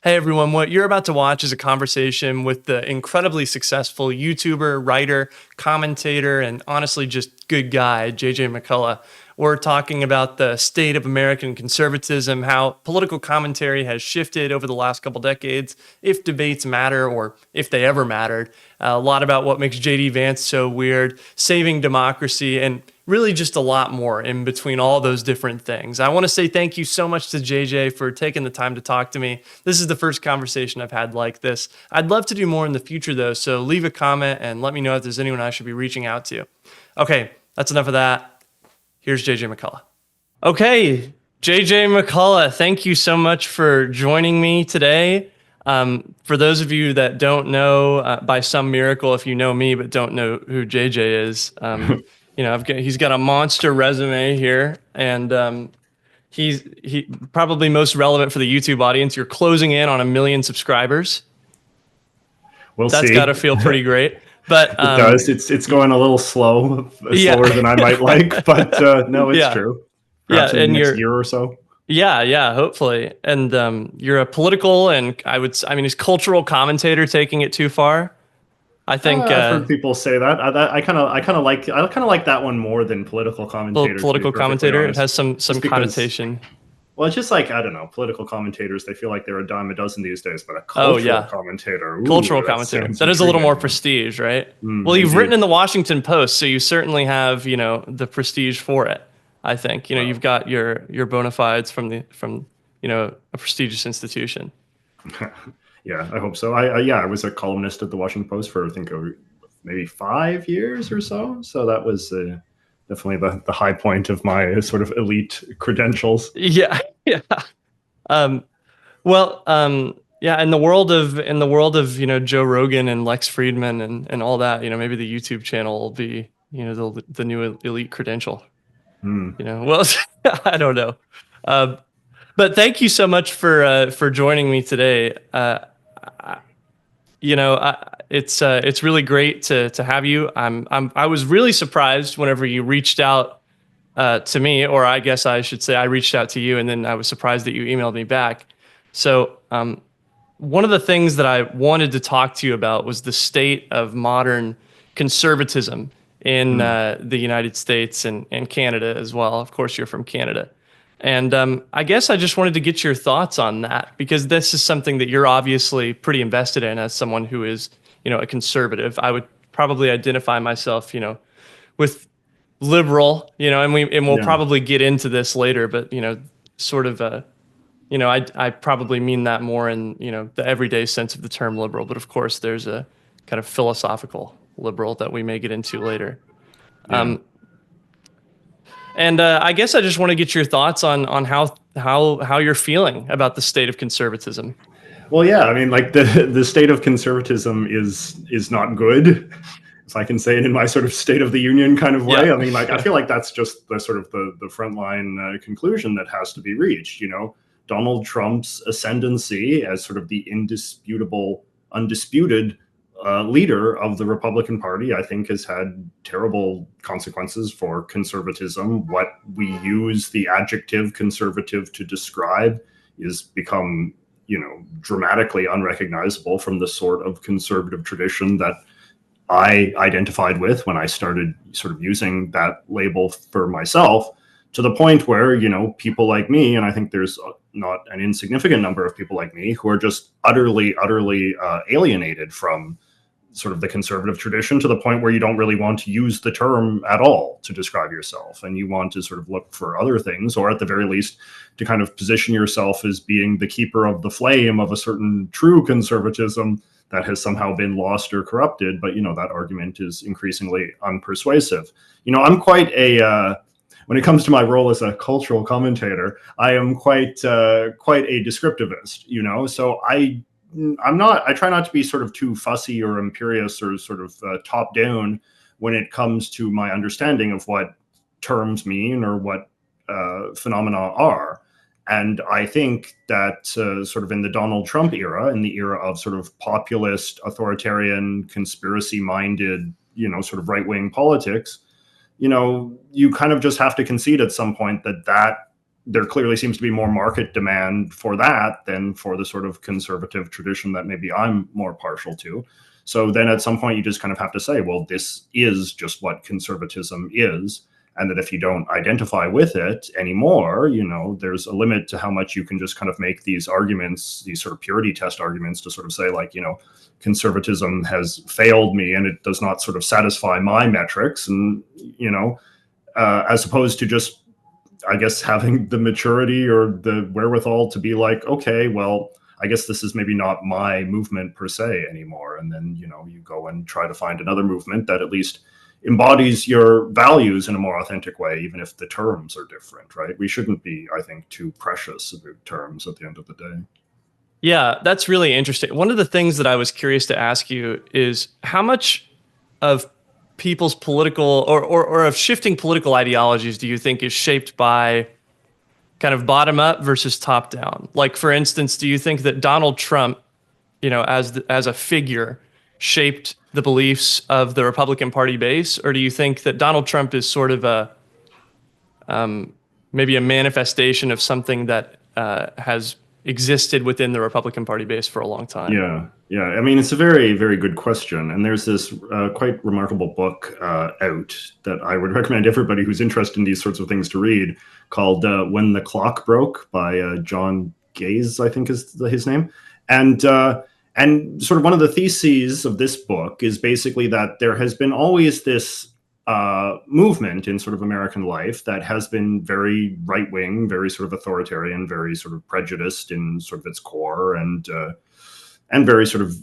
Hey everyone, what you're about to watch is a conversation with the incredibly successful YouTuber, writer, commentator, and honestly just good guy, JJ McCullough. We're talking about the state of American conservatism, how political commentary has shifted over the last couple decades, if debates matter or if they ever mattered. A lot about what makes JD Vance so weird, saving democracy, and really just a lot more in between all those different things. I want to say thank you so much to JJ for taking the time to talk to me. This is the first conversation I've had like this. I'd love to do more in the future though, so leave a comment and let me know if there's anyone I should be reaching out to. Okay, that's enough of that. Here's JJ McCullough. Okay, JJ McCullough, thank you so much for joining me today. For those of you that don't know, by some miracle, if you know me but don't know who JJ is, he's got a monster resume here, and he's probably most relevant for the YouTube audience. You're closing in on 1 million subscribers. That's got to feel pretty great. But it does. It's going a little slower than I might like, but no, it's true. Perhaps in the next year or so. Yeah, hopefully. And you're a political and is cultural commentator taking it too far? I think I've heard people say that. I kind of like that one more than political commentator. Political commentator, it has some connotation. Well, it's just like, I don't know, political commentators, they feel like they're a dime a dozen these days, but a cultural commentator. Cultural commentator. That is a little more prestige, right? Well, you've written in the Washington Post, so you certainly have, the prestige for it. I think, you've got your bona fides from a prestigious institution. Yeah, I hope so. I was a columnist at the Washington Post for, I think, maybe 5 years or so. So that was definitely the high point of my sort of elite credentials. Yeah. In the world of Joe Rogan and Lex Friedman and all that, maybe the YouTube channel will be the new elite credential. Well, I don't know. But thank you so much for joining me today. It's really great to have you. I was really surprised whenever you reached out to me, or I guess I should say I reached out to you, and then I was surprised that you emailed me back. So one of the things that I wanted to talk to you about was the state of modern conservatism in the United States and Canada as well. Of course, you're from Canada. And I guess I just wanted to get your thoughts on that, because this is something that you're obviously pretty invested in as someone who is, a conservative. I would probably identify myself, with liberal, and we'll probably get into this later, but, sort of, I probably mean that more in, the everyday sense of the term liberal. But of course, there's a kind of philosophical liberal that we may get into later. Yeah. And I guess I just want to get your thoughts on how you're feeling about the state of conservatism. Well, yeah, I mean, like the state of conservatism is not good, if I can say it in my sort of State of the Union kind of way. Yeah. I mean, like, I feel like that's just the sort of the frontline conclusion that has to be reached. Donald Trump's ascendancy as sort of the undisputed leader of the Republican Party, I think, has had terrible consequences for conservatism. What we use the adjective conservative to describe is become, dramatically unrecognizable from the sort of conservative tradition that I identified with when I started sort of using that label for myself, to the point where, people like me, and I think there's not an insignificant number of people like me, who are just utterly alienated from sort of the conservative tradition, to the point where you don't really want to use the term at all to describe yourself, and you want to sort of look for other things, or at the very least to kind of position yourself as being the keeper of the flame of a certain true conservatism that has somehow been lost or corrupted. But that argument is increasingly unpersuasive. I'm quite when it comes to my role as a cultural commentator, I am quite a descriptivist. So I try not to be sort of too fussy or imperious or sort of top down when it comes to my understanding of what terms mean or what phenomena are. And I think that sort of in the Donald Trump era, in the era of sort of populist, authoritarian, conspiracy-minded, sort of right-wing politics, you kind of just have to concede at some point that there clearly seems to be more market demand for that than for the sort of conservative tradition that maybe I'm more partial to. So then at some point you just kind of have to say, well, this is just what conservatism is. And that if you don't identify with it anymore, you know, there's a limit to how much you can just kind of make these arguments, these sort of purity test arguments to sort of say like, you know, conservatism has failed me and it does not sort of satisfy my metrics. And, you know, as opposed to just, I guess, having the maturity or the wherewithal to be like, okay, well, I guess this is maybe not my movement per se anymore. And then, you know, you go and try to find another movement that at least embodies your values in a more authentic way, even if the terms are different, right? We shouldn't be, I think, too precious about terms at the end of the day. Yeah, that's really interesting. One of the things that I was curious to ask you is how much of people's political or of shifting political ideologies do you think is shaped by kind of bottom up versus top down? Like, for instance, do you think that Donald Trump, you know, as a figure, shaped the beliefs of the Republican Party base, or do you think that Donald Trump is sort of a maybe a manifestation of something that has existed within the Republican Party base for a long time? Yeah. I mean, it's a very, very good question. And there's this quite remarkable book out that I would recommend everybody who's interested in these sorts of things to read, called When the Clock Broke by John Gaze, I think is his name. And sort of one of the theses of this book is basically that there has been always this movement in sort of American life that has been very right-wing, very sort of authoritarian, very sort of prejudiced in sort of its core, and very sort of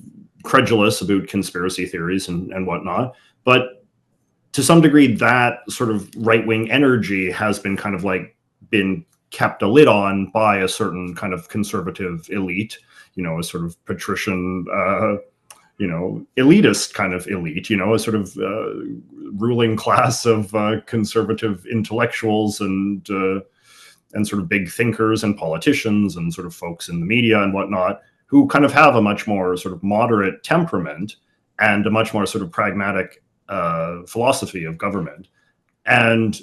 credulous about conspiracy theories and whatnot. But to some degree, that sort of right-wing energy has been kind of like been kept a lid on by a certain kind of conservative elite, you know, a sort of patrician, you know, elitist kind of elite, you know, a sort of ruling class of conservative intellectuals and sort of big thinkers and politicians and sort of folks in the media and whatnot, who kind of have a much more sort of moderate temperament and a much more sort of pragmatic philosophy of government. And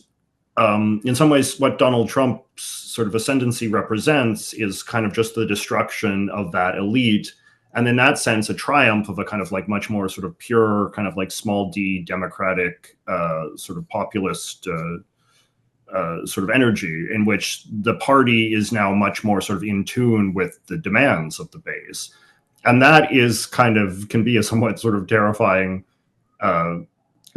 in some ways, what Donald Trump's sort of ascendancy represents is kind of just the destruction of that elite. And in that sense, a triumph of a kind of like much more sort of pure, kind of like small d democratic, sort of populist sort of energy, in which the party is now much more sort of in tune with the demands of the base. And that is kind of, can be a somewhat sort of terrifying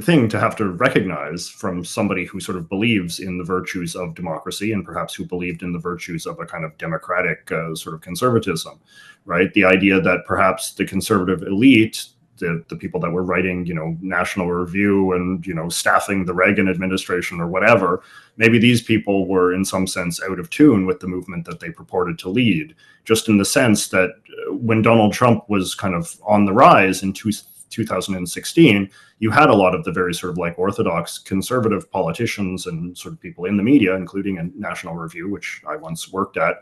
thing to have to recognize from somebody who sort of believes in the virtues of democracy and perhaps who believed in the virtues of a kind of democratic sort of conservatism, right? The idea that perhaps the conservative elite, the people that were writing, you know, National Review and, you know, staffing the Reagan administration or whatever, maybe these people were in some sense out of tune with the movement that they purported to lead, just in the sense that when Donald Trump was kind of on the rise in 2016, you had a lot of the very sort of like orthodox conservative politicians and sort of people in the media, including a National Review, which I once worked at,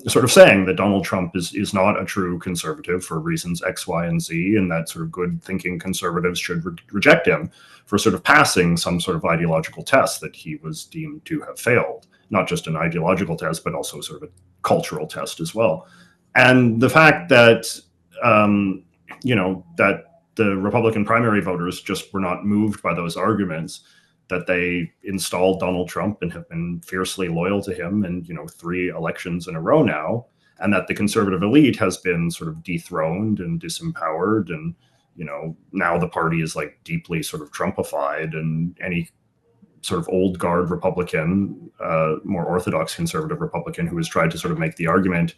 sort of saying that Donald Trump is not a true conservative for reasons X, Y, and Z, and that sort of good thinking conservatives should reject him for sort of passing some sort of ideological test that he was deemed to have failed. Not just an ideological test, but also sort of a cultural test as well. And the fact that you know, that the Republican primary voters just were not moved by those arguments, that they installed Donald Trump and have been fiercely loyal to him in, you know, 3 elections in a row now, and that the conservative elite has been sort of dethroned and disempowered, and, you know, now the party is like deeply sort of Trumpified, and any sort of old guard Republican, more orthodox conservative Republican who has tried to sort of make the argument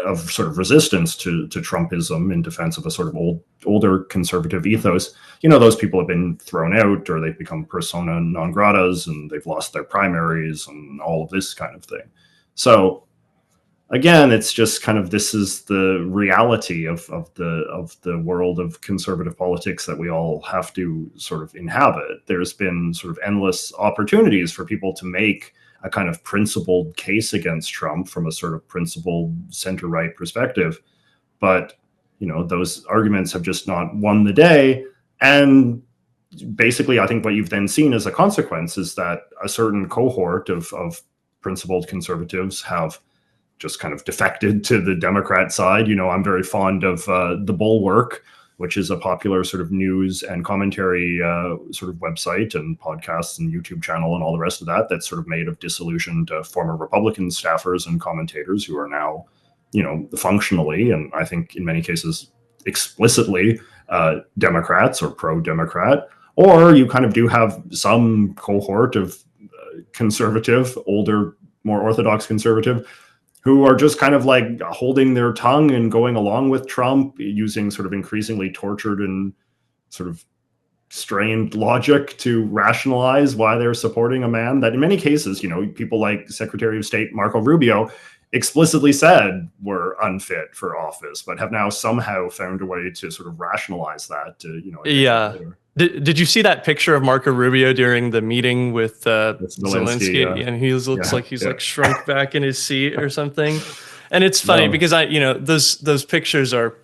of sort of resistance to Trumpism in defense of a sort of older conservative ethos, you know, those people have been thrown out, or they've become persona non gratas, and they've lost their primaries and all of this kind of thing. So again, it's just kind of, this is the reality of the world of conservative politics that we all have to sort of inhabit. There's been sort of endless opportunities for people to make a kind of principled case against Trump from a sort of principled center-right perspective. But, you know, those arguments have just not won the day. And basically, I think what you've then seen as a consequence is that a certain cohort of principled conservatives have just kind of defected to the Democrat side. I'm very fond of The Bulwark, which is a popular sort of news and commentary sort of website and podcasts and YouTube channel and all the rest of that, that's sort of made of disillusioned former Republican staffers and commentators who are now, functionally, and I think in many cases explicitly Democrats or pro-Democrat. Or you kind of do have some cohort of conservative, older, more orthodox conservative, who are just kind of like holding their tongue and going along with Trump, using sort of increasingly tortured and sort of strained logic to rationalize why they're supporting a man that in many cases, people like Secretary of State Marco Rubio explicitly said were unfit for office, but have now somehow found a way to sort of rationalize that to, Yeah. Did you see that picture of Marco Rubio during the meeting with Zelensky? And he looks like he's like shrunk back in his seat or something. And it's funny because those pictures are,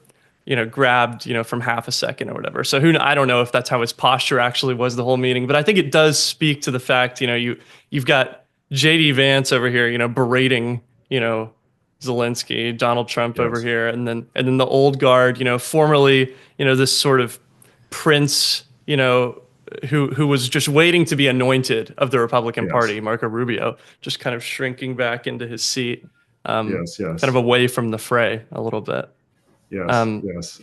grabbed, from half a second or whatever. So I don't know if that's how his posture actually was the whole meeting, but I think it does speak to the fact, you've got JD Vance over here, berating, Zelensky, Donald Trump over here, and then the old guard, formerly, this sort of prince, who was just waiting to be anointed of the Republican Party, Marco Rubio, just kind of shrinking back into his seat, kind of away from the fray a little bit. Yes.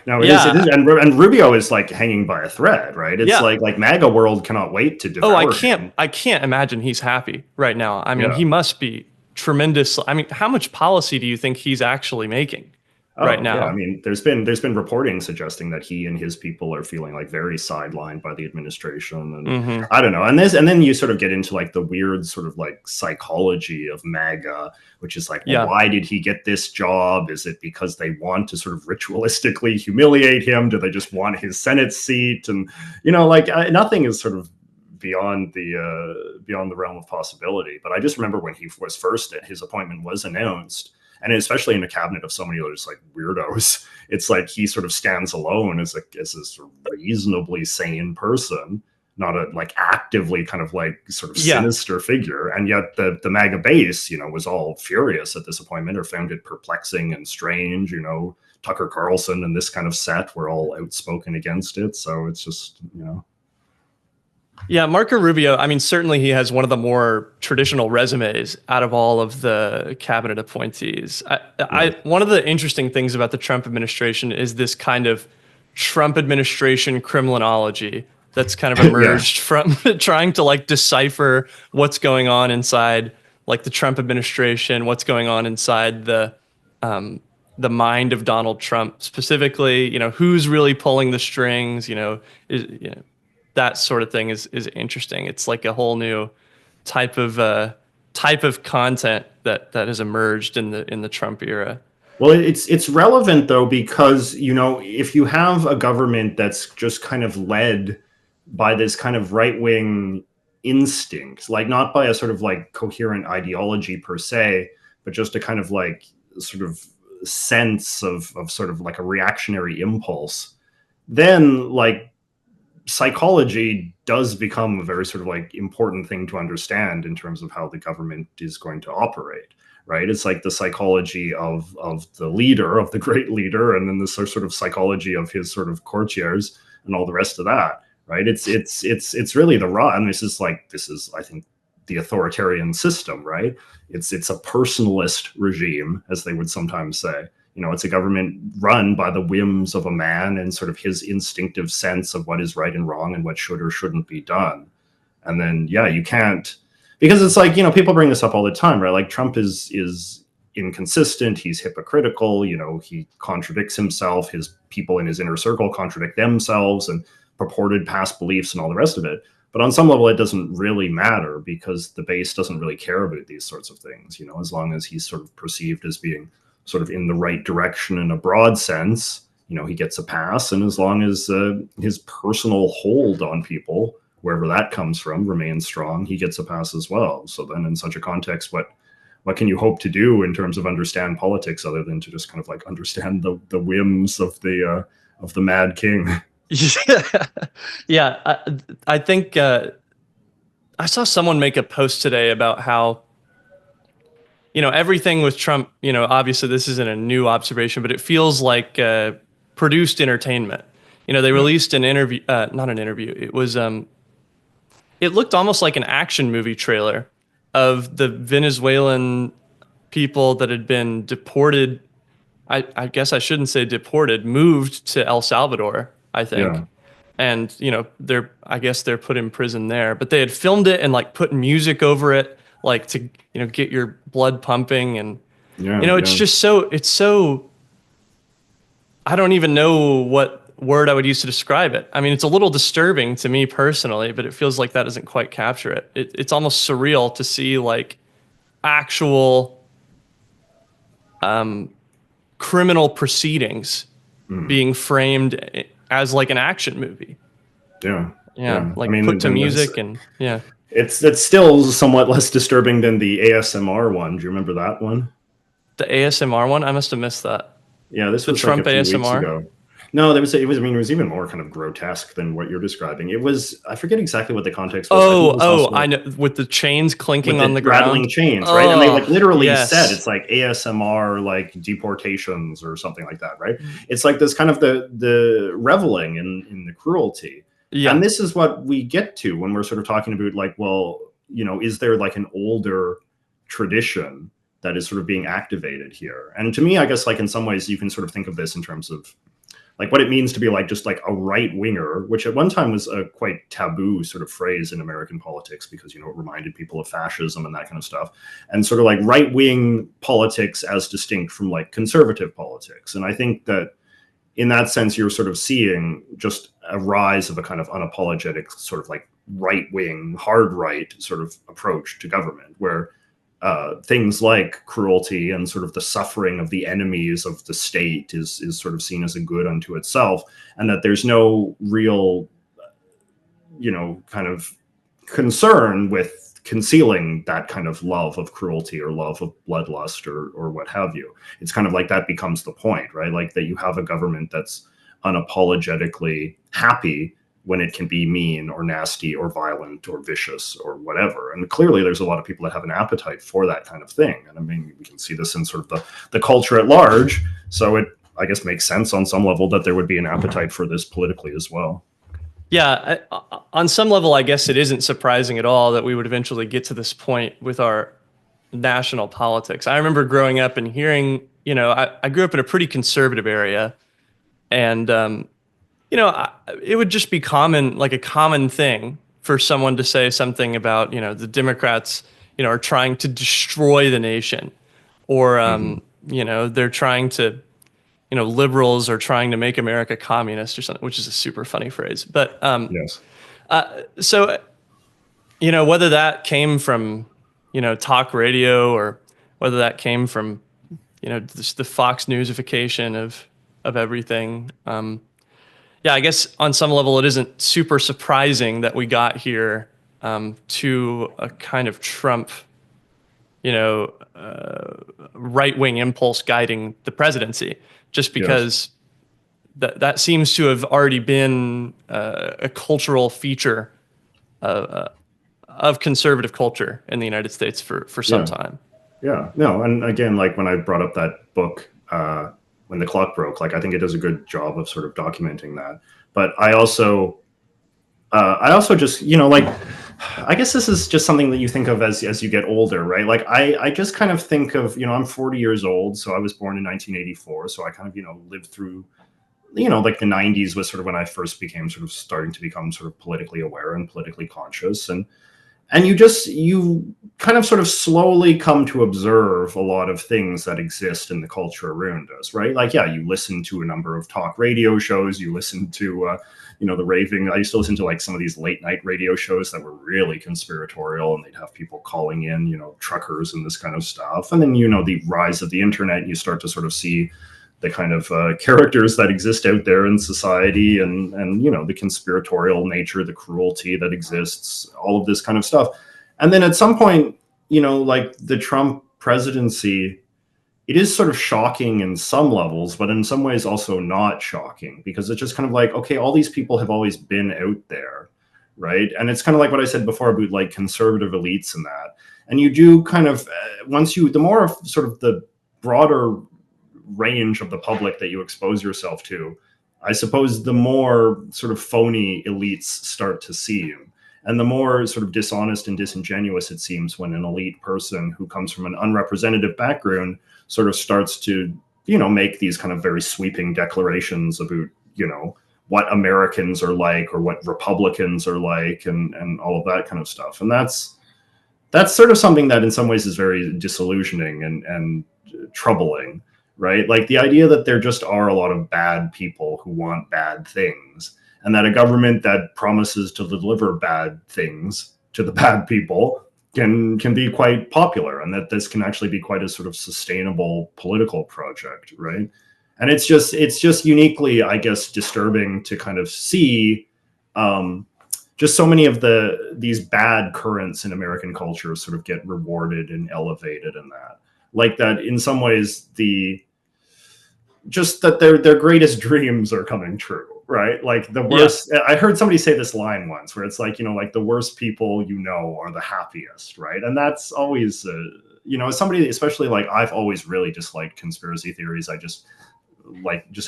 Now it is, and Rubio is like hanging by a thread, right? It's like MAGA world cannot wait to devour him. I can't imagine he's happy right now. I mean, he must be tremendous. I mean, how much policy do you think he's actually making right now? Yeah, I mean, there's been reporting suggesting that he and his people are feeling like very sidelined by the administration, and I don't know. And then you sort of get into like the weird sort of like psychology of MAGA, which is like, well, why did he get this job? Is it because they want to sort of ritualistically humiliate him? Do they just want his Senate seat? And nothing is sort of beyond the realm of possibility. But I just remember when his appointment was announced, and especially in a cabinet of so many others like weirdos, it's like he sort of stands alone as this reasonably sane person, not a like actively kind of like sort of sinister figure. And yet the MAGA base, was all furious at this appointment or found it perplexing and strange. Tucker Carlson and this kind of set were all outspoken against it. So it's just, Yeah, Marco Rubio, I mean, certainly he has one of the more traditional resumes out of all of the cabinet appointees. One of the interesting things about the Trump administration is this kind of Trump administration criminology that's kind of emerged from trying to like decipher what's going on inside like the Trump administration, what's going on inside the mind of Donald Trump specifically, who's really pulling the strings, that sort of thing is interesting. It's like a whole new type of content that has emerged in the Trump era. Well, it's relevant though, because if you have a government that's just kind of led by this kind of right-wing instinct, like not by a sort of like coherent ideology per se, but just a kind of like sort of sense of sort of like a reactionary impulse, then like psychology does become a very sort of like important thing to understand in terms of how the government is going to operate, right? It's like the psychology of the leader, of the great leader, and then the sort of psychology of his sort of courtiers and all the rest of that, right? It's really the raw, and this is I think the authoritarian system, right? It's a personalist regime, as they would sometimes say. It's a government run by the whims of a man and sort of his instinctive sense of what is right and wrong and what should or shouldn't be done. And then, you can't, because it's like, people bring this up all the time, right? Like Trump is inconsistent. He's hypocritical. He contradicts himself. His people in his inner circle contradict themselves and purported past beliefs and all the rest of it. But on some level, it doesn't really matter because the base doesn't really care about these sorts of things, as long as he's sort of perceived as being sort of in the right direction in a broad sense, he gets a pass. And as long as his personal hold on people, wherever that comes from, remains strong, he gets a pass as well. So then in such a context, what can you hope to do in terms of understand politics other than to just kind of like understand the whims of the mad king? Yeah, I think I saw someone make a post today about how, everything with Trump, obviously this isn't a new observation, but it feels like produced entertainment. They Yeah. released an interview, not an interview. It looked almost like an action movie trailer of the Venezuelan people that had been deported. I guess I shouldn't say deported, moved to El Salvador, I think. Yeah. And, I guess they're put in prison there, but they had filmed it and like put music over it, like to, get your blood pumping. And, Yeah. it's Yeah. just it's so, I don't even know what word I would use to describe it. I mean, it's a little disturbing to me personally, but it feels like that doesn't quite capture it. It's almost surreal to see like actual criminal proceedings Mm. being framed as like an action movie. Yeah. Yeah, Yeah. I like mean, put to and it's music and yeah. it's still somewhat less disturbing than the ASMR one. Do you remember that one? The ASMR one, I must have missed that. Yeah, this The was like a Trump few weeks ASMR. ago. No, there was it was I mean it was even more kind of grotesque than what you're describing. It was I forget exactly what the context was. I think it was I also know, with the chains with clinking on the the rattling ground. chains, right? And they like Oh, literally said yes. it's like ASMR like deportations or something like that, right? It's like this kind of the reveling in the cruelty. And Yeah. this is what we get to when we're sort of talking about like, well, is there like an older tradition that is sort of being activated here? And to me, I guess like in some ways you can sort of think of this in terms of like what it means to be like just like a right winger, which at one time was a quite taboo sort of phrase in American politics because it reminded people of fascism and that kind of stuff, and sort of like right wing politics as distinct from like conservative politics. And I think that in that sense, you're sort of seeing just a rise of a kind of unapologetic sort of like right wing, hard right sort of approach to government, where things like cruelty and sort of the suffering of the enemies of the state is sort of seen as a good unto itself, and that there's no real, kind of concern with concealing that kind of love of cruelty or love of bloodlust or what have you. It's kind of like that becomes the point, right? Like that you have a government that's unapologetically happy when it can be mean or nasty or violent or vicious or whatever. And clearly there's a lot of people that have an appetite for that kind of thing. And I mean, we can see this in sort of the culture at large. So it, I guess, makes sense on some level that there would be an appetite for this politically as well. Yeah, on some level, I guess it isn't surprising at all that we would eventually get to this point with our national politics. I remember growing up and hearing, I grew up in a pretty conservative area, and it would just be common, like a common thing for someone to say something about, the Democrats, are trying to destroy the nation, or, Mm-hmm. they're trying to, liberals are trying to make America communist or something, which is a super funny phrase. But Yes. so, whether that came from, talk radio, or whether that came from, just the Fox newsification of everything. Yeah, I guess on some level it isn't super surprising that we got here to a kind of Trump, right-wing impulse guiding the presidency, just Yes. because that seems to have already been a cultural feature of conservative culture in the United States for some Yeah. time. Yeah, no, and again, like when I brought up that book, when the clock broke, like I think it does a good job of sort of documenting that. But I also just, like, I guess this is just something that you think of as you get older, right? Like I just kind of think of, I'm 40 years old, so I was born in 1984, so I kind of, lived through, like the 90s was sort of when I first became sort of starting to become sort of politically aware and politically conscious, and you kind of sort of slowly come to observe a lot of things that exist in the culture around us, right? Like, yeah, you listen to a number of talk radio shows, you listen to the raving. I used to listen to like some of these late night radio shows that were really conspiratorial, and they'd have people calling in, truckers and this kind of stuff. And then the rise of the internet, you start to sort of see the kind of characters that exist out there in society, and the conspiratorial nature, the cruelty that exists, all of this kind of stuff. And then at some point, like the Trump presidency it is sort of shocking in some levels, but in some ways also not shocking, because it's just kind of like, okay, all these people have always been out there, right? And it's kind of like what I said before about like conservative elites and that. And you do kind of, the more sort of the broader range of the public that you expose yourself to, I suppose the more sort of phony elites start to seem. And the more sort of dishonest and disingenuous it seems when an elite person who comes from an unrepresentative background sort of starts to, make these kind of very sweeping declarations about, what Americans are like or what Republicans are like, and all of that kind of stuff. And that's sort of something that in some ways is very disillusioning and troubling, right? Like the idea that there just are a lot of bad people who want bad things, and that a government that promises to deliver bad things to the bad people can be quite popular, and that this can actually be quite a sort of sustainable political project, right? And it's just uniquely, I guess, disturbing to kind of see just so many of these bad currents in American culture sort of get rewarded and elevated in that. Like that in some ways just that their greatest dreams are coming true, right? Like the worst, I heard somebody say this line once where it's like, like the worst people are the happiest, right? And that's always, as somebody, especially like I've always really disliked conspiracy theories. I just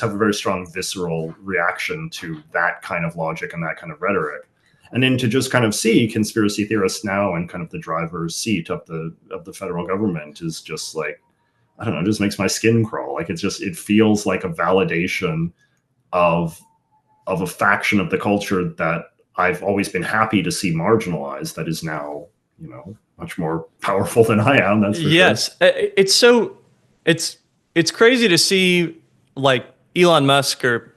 have a very strong visceral reaction to that kind of logic and that kind of rhetoric. And then to just kind of see conspiracy theorists now in kind of the driver's seat of the federal government is just like, I don't know, it just makes my skin crawl. Like it feels like a validation of a faction of the culture that I've always been happy to see marginalized, that is now, much more powerful than I am. That's for yes. sure. It's crazy to see like Elon Musk or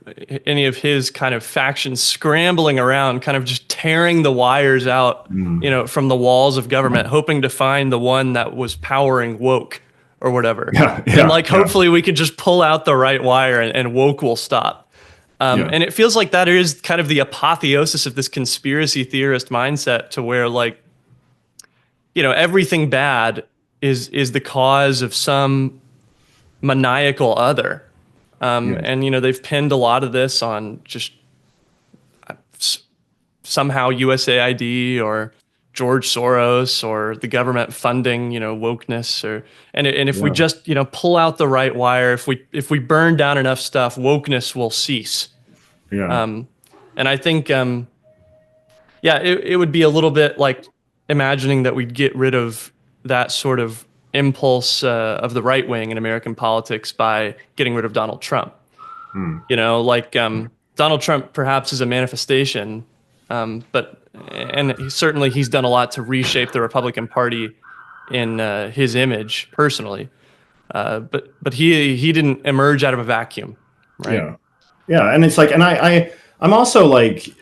any of his kind of factions scrambling around, kind of just tearing the wires out, from the walls of government, hoping to find the one that was powering woke or whatever. And like, hopefully we could just pull out the right wire and woke will stop. And it feels like that is kind of the apotheosis of this conspiracy theorist mindset, to where like, everything bad is the cause of some maniacal other. And, they've pinned a lot of this on just somehow USAID or George Soros or the government funding, wokeness, and if we just, pull out the right wire, if we burn down enough stuff, wokeness will cease. And I think, it would be a little bit like imagining that we'd get rid of that sort of impulse of the right wing in American politics by getting rid of Donald Trump. Donald Trump perhaps is a manifestation, but certainly he's done a lot to reshape the Republican Party in his image personally. But he didn't emerge out of a vacuum, right? Yeah, and it's like, and I'm also like,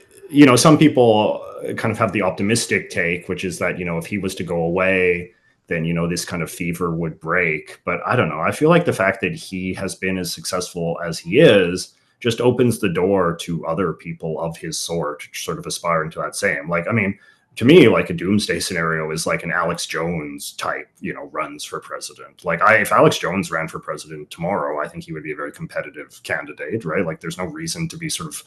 some people kind of have the optimistic take, which is that if he was to go away, then this kind of fever would break. But I don't know. I feel like the fact that he has been as successful as he is just opens the door to other people of his sort aspiring to that same. Like, I mean, to me, like a doomsday scenario is like an Alex Jones type, runs for president. Like if Alex Jones ran for president tomorrow, I think he would be a very competitive candidate, right? Like there's no reason to be sort of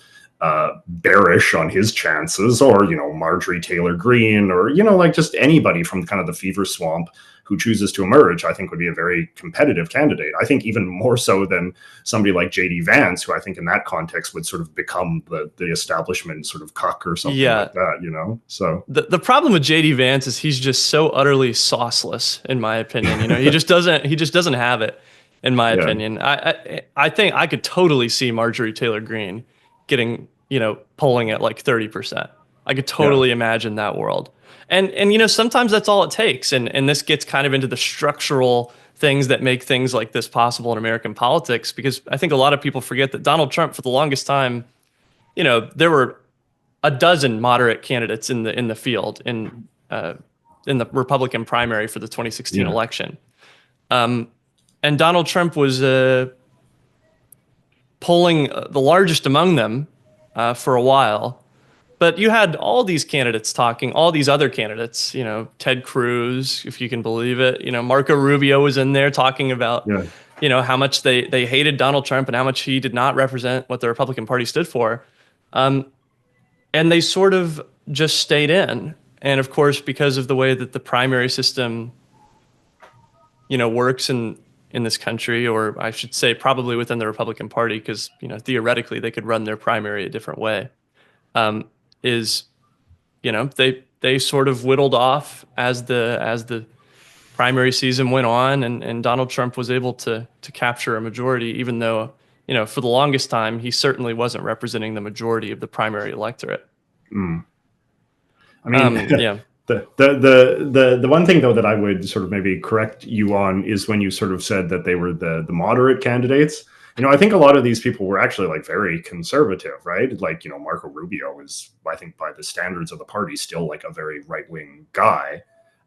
bearish on his chances, or, Marjorie Taylor Greene, or, like just anybody from kind of the fever swamp who chooses to emerge, I think would be a very competitive candidate. I think even more so than somebody like JD Vance, who I think in that context would sort of become the establishment sort of cuck or something like that, So the problem with JD Vance is he's just so utterly sauceless, in my opinion. He just doesn't have it, in my opinion. I think I could totally see Marjorie Taylor Greene getting, polling at like 30%. I could totally imagine that world. And sometimes that's all it takes. And this gets kind of into the structural things that make things like this possible in American politics, because I think a lot of people forget that Donald Trump, for the longest time, there were a dozen moderate candidates in the field in the Republican primary for the 2016 election. And Donald Trump was polling the largest among them for a while. But you had all these candidates talking, all these other candidates, Ted Cruz, if you can believe it, Marco Rubio was in there talking about, Yeah. how much they hated Donald Trump and how much he did not represent what the Republican Party stood for. And they sort of just stayed in. And of course, because of the way that the primary system, works in this country, or I should say probably within the Republican Party, because, theoretically they could run their primary a different way, is, they sort of whittled off as the primary season went on, and Donald Trump was able to capture a majority, even though, for the longest time, he certainly wasn't representing the majority of the primary electorate. I mean, Yeah. the one thing though that I would sort of maybe correct you on is when you sort of said that they were the moderate candidates. I think a lot of these people were actually like very conservative, right? Like, Marco Rubio is, I think by the standards of the party, still like a very right-wing guy.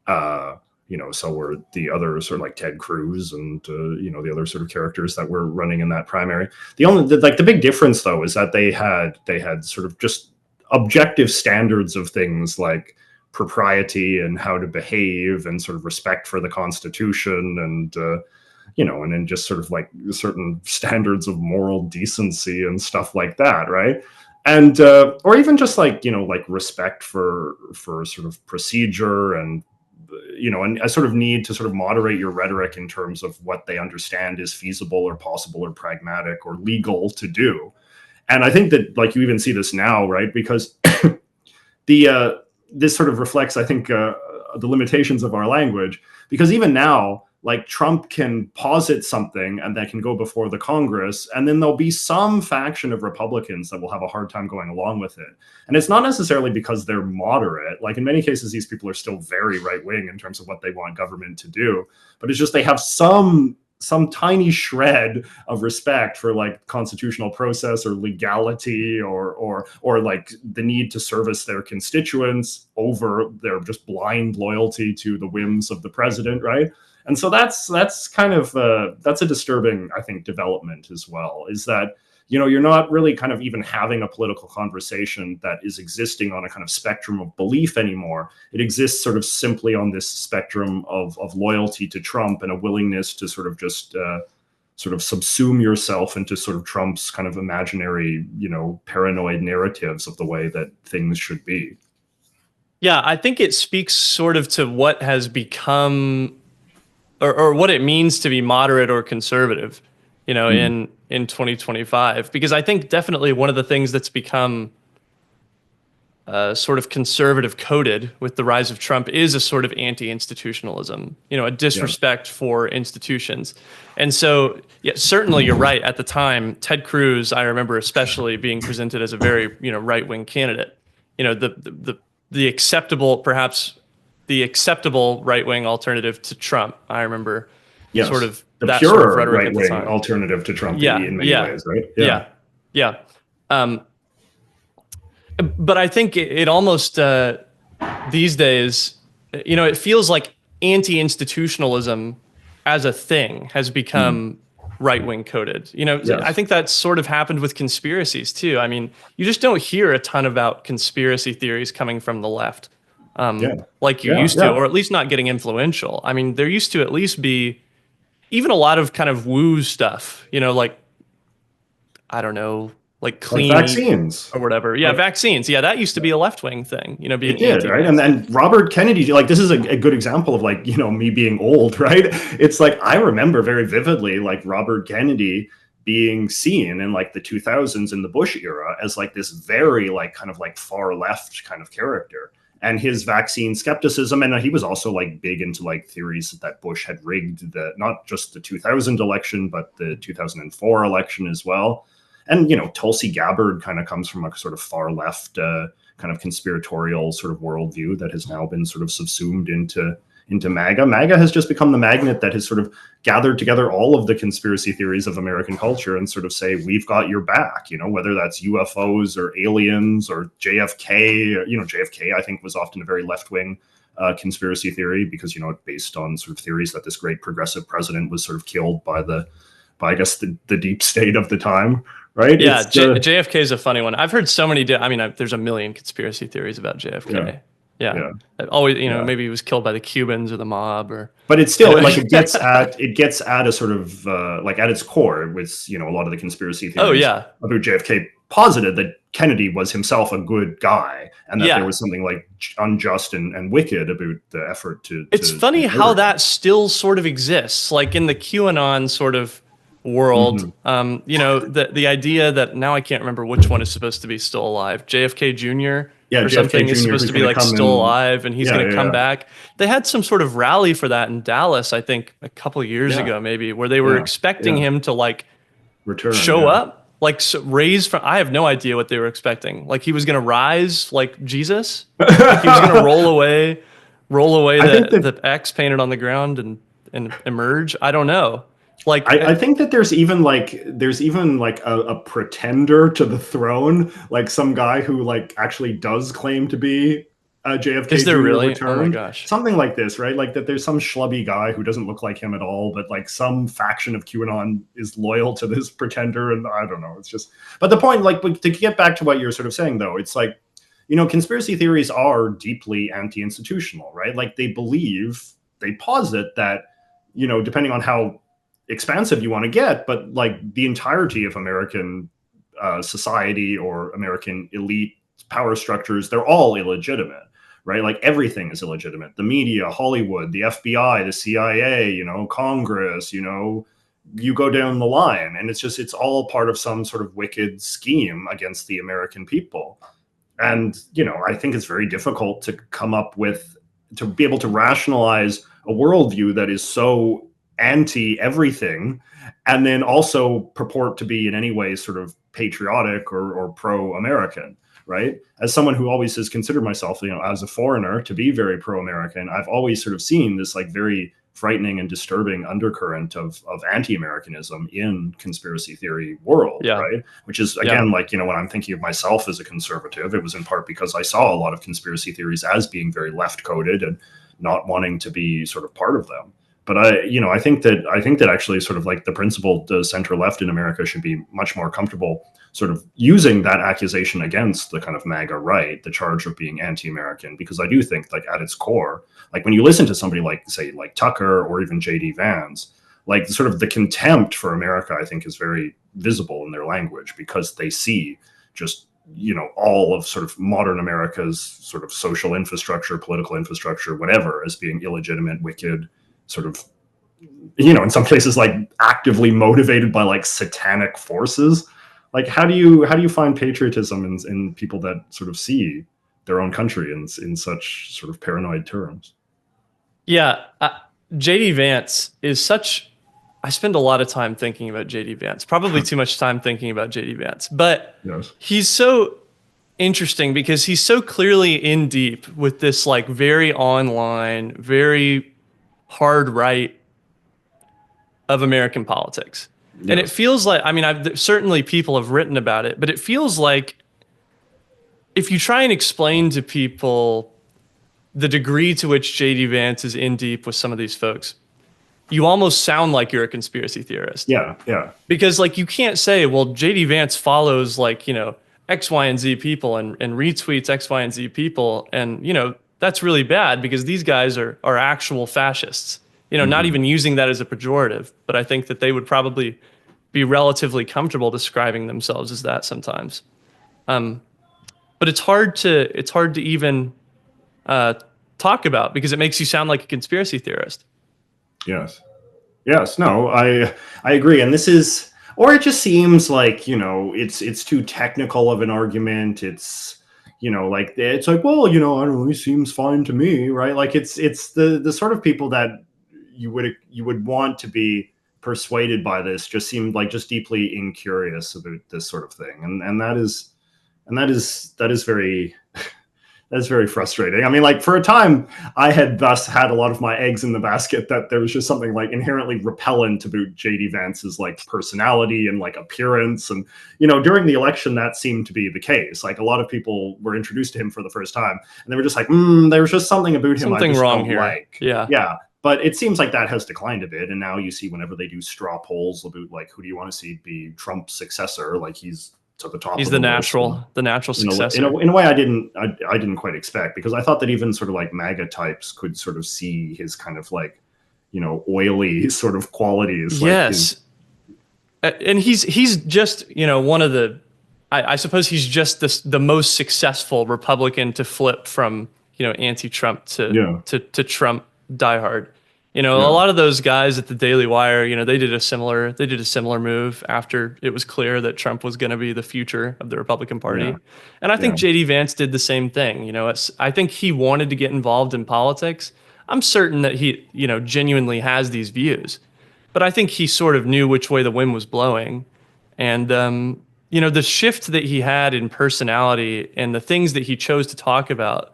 So were the other sort of like Ted Cruz and, the other sort of characters that were running in that primary. The big difference though, is that they had sort of just objective standards of things like propriety and how to behave and sort of respect for the Constitution and, and then just sort of like certain standards of moral decency and stuff like that, right? And or even just like like respect for sort of procedure and and a sort of need to sort of moderate your rhetoric in terms of what they understand is feasible or possible or pragmatic or legal to do. And I think that like you even see this now, right? Because this sort of reflects, I think, the limitations of our language, because even now, like Trump can posit something and that can go before the Congress, and then there'll be some faction of Republicans that will have a hard time going along with it. And it's not necessarily because they're moderate. Like in many cases, these people are still very right-wing in terms of what they want government to do, but it's just they have some tiny shred of respect for like constitutional process or legality or like the need to service their constituents over their just blind loyalty to the whims of the president, right? And so that's kind of that's a disturbing, I think, development as well, is that you're not really kind of even having a political conversation that is existing on a kind of spectrum of belief anymore. It exists sort of simply on this spectrum of loyalty to Trump and a willingness to sort of just sort of subsume yourself into sort of Trump's kind of imaginary, paranoid narratives of the way that things should be. Yeah, I think it speaks sort of to what has become or what it means to be moderate or conservative, in 2025, because I think definitely one of the things that's become sort of conservative coded with the rise of Trump is a sort of anti-institutionalism, a disrespect for institutions. And so, yeah, certainly you're right. At the time, Ted Cruz, I remember especially being presented as a very, right-wing candidate, the acceptable, perhaps the acceptable right-wing alternative to Trump. I remember sort of the that pure sort of rhetoric right-wing at the time. alternative to Trump in many ways, right? Yeah. But I think it almost these days, it feels like anti-institutionalism as a thing has become right-wing coded. I think that's sort of happened with conspiracies too. I mean, you just don't hear a ton about conspiracy theories coming from the left like you used to, or at least not getting influential. I mean, there used to at least be even a lot of kind of woo stuff, like, I don't know, like clean like vaccines or whatever. Yeah, vaccines. Yeah, that used to be a left-wing thing, being it did, right? And then Robert Kennedy, like this is a good example of like, me being old, right? It's like, I remember very vividly, like Robert Kennedy being seen in like the 2000s in the Bush era as like this very like kind of like far left kind of character. And his vaccine skepticism, and he was also like big into like theories that Bush had rigged not just the 2000 election, but the 2004 election as well. And, Tulsi Gabbard kind of comes from a sort of far left kind of conspiratorial sort of worldview that has now been sort of subsumed into MAGA. MAGA has just become the magnet that has sort of gathered together all of the conspiracy theories of American culture and sort of say, we've got your back, whether that's UFOs or aliens or JFK. JFK, I think, was often a very left-wing conspiracy theory because, based on sort of theories that this great progressive president was sort of killed by the by I guess the deep state of the time, right? Yeah, JFK is a funny one. I've heard so many. There's a million conspiracy theories about JFK. Yeah. Always, maybe he was killed by the Cubans or the mob, or. But it's still like it gets at a sort of like at its core, it was a lot of the conspiracy theories about JFK posited that Kennedy was himself a good guy, and that there was something like unjust and wicked about the effort to. It's funny how that still sort of exists, like in the QAnon sort of world. The idea that now I can't remember which one is supposed to be still alive. JFK Jr. or something is supposed to be like still alive, and he's going to come back. They had some sort of rally for that in Dallas, I think a couple of years ago, maybe, where they were expecting him to like show up. Like raise from, I have no idea what they were expecting. Like he was going to rise like Jesus. Like he was going to roll away the X painted on the ground and emerge. I don't know. Like I think that there's even like a pretender to the throne, like some guy who like actually does claim to be JFK. Is there really? Returned. Oh my gosh. Something like this, right? Like that there's some schlubby guy who doesn't look like him at all, but like some faction of QAnon is loyal to this pretender, and I don't know. It's just, but the point, like to get back to what you're sort of saying though, it's like, conspiracy theories are deeply anti-institutional, right? Like they posit that, depending on how expansive you want to get, but like the entirety of American society or American elite power structures, they're all illegitimate, right? Like everything is illegitimate. The media, Hollywood, the FBI, the CIA, Congress, you go down the line, and it's all part of some sort of wicked scheme against the American people. And, I think it's very difficult to be able to rationalize a worldview that is so anti everything, and then also purport to be in any way sort of patriotic or pro-American, right? As someone who always has considered myself, as a foreigner, to be very pro-American, I've always sort of seen this like very frightening and disturbing undercurrent of anti-Americanism in conspiracy theory world, right? Which is, again, like, when I'm thinking of myself as a conservative, it was in part because I saw a lot of conspiracy theories as being very left-coded and not wanting to be sort of part of them. But I think that actually sort of like the principled center left in America should be much more comfortable sort of using that accusation against the kind of MAGA right, the charge of being anti-American, because I do think like at its core, like when you listen to somebody like, say, like Tucker or even JD Vance, like sort of the contempt for America, I think is very visible in their language, because they see just, all of sort of modern America's sort of social infrastructure, political infrastructure, whatever, as being illegitimate, wicked, sort of, in some places like actively motivated by like satanic forces. Like how do you find patriotism in people that sort of see their own country in such sort of paranoid terms? Yeah, JD Vance is such. I spend a lot of time thinking about JD Vance, probably too much time thinking about JD Vance, but he's so interesting because he's so clearly in deep with this like very online, very hard right of American politics. Yes. And it feels like, certainly people have written about it, but it feels like if you try and explain to people the degree to which JD Vance is in deep with some of these folks, you almost sound like you're a conspiracy theorist. Yeah. Because like you can't say, well, JD Vance follows like, X, Y, and Z people and retweets X, Y, and Z people. And, that's really bad because these guys are actual fascists. Not even using that as a pejorative, but I think that they would probably be relatively comfortable describing themselves as that sometimes. But it's hard to even talk about because it makes you sound like a conspiracy theorist. Yes. No, I agree. And this is, or it just seems like, it's too technical of an argument. It's, it's like, well, I don't know, it seems fine to me, right? Like it's the sort of people that you would want to be persuaded by this just seem like just deeply incurious about this sort of thing. And that is very that's very frustrating. I mean, like for a time, I had thus had a lot of my eggs in the basket that there was just something like inherently repellent about JD Vance's like personality and like appearance. And, during the election, that seemed to be the case. Like a lot of people were introduced to him for the first time and they were just like, there's just something about him. Something wrong here. Like. Yeah. Yeah. But it seems like that has declined a bit, and now you see whenever they do straw polls about like who do you want to see be Trump's successor, like he's to the top He's of the list. the natural In successor. in a way I didn't quite expect, because I thought that even sort of like MAGA types could sort of see his kind of like, oily sort of qualities. Yes. And he's just, one of the, I suppose he's just the most successful Republican to flip from, anti-Trump to Trump diehard. A lot of those guys at the Daily Wire, they did a similar move after it was clear that Trump was going to be the future of the Republican Party. Yeah. And I think JD Vance did the same thing. I think he wanted to get involved in politics. I'm certain that he, genuinely has these views, but I think he sort of knew which way the wind was blowing. And, the shift that he had in personality and the things that he chose to talk about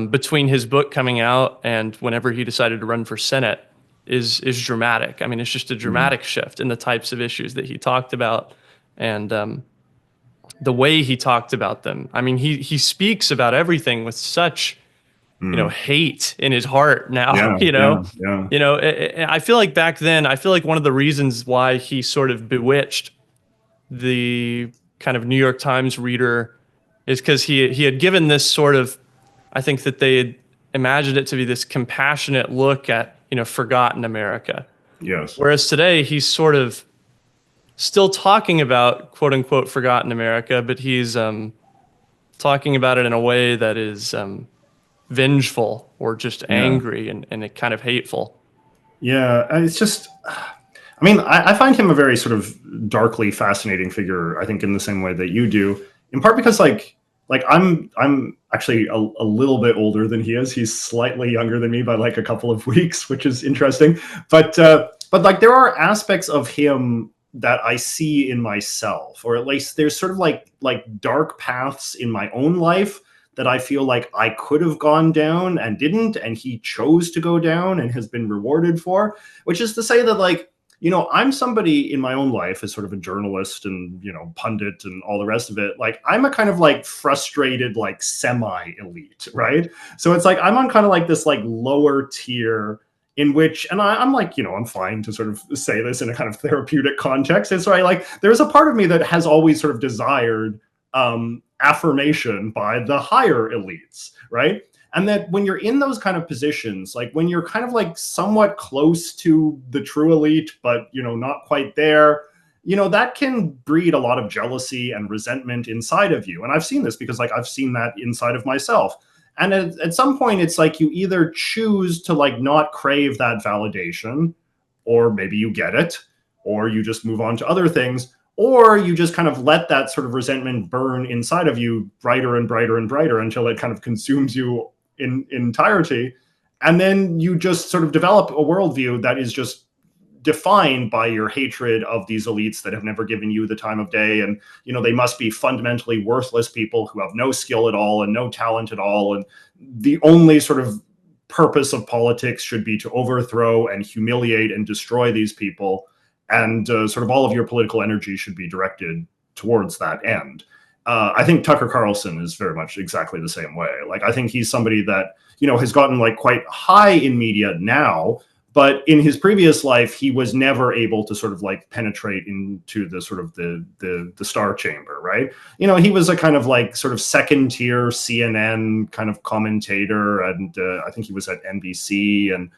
between his book coming out and whenever he decided to run for Senate is dramatic. I mean, it's just a dramatic shift in the types of issues that he talked about and the way he talked about them. I mean, he speaks about everything with such, hate in his heart now. I feel like back then, one of the reasons why he sort of bewitched the kind of New York Times reader is because he had given this sort of, I think that they had imagined it to be this compassionate look at, forgotten America. Yes. Whereas today he's sort of still talking about quote unquote forgotten America, but he's talking about it in a way that is vengeful or just angry and kind of hateful. Yeah, it's just, I mean, I find him a very sort of darkly fascinating figure, I think, in the same way that you do, in part because like I'm actually a little bit older than he is. He's slightly younger than me by like a couple of weeks, which is interesting. But like there are aspects of him that I see in myself, or at least there's sort of like dark paths in my own life that I feel like I could have gone down and didn't, and he chose to go down and has been rewarded for, which is to say that like, I'm somebody in my own life as sort of a journalist and, pundit and all the rest of it. Like I'm a kind of like frustrated, like semi-elite, right? So it's like, I'm on kind of like this like lower tier in which, and I'm like, I'm fine to sort of say this in a kind of therapeutic context. And so there's a part of me that has always sort of desired affirmation by the higher elites, right? And that when you're in those kind of positions, like when you're kind of like somewhat close to the true elite, but, not quite there, that can breed a lot of jealousy and resentment inside of you. And I've seen this because like I've seen that inside of myself. And at some point, it's like you either choose to like not crave that validation, or maybe you get it, or you just move on to other things, or you just kind of let that sort of resentment burn inside of you brighter and brighter and brighter until it kind of consumes you in entirety. And then you just sort of develop a worldview that is just defined by your hatred of these elites that have never given you the time of day. And, they must be fundamentally worthless people who have no skill at all and no talent at all. And the only sort of purpose of politics should be to overthrow and humiliate and destroy these people. And sort of all of your political energy should be directed towards that end. I think Tucker Carlson is very much exactly the same way. Like, I think he's somebody that, has gotten like quite high in media now, but in his previous life, he was never able to sort of like penetrate into the sort of the star chamber, right? He was a kind of like sort of second tier CNN kind of commentator. And I think he was at NBC and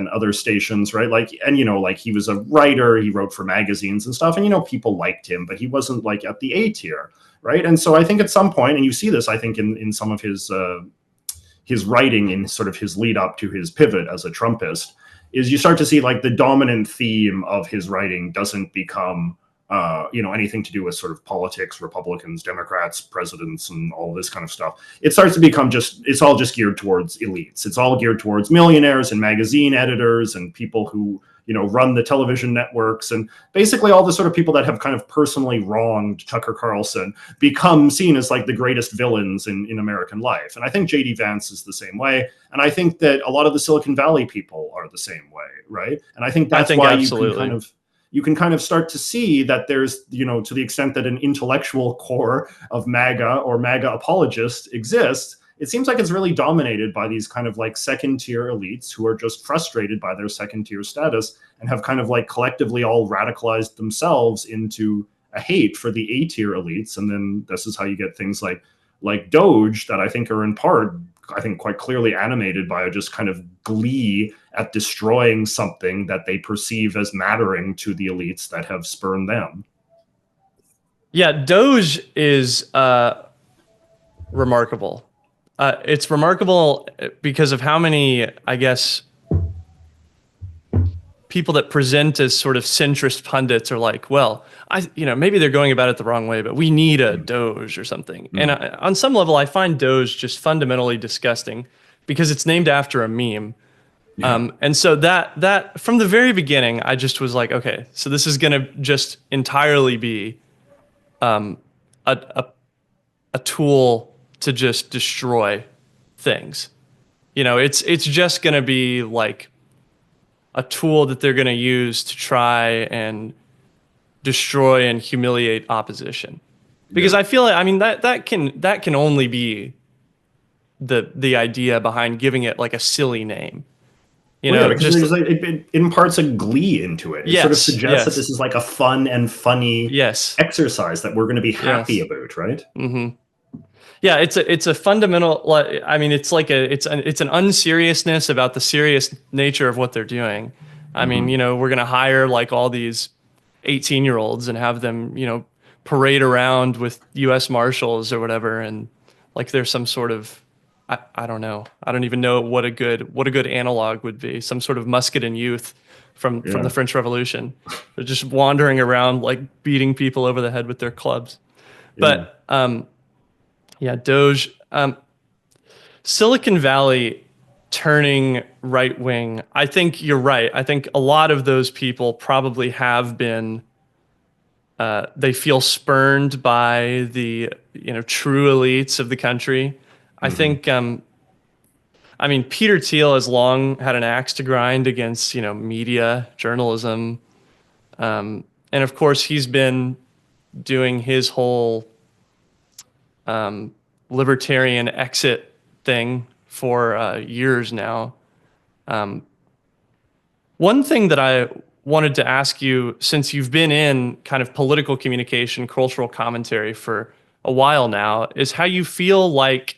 other stations, right? Like, and, like he was a writer, he wrote for magazines and stuff, and, people liked him, but he wasn't like at the A tier, right? And so I think at some point, and you see this, I think in some of his writing in sort of his lead up to his pivot as a Trumpist, is you start to see like the dominant theme of his writing doesn't become, anything to do with sort of politics, Republicans, Democrats, presidents, and all this kind of stuff. It starts to become it's all just geared towards elites. It's all geared towards millionaires and magazine editors and people who, run the television networks, and basically all the sort of people that have kind of personally wronged Tucker Carlson become seen as like the greatest villains in American life. And I think JD Vance is the same way. And I think that a lot of the Silicon Valley people are the same way, right? And I think that's why absolutely. you can kind of start to see that there's, to the extent that an intellectual core of MAGA or MAGA apologists exists, it seems like it's really dominated by these kind of like second tier elites who are just frustrated by their second tier status and have kind of like collectively all radicalized themselves into a hate for the A tier elites. And then this is how you get things like Doge that I think are in part, I think, quite clearly animated by a just kind of glee at destroying something that they perceive as mattering to the elites that have spurned them. Yeah, Doge is remarkable. It's remarkable because of how many, I guess, people that present as sort of centrist pundits are like, well, maybe they're going about it the wrong way, but we need a Doge or something. And on some level, I find Doge just fundamentally disgusting because it's named after a meme. And so that from the very beginning, I just was like, okay, so this is going to just entirely be a tool to just destroy things. It's just going to be like a tool that they're going to use to try and destroy and humiliate opposition. Because I feel like, I mean, that can only be the idea behind giving it like a silly name. Because there's like, it imparts a glee into it. It sort of suggests that this is like a fun and funny exercise that we're going to be happy about, right? Mm-hmm. Yeah, it's a fundamental. I mean, it's like it's an unseriousness about the serious nature of what they're doing. I mean, we're going to hire like all these 18-year-olds and have them, parade around with U.S. Marshals or whatever, and like there's some sort of I don't know. I don't even know what a good analog would be. Some sort of Musketon youth from the French Revolution. They're just wandering around like beating people over the head with their clubs. But Doge, Silicon Valley turning right wing. I think you're right. I think a lot of those people probably have been. They feel spurned by the true elites of the country. I think, Peter Thiel has long had an axe to grind against, media, journalism. And of course, he's been doing his whole libertarian exit thing for years now. One thing that I wanted to ask you, since you've been in kind of political communication, cultural commentary for a while now, is how you feel like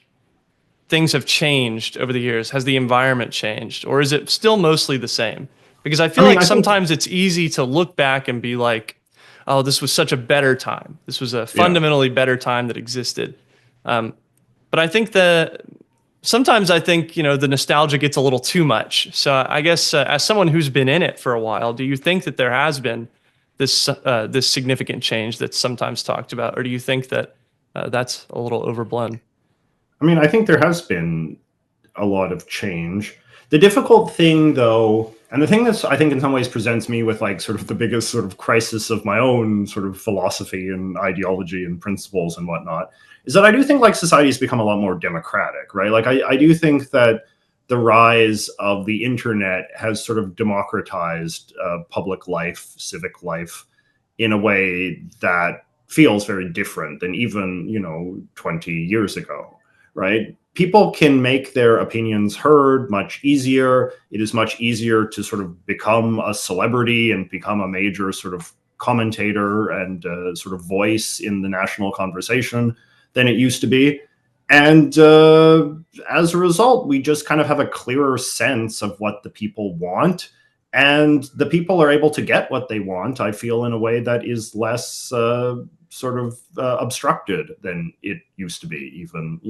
things have changed over the years. Has the environment changed, or is it still mostly the same? Because I feel sometimes it's easy to look back and be like, oh, this was such a better time. This was a fundamentally better time that existed. But I think sometimes the nostalgia gets a little too much. So I guess as someone who's been in it for a while, do you think that there has been this significant change that's sometimes talked about, or do you think that that's a little overblown? I think there has been a lot of change. The difficult thing, though, and the thing that I think in some ways presents me with like sort of the biggest sort of crisis of my own sort of philosophy and ideology and principles and whatnot, is that I do think like society has become a lot more democratic, right? Like I do think that the rise of the internet has sort of democratized public life, civic life, in a way that feels very different than even, 20 years ago. Right? People can make their opinions heard much easier. It is much easier to sort of become a celebrity and become a major sort of commentator and sort of voice in the national conversation than it used to be. And as a result, we just kind of have a clearer sense of what the people want. And the people are able to get what they want, I feel, in a way that is less obstructed than it used to be, even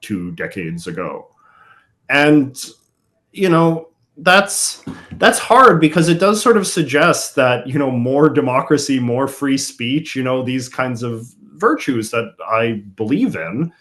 2 decades ago. And that's hard, because it does sort of suggest that more democracy, more free speech, these kinds of virtues that I believe in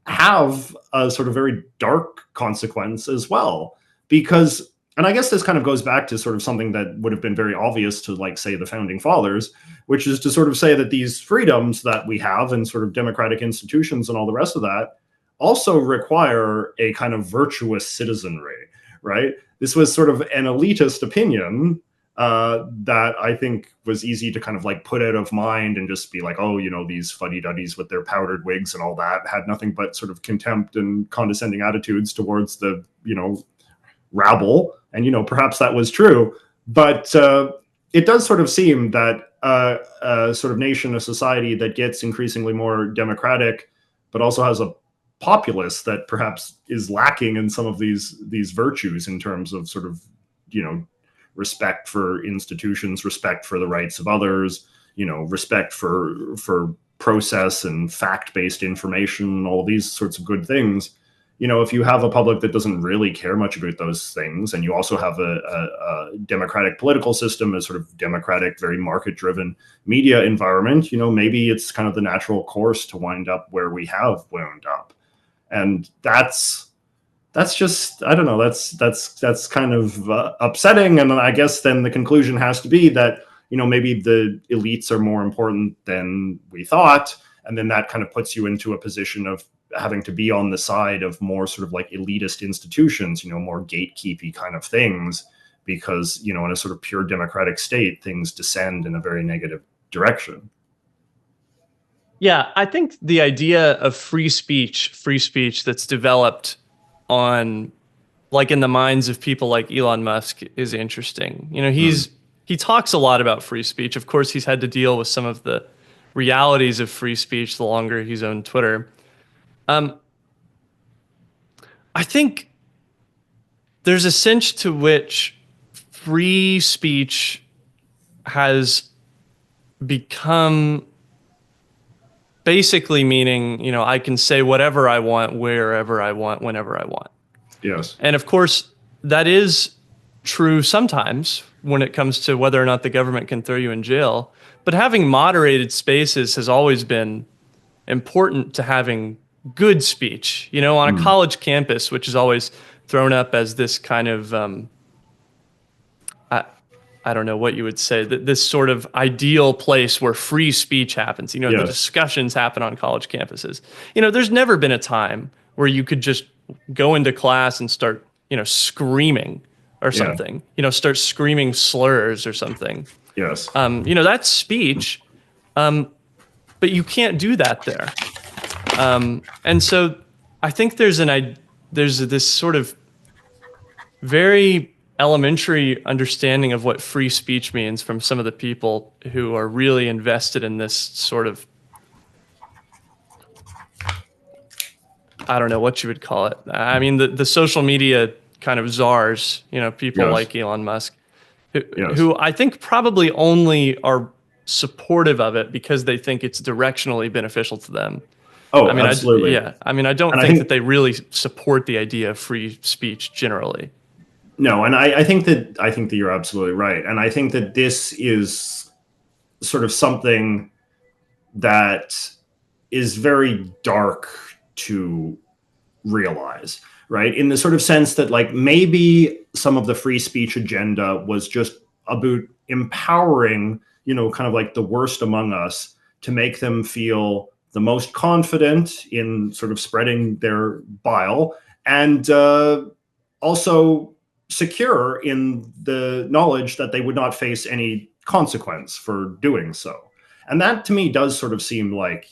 have a sort of very dark consequence as well. Because, and I guess this kind of goes back to sort of something that would have been very obvious to, like, say, the founding fathers, which is to sort of say that these freedoms that we have and sort of democratic institutions and all the rest of that also require a kind of virtuous citizenry, right? This was sort of an elitist opinion that I think was easy to kind of like put out of mind and just be like, oh, these fuddy-duddies with their powdered wigs and all that had nothing but sort of contempt and condescending attitudes towards the, rabble. And, perhaps that was true. But it does sort of seem that a sort of nation, a society that gets increasingly more democratic, but also has a populace that perhaps is lacking in some of these virtues in terms of sort of, respect for institutions, respect for the rights of others, respect for process and fact-based information, all these sorts of good things. If you have a public that doesn't really care much about those things, and you also have a democratic political system, a sort of democratic, very market-driven media environment, maybe it's kind of the natural course to wind up where we have wound up. And that's just, I don't know, that's kind of upsetting. And I guess then the conclusion has to be that, maybe the elites are more important than we thought. And then that kind of puts you into a position of having to be on the side of more sort of like elitist institutions, more gatekeepy kind of things, because, in a sort of pure democratic state, things descend in a very negative direction. Yeah, I think the idea of free speech that's developed on, like, in the minds of people like Elon Musk is interesting. He talks a lot about free speech. Of course, he's had to deal with some of the realities of free speech the longer he's owned Twitter. I think there's a sense to which free speech has become basically meaning, I can say whatever I want, wherever I want, whenever I want. Yes. And of course, that is true sometimes when it comes to whether or not the government can throw you in jail. But having moderated spaces has always been important to having good speech, on a college campus, which is always thrown up as this kind of, I don't know what you would say, that this sort of ideal place where free speech happens. Yes. The discussions happen on college campuses. There's never been a time where you could just go into class and start, screaming or something, start screaming slurs or something. Yes. That's speech, but you can't do that there. And so I think there's this sort of very elementary understanding of what free speech means from some of the people who are really invested in this sort of, I don't know what you would call it. I mean, the social media kind of czars, people like Elon Musk, who I think probably only are supportive of it because they think it's directionally beneficial to them. Oh, absolutely. I don't think that they really support the idea of free speech generally. No, and I think that you're absolutely right. And I think that this is sort of something that is very dark to realize, right? In the sort of sense that, like, maybe some of the free speech agenda was just about empowering, kind of like the worst among us to make them feel the most confident in sort of spreading their bile, and also secure in the knowledge that they would not face any consequence for doing so. And that to me does sort of seem like,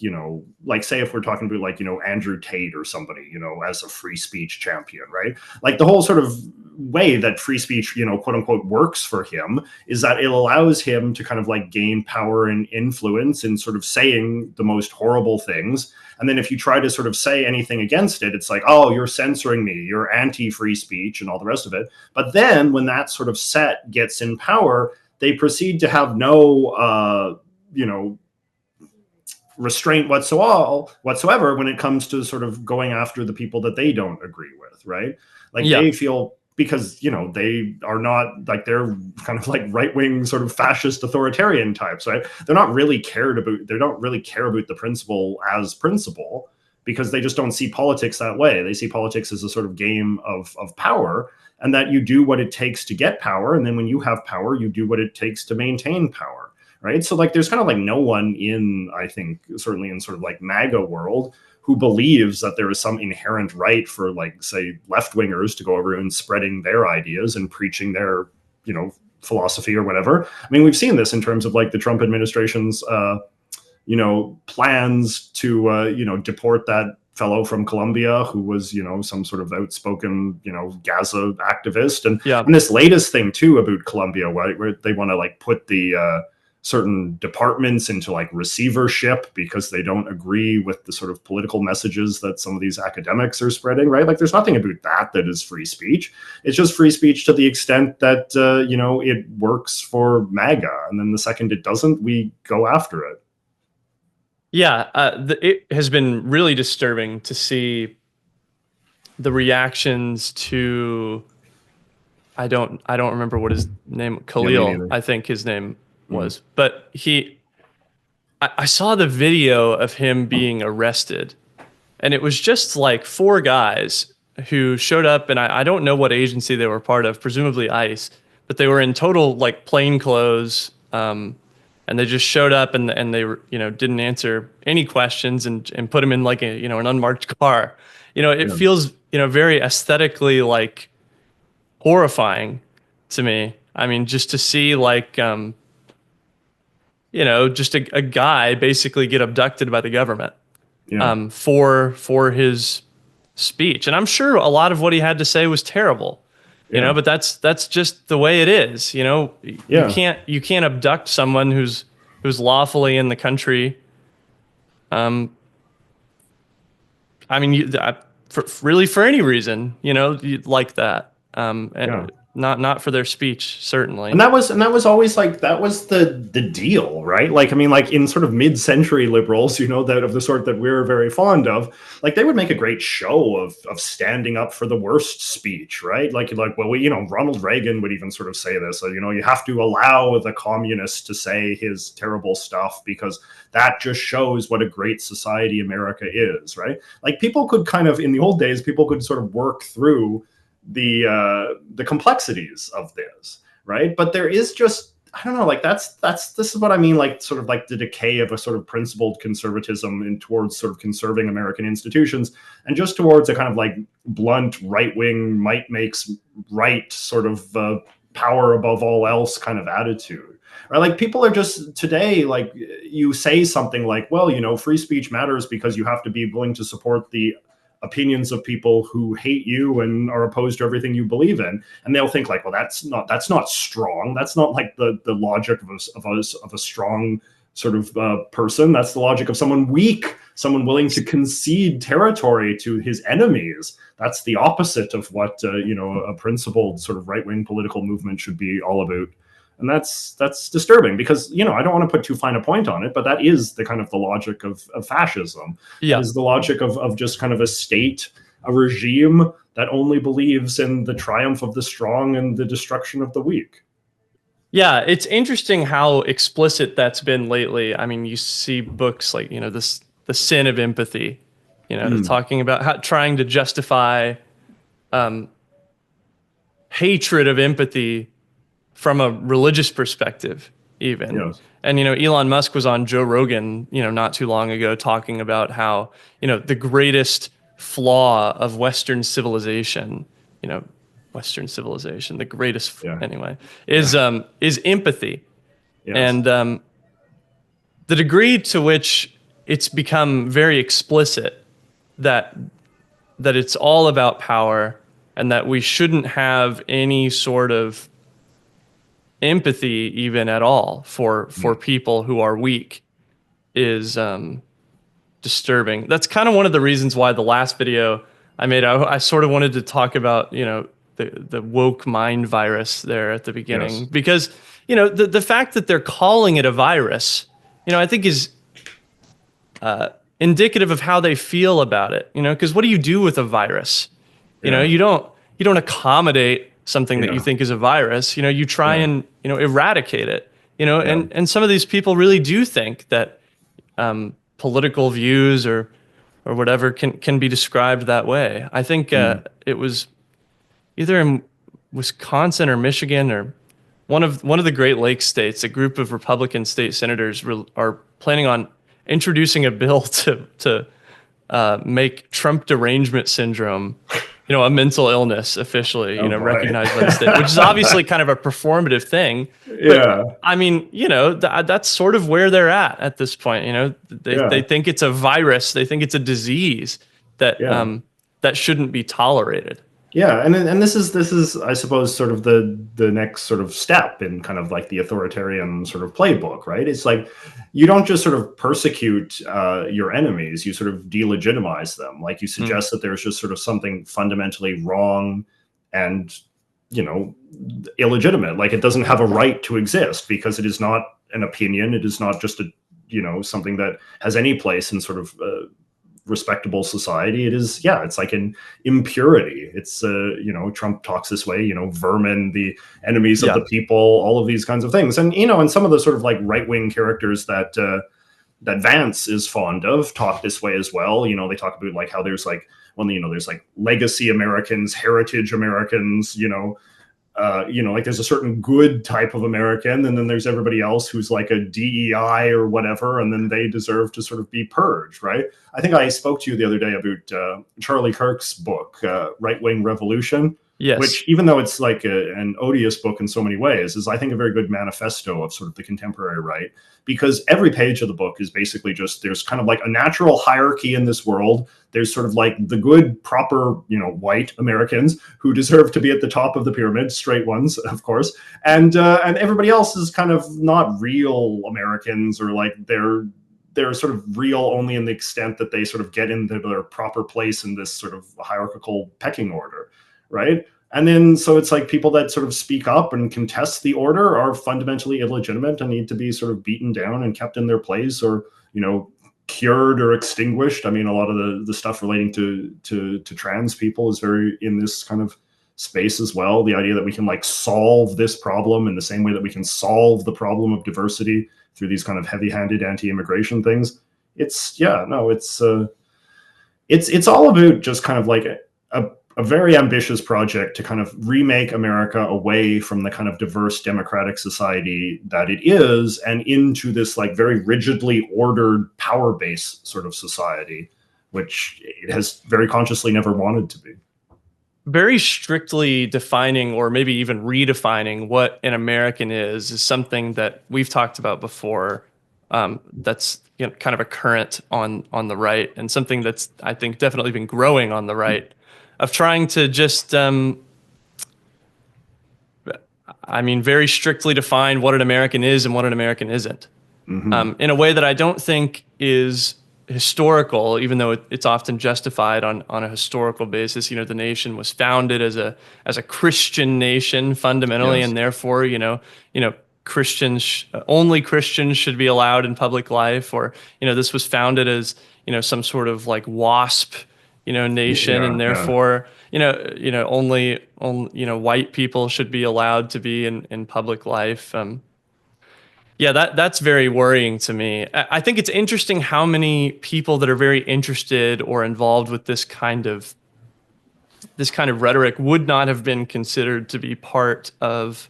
like, say if we're talking about like, Andrew Tate or somebody, as a free speech champion, right? Like the whole sort of way that free speech, quote unquote, works for him is that it allows him to kind of like gain power and influence in sort of saying the most horrible things. And then if you try to sort of say anything against it, it's like, oh, you're censoring me, you're anti-free speech and all the rest of it. But then when that sort of set gets in power, they proceed to have no, restraint whatsoever when it comes to sort of going after the people that they don't agree with, right? Like they feel, because they are not like, they're kind of like right-wing sort of fascist authoritarian types, right? They don't really care about the principle as principle, because they just don't see politics that way. They see politics as a sort of game of power, and that you do what it takes to get power, and then when you have power, you do what it takes to maintain power. Right. So like there's kind of like no one in, I think, certainly in sort of like MAGA world, who believes that there is some inherent right for, like, say, left wingers to go around spreading their ideas and preaching their, philosophy or whatever. I mean, we've seen this in terms of like the Trump administration's, plans to, deport that fellow from Colombia who was, some sort of outspoken, Gaza activist. Yeah. And this latest thing too about Colombia, where they want to like put the certain departments into like receivership because they don't agree with the sort of political messages that some of these academics are spreading, right? Like there's nothing about that is free speech. It's just free speech to the extent that, it works for MAGA. And then the second it doesn't, we go after it. Yeah, it has been really disturbing to see the reactions to. I don't remember what his name. Khalil, I think his name was, but I saw the video of him being arrested, and it was just like 4 guys who showed up, and I don't know what agency they were part of, presumably ICE, but they were in total like plain clothes. And they just showed up and they were, didn't answer any questions and put him in like an unmarked car. It feels, very aesthetically like horrifying to me. I mean, just to see like, just a guy basically get abducted by the government for his speech. And I'm sure a lot of what he had to say was terrible. But that's just the way it is. You can't abduct someone who's lawfully in the country. I mean, for any reason, like that. Not for their speech, certainly. And that was always like, that was the deal, right? Like, I mean, like in sort of mid-century liberals, that of the sort that we're very fond of, like they would make a great show of standing up for the worst speech, right? Like, well, Ronald Reagan would even sort of say this, you have to allow the communists to say his terrible stuff because that just shows what a great society America is, right? Like people could kind of, in the old days, people could sort of work through the complexities of this, right? But there is just, I don't know, like this is what I mean, like sort of like the decay of a sort of principled conservatism in towards sort of conserving American institutions and just towards a kind of like blunt right-wing might makes right sort of power above all else kind of attitude. Right? Like people are just today, like you say something like, well, free speech matters because you have to be willing to support the opinions of people who hate you and are opposed to everything you believe in, and they'll think like, well, that's not strong. That's not like the logic of a strong sort of person. That's the logic of someone weak, someone willing to concede territory to his enemies. That's the opposite of what a principled sort of right-wing political movement should be all about. And that's disturbing because, I don't want to put too fine a point on it, but that is the kind of the logic of fascism. Yeah. It is the logic of just kind of a state, a regime that only believes in the triumph of the strong and the destruction of the weak. Yeah, it's interesting how explicit that's been lately. I mean, you see books like, The Sin of Empathy, talking about trying to justify hatred of empathy from a religious perspective, even. Yes. And, Elon Musk was on Joe Rogan, not too long ago talking about how, the greatest flaw of Western civilization, the greatest, anyway, is empathy. Yes. And the degree to which it's become very explicit that it's all about power and that we shouldn't have any sort of empathy even at all for people who are weak is disturbing. That's kind of one of the reasons why the last video I made, I sort of wanted to talk about, the woke mind virus there at the beginning. Yes. Because, the fact that they're calling it a virus, I think is indicative of how they feel about it, because what do you do with a virus? You don't accommodate something that you think is a virus, you try and, eradicate it, and some of these people really do think that political views or whatever can be described that way. I think it was either in Wisconsin or Michigan or one of the Great Lakes states, a group of Republican state senators are planning on introducing a bill to make Trump derangement syndrome a mental illness officially, Oh boy. recognized by the state, which is obviously kind of a performative thing. But Yeah. I mean, that's sort of where they're at this point. They Yeah. think it's a virus, they think it's a disease that Yeah. that shouldn't be tolerated. Yeah, and this is I suppose sort of the next sort of step in kind of like the authoritarian sort of playbook, right? It's like you don't just sort of persecute your enemies; you sort of delegitimize them. Like you suggest that there's just sort of something fundamentally wrong and illegitimate. Like it doesn't have a right to exist because it is not an opinion. It is not just a something that has any place in sort of respectable society. It is, yeah, it's like an impurity. It's Trump talks this way, vermin, the enemies of the people, all of these kinds of things. And and some of the sort of like right-wing characters that Vance is fond of talk this way as well. They talk about like how there's like, well, there's like legacy Americans, heritage Americans, like there's a certain good type of American, and then there's everybody else who's like a DEI or whatever, and then they deserve to sort of be purged, right? I think I spoke to you the other day about Charlie Kirk's book, Right Wing Revolution, Yes. which, even though it's like an odious book in so many ways, is I think a very good manifesto of sort of the contemporary right, because every page of the book is basically just, there's kind of like a natural hierarchy in this world. There's sort of like the good, proper, white Americans who deserve to be at the top of the pyramid, straight ones, of course, and everybody else is kind of not real Americans, or like they're sort of real only in the extent that they sort of get into their proper place in this sort of hierarchical pecking order, right? And then so it's like people that sort of speak up and contest the order are fundamentally illegitimate and need to be sort of beaten down and kept in their place, or cured or extinguished. I mean, a lot of the stuff relating to trans people is very in this kind of space as well. The idea that we can like solve this problem in the same way that we can solve the problem of diversity through these kind of heavy-handed anti-immigration things. It's all about just kind of like a very ambitious project to kind of remake America away from the kind of diverse democratic society that it is, and into this like very rigidly ordered power base sort of society, which it has very consciously never wanted to be. Very strictly defining, or maybe even redefining, what an American is something that we've talked about before. That's kind of a current on the right, and something that's, I think, definitely been growing on the right, of trying to just, very strictly define what an American is and what an American isn't, in a way that I don't think is historical, even though it's often justified on a historical basis. The nation was founded as a Christian nation fundamentally, Yes. and therefore, Christians, only Christians should be allowed in public life, or this was founded as some sort of like WASP nation, and therefore only white people should be allowed to be in public life. Yeah, that's very worrying to me. I think it's interesting how many people that are very interested or involved with this kind of rhetoric would not have been considered to be part of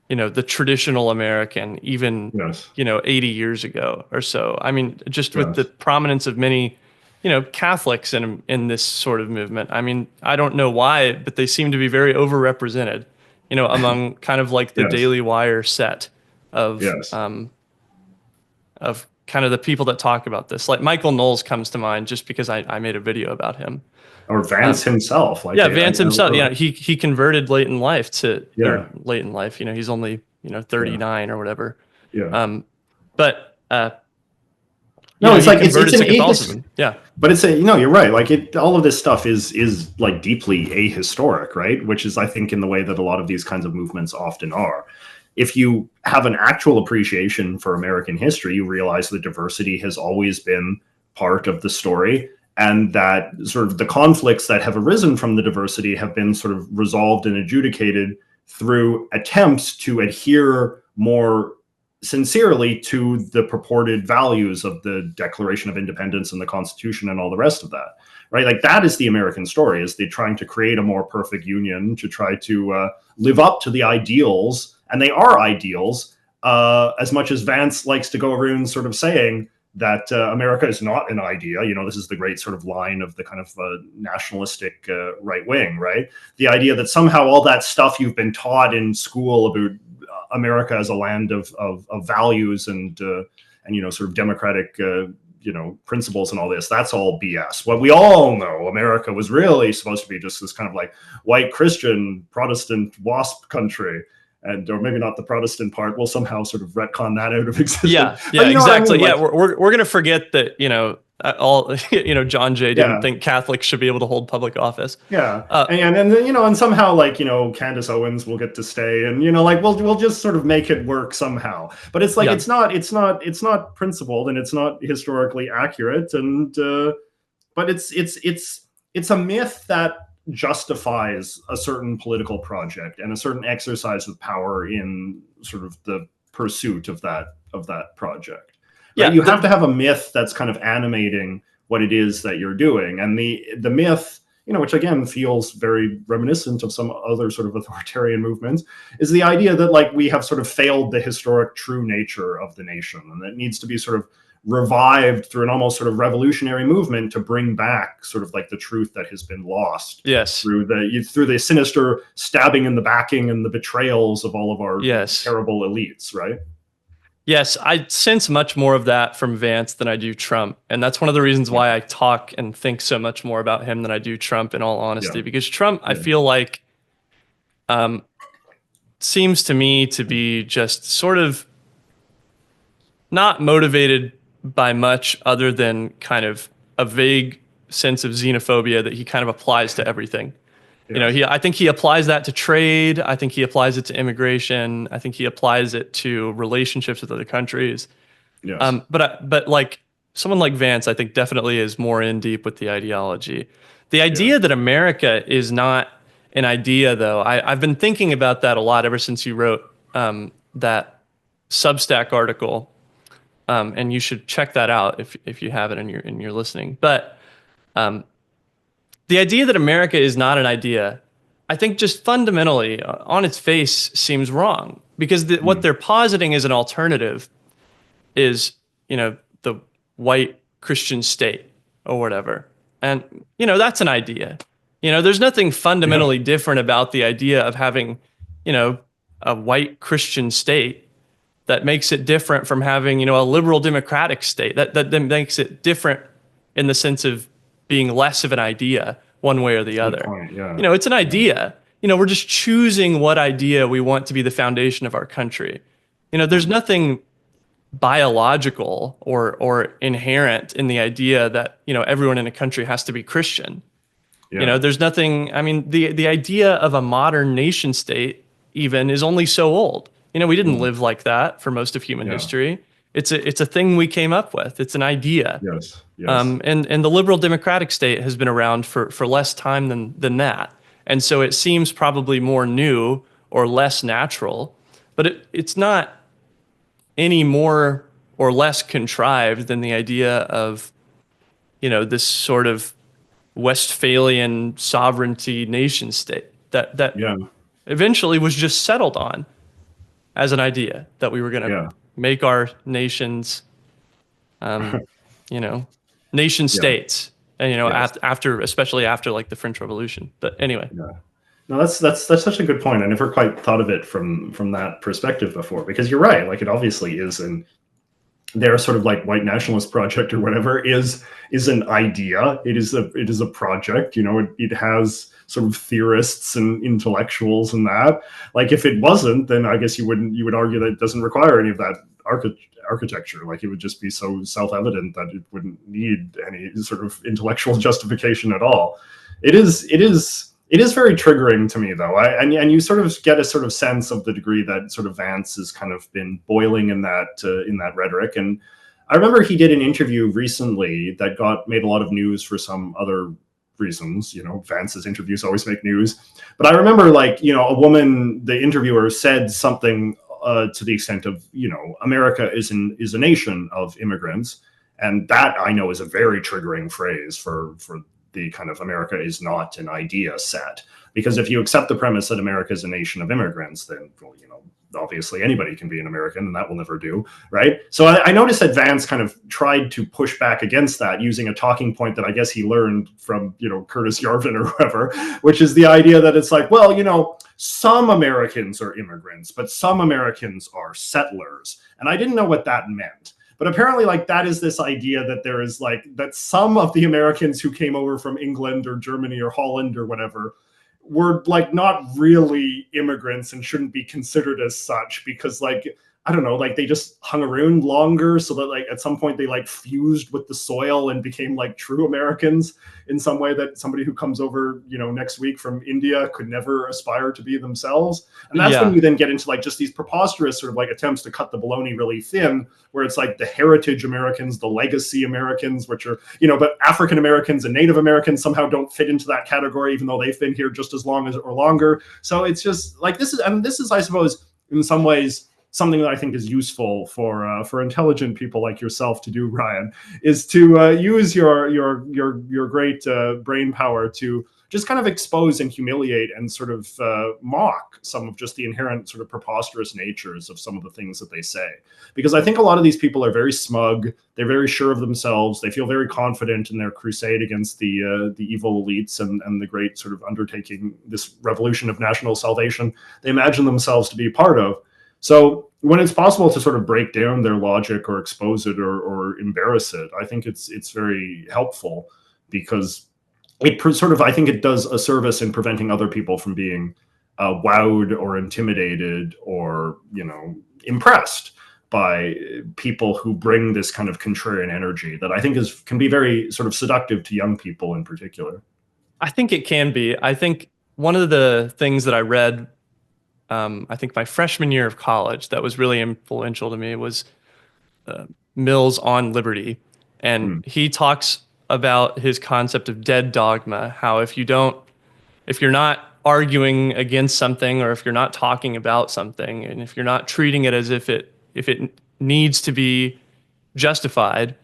the traditional American even 80 years ago or so. I mean, just with the prominence of many Catholics in this sort of movement. I mean, I don't know why, but they seem to be very overrepresented, among kind of like the Daily Wire set of kind of the people that talk about this. Like Michael Knowles comes to mind just because I made a video about him. Or Vance himself. Vance himself. He converted late in life late in life. He's only 39 or whatever. Yeah. But no, it's like it's an Catholicism. But it's you're right. Like all of this stuff is like deeply ahistoric, right? Which is, I think, in the way that a lot of these kinds of movements often are. If you have an actual appreciation for American history, you realize that diversity has always been part of the story, and that sort of the conflicts that have arisen from the diversity have been sort of resolved and adjudicated through attempts to adhere more sincerely to the purported values of the Declaration of Independence and the Constitution and all the rest of that, right? Like that is the American story, is they trying to create a more perfect union, to try to live up to the ideals, and they are ideals, as much as Vance likes to go around sort of saying that America is not an idea. This is the great sort of line of the kind of nationalistic right wing, right? The idea that somehow all that stuff you've been taught in school about America as a land of values and sort of democratic principles and all this, that's all BS. What we all know, America was really supposed to be just this kind of like white Christian Protestant WASP country. Or maybe not the Protestant part. We'll somehow sort of retcon that out of existence. Yeah, But exactly. what I mean? Yeah, we're gonna forget that all John Jay didn't think Catholics should be able to hold public office. Yeah, and somehow like Candace Owens will get to stay, and like we'll just sort of make it work somehow. But it's like it's not principled, and it's not historically accurate, and but it's a myth that justifies a certain political project and a certain exercise of power in sort of the pursuit of that project. Right? You have to have a myth that's kind of animating what it is that you're doing, and the myth, which again feels very reminiscent of some other sort of authoritarian movements, is the idea that like we have sort of failed the historic true nature of the nation, and that needs to be sort of revived through an almost sort of revolutionary movement to bring back sort of like the truth that has been lost. Yes. Through the sinister stabbing and the backing and the betrayals of all of our terrible elites, right? Yes, I sense much more of that from Vance than I do Trump. And that's one of the reasons why I talk and think so much more about him than I do Trump, in all honesty. Because Trump, I feel like, seems to me to be just sort of not motivated by much other than kind of a vague sense of xenophobia that he kind of applies to everything. I think he applies that to trade. I think he applies it to immigration. I think he applies it to relationships with other countries. Yes. But like someone like Vance, I think definitely is more in deep with the ideology. The idea that America is not an idea, though, I've been thinking about that a lot ever since you wrote that Substack article. And you should check that out if you have it and you're listening. But the idea that America is not an idea, I think just fundamentally on its face seems wrong, because what they're positing as an alternative is, the white Christian state or whatever. And, that's an idea. There's nothing fundamentally different about the idea of having, a white Christian state that makes it different from having, a liberal democratic state. That makes it different in the sense of being less of an idea one way or the other. It's an idea. We're just choosing what idea we want to be the foundation of our country. There's nothing biological or inherent in the idea that, everyone in a country has to be Christian. There's nothing, the idea of a modern nation state even is only so old. We didn't live like that for most of human history. It's a thing we came up with. It's an idea. Yes. And the liberal democratic state has been around for less time than that. And so it seems probably more new or less natural, but it's not any more or less contrived than the idea of, this sort of Westphalian sovereignty nation state that eventually was just settled on as an idea that we were going to make our nations, nation states, and especially after like the French Revolution. But anyway, no, that's such a good point. I never quite thought of it from that perspective before, because you're right. Like it obviously is their sort of like white nationalist project or whatever is an idea. It is a project. It has sort of theorists and intellectuals and that. Like if it wasn't, then I guess you would argue that it doesn't require any of that architecture. Like it would just be so self-evident that it wouldn't need any sort of intellectual justification at all. It is very triggering to me, though. And you sort of get a sort of sense of the degree that sort of Vance has kind of been boiling in that rhetoric. And I remember he did an interview recently that made a lot of news for some other reasons. Vance's interviews always make news. But I remember the interviewer said something to the extent of, America is a nation of immigrants. And that I know is a very triggering phrase for the kind of America is not an idea set. Because if you accept the premise that America is a nation of immigrants, then, obviously anybody can be an American, and that will never do, right? So I noticed that Vance kind of tried to push back against that using a talking point that I guess he learned from, Curtis Yarvin or whoever, which is the idea that it's like, well, some Americans are immigrants, but some Americans are settlers. And I didn't know what that meant. But apparently, like, that is this idea that there is like that some of the Americans who came over from England or Germany or Holland or whatever were like not really immigrants and shouldn't be considered as such because, like, I don't know, like they just hung around longer so that like at some point they like fused with the soil and became like true Americans in some way that somebody who comes over, next week from India could never aspire to be themselves. And that's when you then get into like just these preposterous sort of like attempts to cut the baloney really thin, where it's like the heritage Americans, the legacy Americans, which are, but African Americans and Native Americans somehow don't fit into that category, even though they've been here just as long as or longer. So it's just like this is, I suppose, in some ways, something that I think is useful for intelligent people like yourself to do, Ryan, is to use your great brain power to just kind of expose and humiliate and sort of mock some of just the inherent sort of preposterous natures of some of the things that they say. Because I think a lot of these people are very smug, they're very sure of themselves, they feel very confident in their crusade against the evil elites and the great sort of undertaking, this revolution of national salvation they imagine themselves to be part of. So when it's possible to sort of break down their logic or expose it or embarrass it, I think it's very helpful because I think it does a service in preventing other people from being wowed or intimidated or, impressed by people who bring this kind of contrarian energy that I think can be very sort of seductive to young people in particular. I think it can be. I think one of the things that I read I think my freshman year of college that was really influential to me was Mill's On Liberty. And he talks about his concept of dead dogma, how if you're not arguing against something, or if you're not talking about something, and if you're not treating it as if it needs to be justified,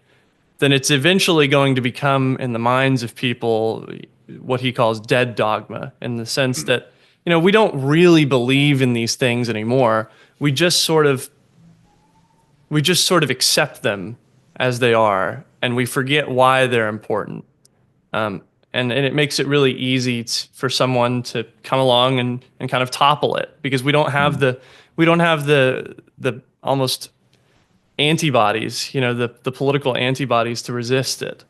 then it's eventually going to become, in the minds of people, what he calls dead dogma, in the sense that we don't really believe in these things anymore. We just sort of accept them as they are, and we forget why they're important. And it makes it really easy for someone to come along and kind of topple it, because we don't have the almost antibodies, the political antibodies to resist it.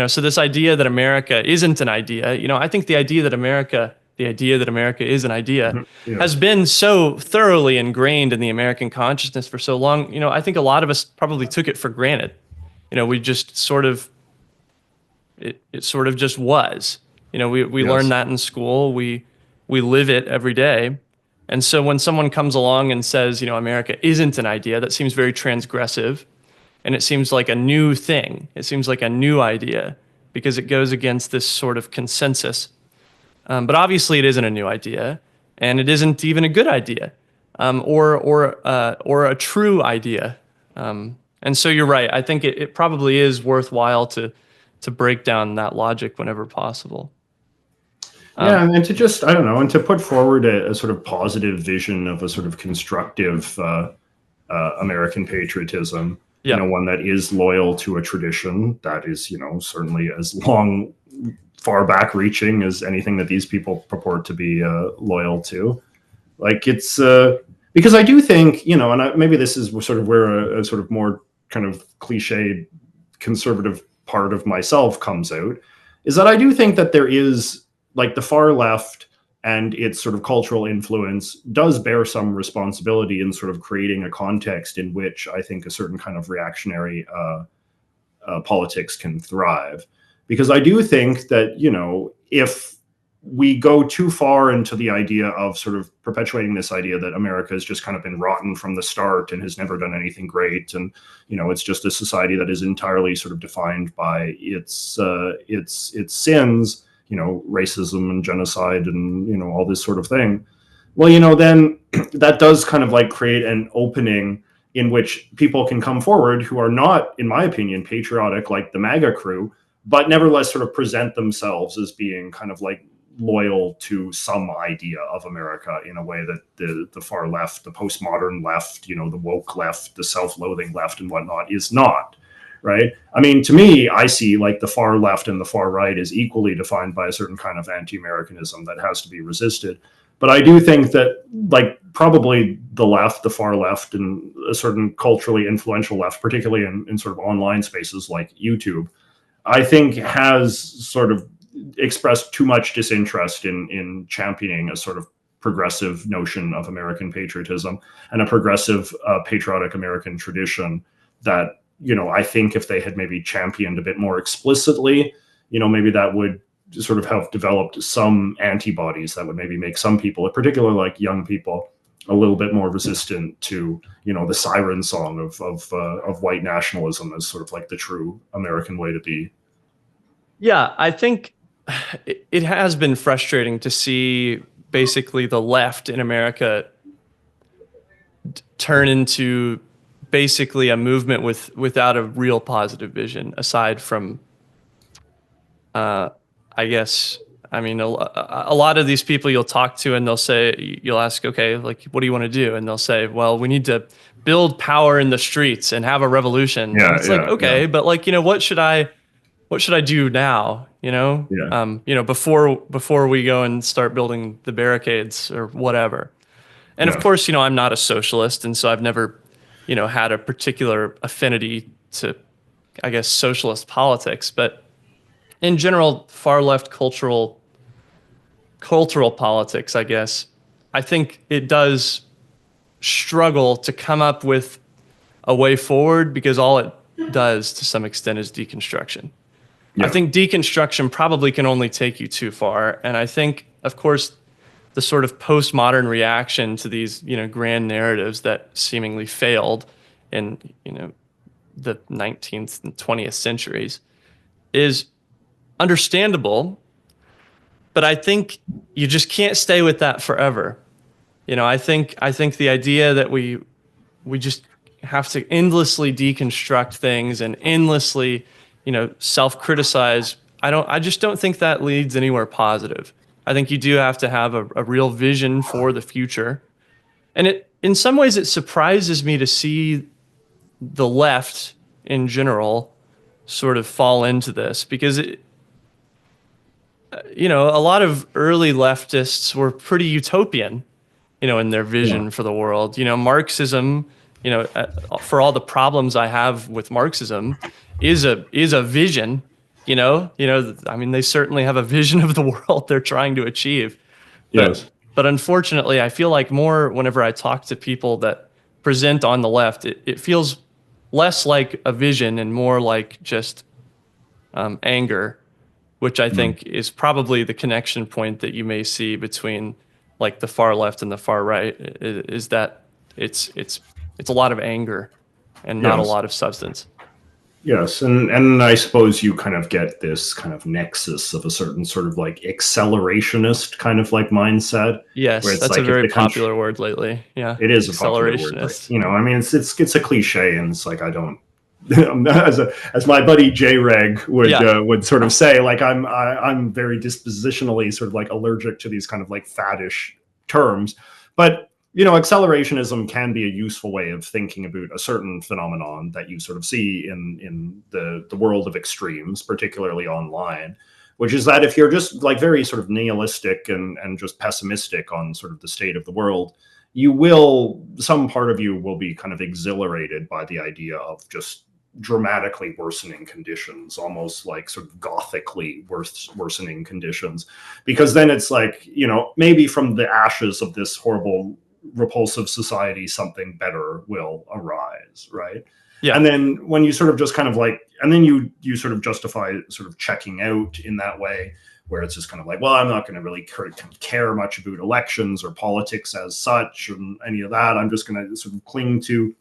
So this idea that America isn't an idea, I think the idea that America is an idea has been so thoroughly ingrained in the American consciousness for so long. I think a lot of us probably took it for granted. We just sort of, it sort of just was. We learned that in school. We live it every day. And so when someone comes along and says, America isn't an idea, that seems very transgressive. And it seems like a new thing. It seems like a new idea because it goes against this sort of consensus. But obviously, it isn't a new idea, and it isn't even a good idea, or a true idea. And so you're right. I think it probably is worthwhile to break down that logic whenever possible. And to just, I don't know, and to put forward a sort of positive vision of a sort of constructive American patriotism. One that is loyal to a tradition that is, certainly as far back reaching as anything that these people purport to be loyal to. Like it's because I do think, maybe this is sort of where a sort of more kind of cliched conservative part of myself comes out, is that I do think that there is, like, the far left and its sort of cultural influence does bear some responsibility in sort of creating a context in which I think a certain kind of reactionary politics can thrive. Because I do think that, if we go too far into the idea of sort of perpetuating this idea that America has just kind of been rotten from the start and has never done anything great, and, it's just a society that is entirely sort of defined by its sins, racism and genocide and, all this sort of thing. Well, then that does kind of like create an opening in which people can come forward who are not, in my opinion, patriotic like the MAGA crew, but nevertheless sort of present themselves as being kind of like loyal to some idea of America in a way that the far left, the postmodern left, the woke left, the self-loathing left and whatnot is not, right? I mean, to me, I see like the far left and the far right is equally defined by a certain kind of anti-Americanism that has to be resisted. But I do think that like probably the left, the far left, and a certain culturally influential left, particularly in sort of online spaces like YouTube, I think has sort of expressed too much disinterest in championing a sort of progressive notion of American patriotism and a progressive patriotic American tradition that, I think if they had maybe championed a bit more explicitly, maybe that would sort of have developed some antibodies that would maybe make some people, particularly like young people, a little bit more resistant to, the siren song of white nationalism as sort of like the true American way to be. Yeah, I think it has been frustrating to see basically the left in America turn into basically a movement without a real positive vision, aside from, I guess, I mean, a lot of these people you'll talk to and you'll ask, okay, like, what do you want to do? And they'll say, well, we need to build power in the streets and have a revolution. Yeah, and it's like, okay, but like, what should I do now? Before we go and start building the barricades or whatever. And of course, I'm not a socialist. And so I've never, had a particular affinity to, I guess, socialist politics, but in general, far left cultural politics, I guess, I think it does struggle to come up with a way forward because all it does to some extent is deconstruction. Yeah. I think deconstruction probably can only take you too far. And I think, of course, the sort of postmodern reaction to these, grand narratives that seemingly failed in, the 19th and 20th centuries is understandable, but I think you just can't stay with that forever. I think the idea that we just have to endlessly deconstruct things and endlessly, self-criticize. I just don't think that leads anywhere positive. I think you do have to have a real vision for the future. And in some ways it surprises me to see the left in general sort of fall into this because a lot of early leftists were pretty utopian, in their vision for the world. Marxism, for all the problems I have with Marxism, is a vision. I mean, they certainly have a vision of the world they're trying to achieve. Yes. But unfortunately, I feel like more whenever I talk to people that present on the left, it feels less like a vision and more like just anger, which I think is probably the connection point that you may see between like the far left and the far right is that it's a lot of anger and not a lot of substance. Yes, and I suppose you kind of get this kind of nexus of a certain sort of like accelerationist kind of like mindset. Yes, that's like a very popular word lately. Yeah, it is a popular word. Like, I mean, it's a cliche, and it's like I don't. as my buddy J Reg would sort of say, like I'm very dispositionally sort of like allergic to these kind of like faddish terms, but accelerationism can be a useful way of thinking about a certain phenomenon that you sort of see in the world of extremes, particularly online, which is that if you're just like very sort of nihilistic and just pessimistic on sort of the state of the world, some part of you will be kind of exhilarated by the idea of just dramatically worsening conditions, almost like sort of gothically worsening conditions, because then it's like, maybe from the ashes of this horrible repulsive society something better will arise, right? Yeah. And then when you sort of just kind of like, and then you sort of justify sort of checking out in that way, where it's just kind of like, well, I'm not going to really care much about elections or politics as such and any of that. I'm just going to sort of cling to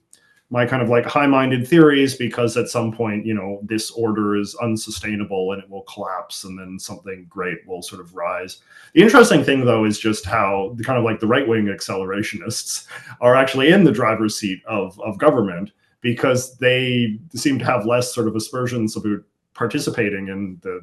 my kind of like high-minded theories because at some point, this order is unsustainable and it will collapse and then something great will sort of rise. The interesting thing, though, is just how the kind of like the right-wing accelerationists are actually in the driver's seat of government because they seem to have less sort of aspersions about participating in the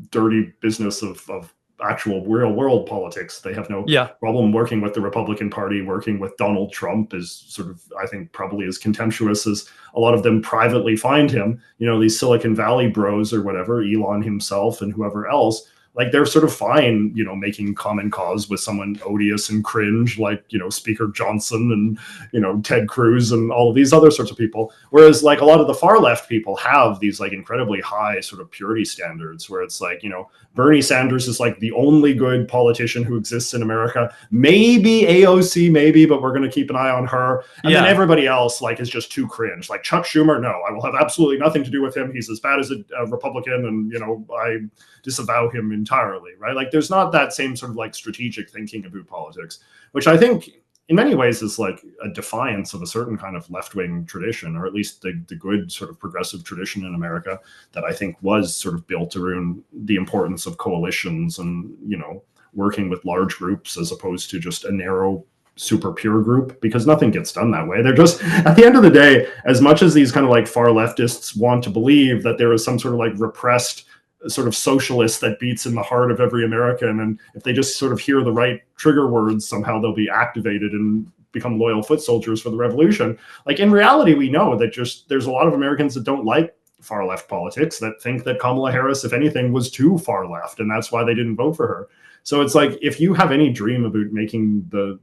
dirty business of actual real world politics. They have no Yeah. problem working with the Republican Party. Working with Donald Trump is sort of, I think, probably as contemptuous as a lot of them privately find him. You know, these Silicon Valley bros or whatever, Elon himself and whoever else, like they're sort of fine, you know, making common cause with someone odious and cringe like, you know, Speaker Johnson and, you know, Ted Cruz and all of these other sorts of people. Whereas like a lot of the far left people have these like incredibly high sort of purity standards where it's like, you know, Bernie Sanders is like the only good politician who exists in America. Maybe AOC, maybe, but we're going to keep an eye on her. And then everybody else like is just too cringe. Like Chuck Schumer, no, I will have absolutely nothing to do with him. He's as bad as a Republican, and, you know, I disavow him entirely, right? Like there's not that same sort of like strategic thinking about politics, which I think in many ways is like a defiance of a certain kind of left-wing tradition, or at least the good sort of progressive tradition in America that I think was sort of built around the importance of coalitions and, you know, working with large groups as opposed to just a narrow super pure group, because nothing gets done that way. They're just, at the end of the day, as much as these kind of like far leftists want to believe that there is some sort of like repressed sort of socialist that beats in the heart of every American, and if they just sort of hear the right trigger words, somehow they'll be activated and become loyal foot soldiers for the revolution. Like in reality, we know that just there's a lot of Americans that don't like far left politics, that think that Kamala Harris, if anything, was too far left, and that's why they didn't vote for her. So it's like, if you have any dream about making the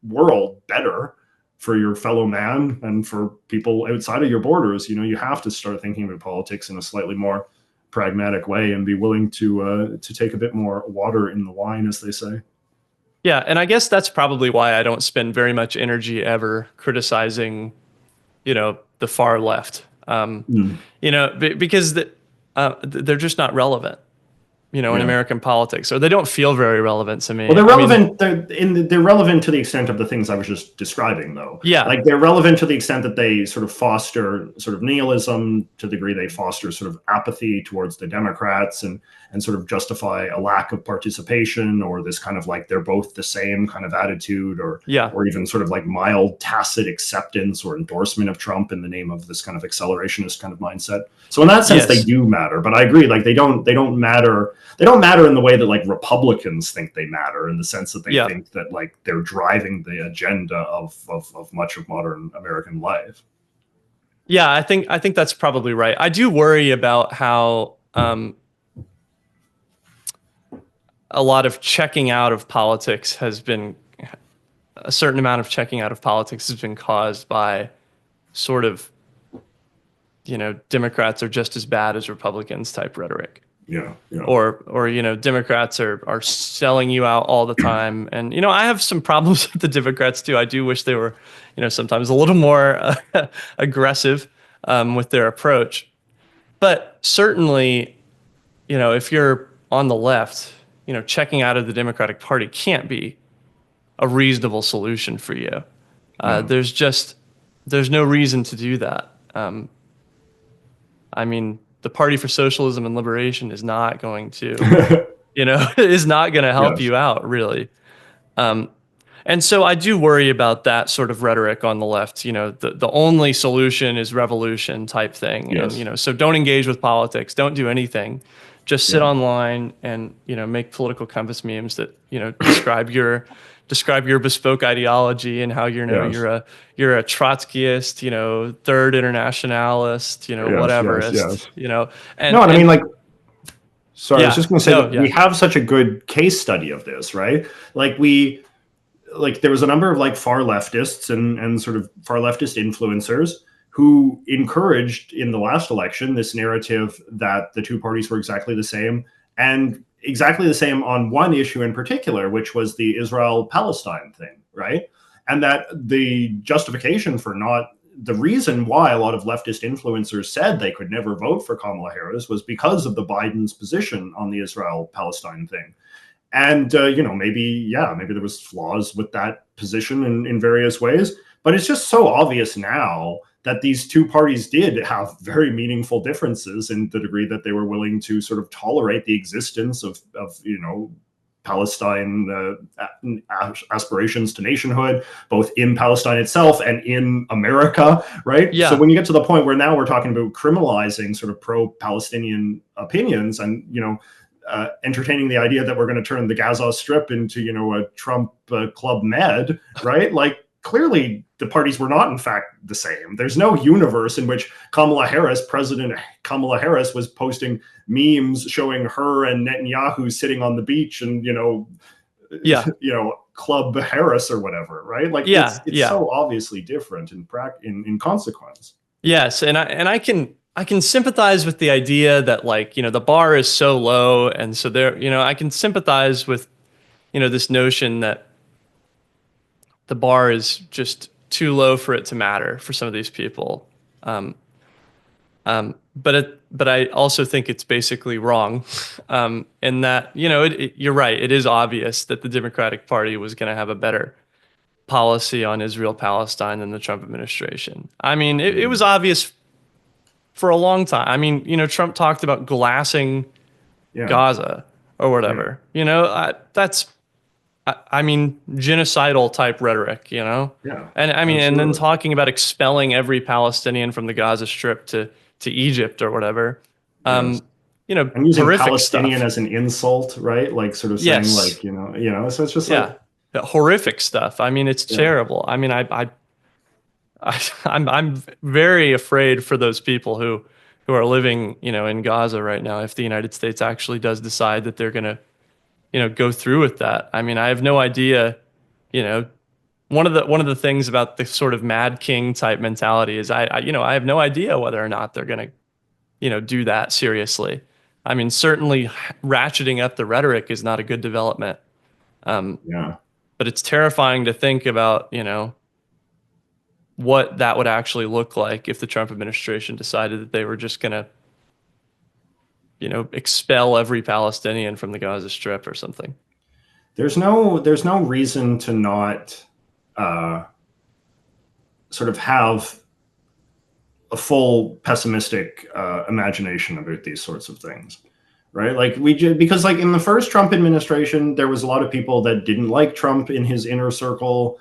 world better for your fellow man and for people outside of your borders, you know, you have to start thinking about politics in a slightly more pragmatic way and be willing to take a bit more water in the wine, as they say. Yeah, and I guess that's probably why I don't spend very much energy ever criticizing, you know, the far left. You know, because they're just not relevant, you know, in American politics, or they don't feel very relevant to me. Well, they're relevant. They're relevant to the extent of the things I was just describing, though. Yeah, like they're relevant to the extent that they sort of foster sort of nihilism, to the degree they foster sort of apathy towards the Democrats, and sort of justify a lack of participation, or this kind of like they're both the same kind of attitude, or even sort of like mild tacit acceptance or endorsement of Trump in the name of this kind of accelerationist kind of mindset. So in that sense, they do matter. But I agree, like they don't matter. They don't matter in the way that like Republicans think they matter, in the sense that they think that like they're driving the agenda of much of modern American life. Yeah, I think that's probably right. I do worry about how a lot of checking out of politics has been, a certain amount of checking out of politics has been caused by sort of, you know, Democrats are just as bad as Republicans type rhetoric. Yeah. Or you know, Democrats are selling you out all the time. And, you know, I have some problems with the Democrats too. I do wish they were, you know, sometimes a little more aggressive with their approach. But certainly, you know, if you're on the left, you know, checking out of the Democratic Party can't be a reasonable solution for you. There's no reason to do that. I mean, the Party for Socialism and Liberation is not going to, you know, is not going to help you out, really. And so I do worry about that sort of rhetoric on the left. You know, the only solution is revolution type thing. And, you know, so don't engage with politics. Don't do anything. Just sit online and, you know, make political compass memes that, you know, describe your bespoke ideology and how you're a Trotskyist, you know, third internationalist, you know, whateverist, you know. And I mean, like, sorry, I was just going to say that we have such a good case study of this, right? Like there was a number of like far leftists and sort of far leftist influencers who encouraged in the last election this narrative that the two parties were exactly the same, and exactly the same on one issue in particular, which was the Israel-Palestine thing, right? And that the justification for the reason why a lot of leftist influencers said they could never vote for Kamala Harris was because of the Biden's position on the Israel-Palestine thing. And, you know, maybe there was flaws with that position in various ways, but it's just so obvious now that these two parties did have very meaningful differences in the degree that they were willing to sort of tolerate the existence of you know, Palestine aspirations to nationhood, both in Palestine itself and in America, right? So when you get to the point where now we're talking about criminalizing sort of pro-Palestinian opinions, and, you know, entertaining the idea that we're going to turn the Gaza Strip into, a Trump Club Med, right? Like, clearly the parties were not in fact the same. There's no universe in which President Kamala Harris was posting memes showing her and Netanyahu sitting on the beach and, Club Harris or whatever, right? Like, it's so obviously different in consequence. Yes, and I can sympathize with the idea that, like, the bar is so low, and so there, I can sympathize with, this notion that the bar is just too low for it to matter for some of these people. But I also think it's basically wrong, in that, you're right. It is obvious that the Democratic Party was going to have a better policy on Israel-Palestine than the Trump administration. I mean, it was obvious for a long time. I mean, Trump talked about glassing Gaza or whatever. That's, I mean, genocidal type rhetoric, Yeah. And I mean, and then talking about expelling every Palestinian from the Gaza Strip to Egypt or whatever. And using Palestinian stuff as an insult, right? Like, sort of saying, like, so it's just like horrific stuff. I mean, it's terrible. I mean, I'm very afraid for those people who are living, in Gaza right now, if the United States actually does decide that they're going to, go through with that. I mean, I have no idea, one of the things about the sort of Mad King type mentality is I have no idea whether or not they're going to, do that seriously. I mean, certainly ratcheting up the rhetoric is not a good development. But it's terrifying to think about, what that would actually look like if the Trump administration decided that they were just going to, expel every Palestinian from the Gaza Strip or something. There's no reason to not sort of have a full pessimistic imagination about these sorts of things, right? Like, because, like, in the first Trump administration, there was a lot of people that didn't like Trump in his inner circle.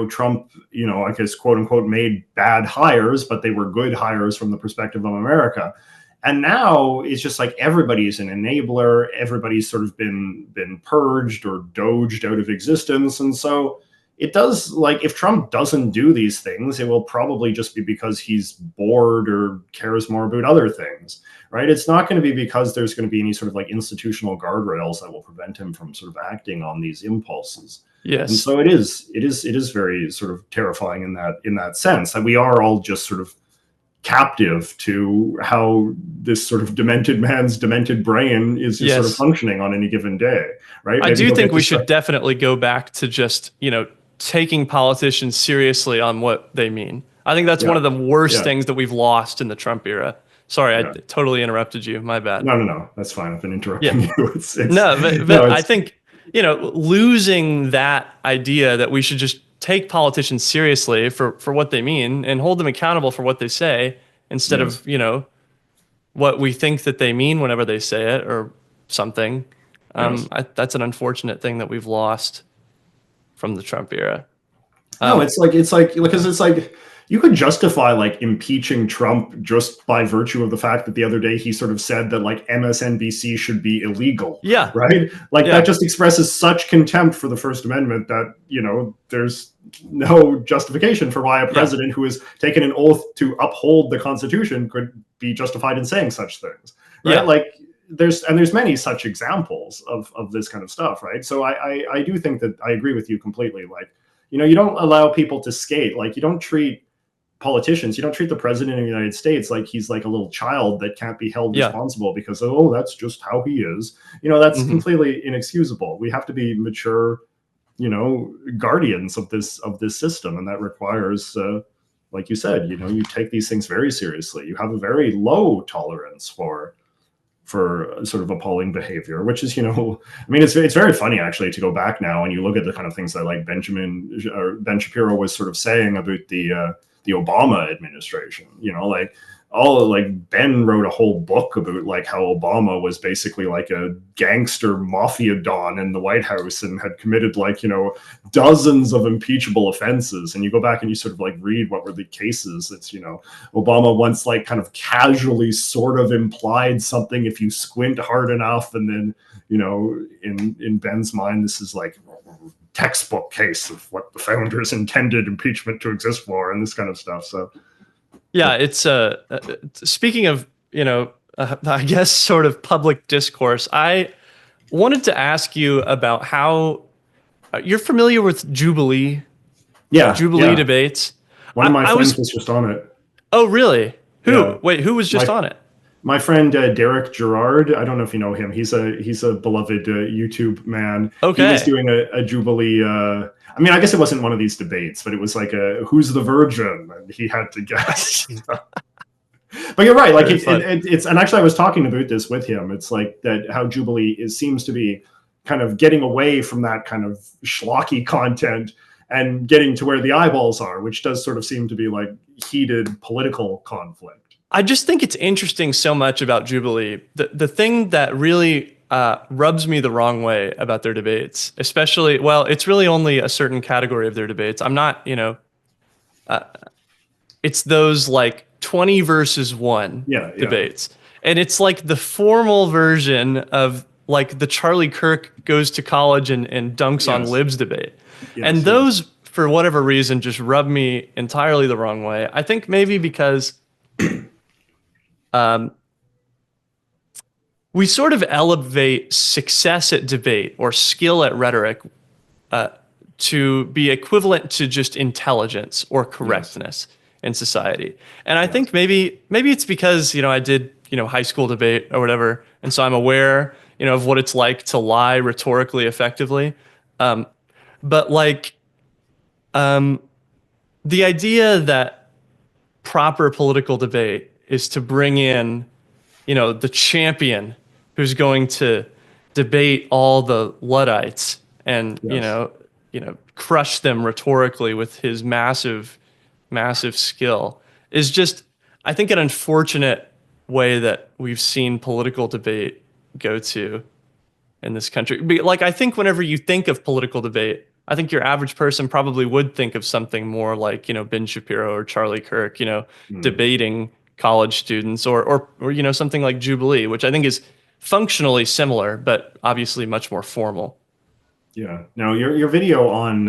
Trump, I guess, quote unquote, made bad hires, but they were good hires from the perspective of America. And now it's just like everybody's an enabler. Everybody's sort of been purged or doged out of existence. And so it does, like, if Trump doesn't do these things, it will probably just be because he's bored or cares more about other things, right? It's not going to be because there's going to be any sort of, like, institutional guardrails that will prevent him from sort of acting on these impulses. Yes. And so it is very sort of terrifying in that sense, that we are all just sort of captive to how this sort of demented man's demented brain is sort of functioning on any given day, right? I do think we should definitely go back to just, taking politicians seriously on what they mean. I think that's one of the worst things that we've lost in the Trump era. Sorry, I totally interrupted you. My bad. No. That's fine. I've been interrupting you. I think, losing that idea that we should just take politicians seriously for what they mean and hold them accountable for what they say instead of, what we think that they mean whenever they say it or something. That's an unfortunate thing that we've lost from the Trump era. No, it's like because it's like you could justify, like, impeaching Trump just by virtue of the fact that the other day he sort of said that, like, MSNBC should be illegal. Yeah. Right. Like, that just expresses such contempt for the First Amendment that, there's no justification for why a president who has taken an oath to uphold the Constitution could be justified in saying such things. Right. Yeah. Like, there's many such examples of this kind of stuff. Right. So I do think that I agree with you completely. Like, you don't allow people to skate. Like, you don't treat politicians, you don't treat the president of the United States like he's like a little child that can't be held responsible because, that's just how he is. That's completely inexcusable. We have to be mature, guardians of this system. And that requires, like you said, you take these things very seriously. You have a very low tolerance for sort of appalling behavior, which is, it's very funny actually to go back now and you look at the kind of things that, like, Ben Shapiro was sort of saying about the Obama administration, like like Ben wrote a whole book about like how Obama was basically like a gangster mafia don in the White House and had committed like, dozens of impeachable offenses. And you go back and you sort of like read what were the cases. It's, Obama once like kind of casually sort of implied something if you squint hard enough. And then, in Ben's mind, this is like textbook case of what the founders intended impeachment to exist for and this kind of stuff. So yeah, it's speaking of, I guess sort of public discourse, I wanted to ask you about how you're familiar with Jubilee debates. One of my friends was just on it. Oh, really? Who? Yeah. Wait, who was just on it? My friend Derek Gerard. I don't know if you know him. He's a beloved YouTube man. Okay. He was doing a Jubilee. I mean, I guess it wasn't one of these debates, but it was like who's the virgin, and he had to guess. But you're right. Like it's and actually I was talking about this with him. It's like that how Jubilee seems to be kind of getting away from that kind of schlocky content and getting to where the eyeballs are, which does sort of seem to be like heated political conflict. I just think it's interesting so much about Jubilee. The thing that really rubs me the wrong way about their debates, especially, well, it's really only a certain category of their debates. I'm not, it's those like 20 versus 1 debates. And it's like the formal version of like the Charlie Kirk goes to college and dunks on libs debate. And those, for whatever reason, just rub me entirely the wrong way. I think maybe because we sort of elevate success at debate or skill at rhetoric to be equivalent to just intelligence or correctness in society. And I think maybe it's because, I did, high school debate or whatever. And so I'm aware, of what it's like to lie rhetorically effectively. But like the idea that proper political debate is to bring in, the champion who's going to debate all the Luddites and, crush them rhetorically with his massive skill is just, I think, an unfortunate way that we've seen political debate go to in this country. Like, I think whenever you think of political debate, I think your average person probably would think of something more like, Ben Shapiro or Charlie Kirk, debating college students or something like Jubilee, which I think is functionally similar, but obviously much more formal. Yeah. Now your video on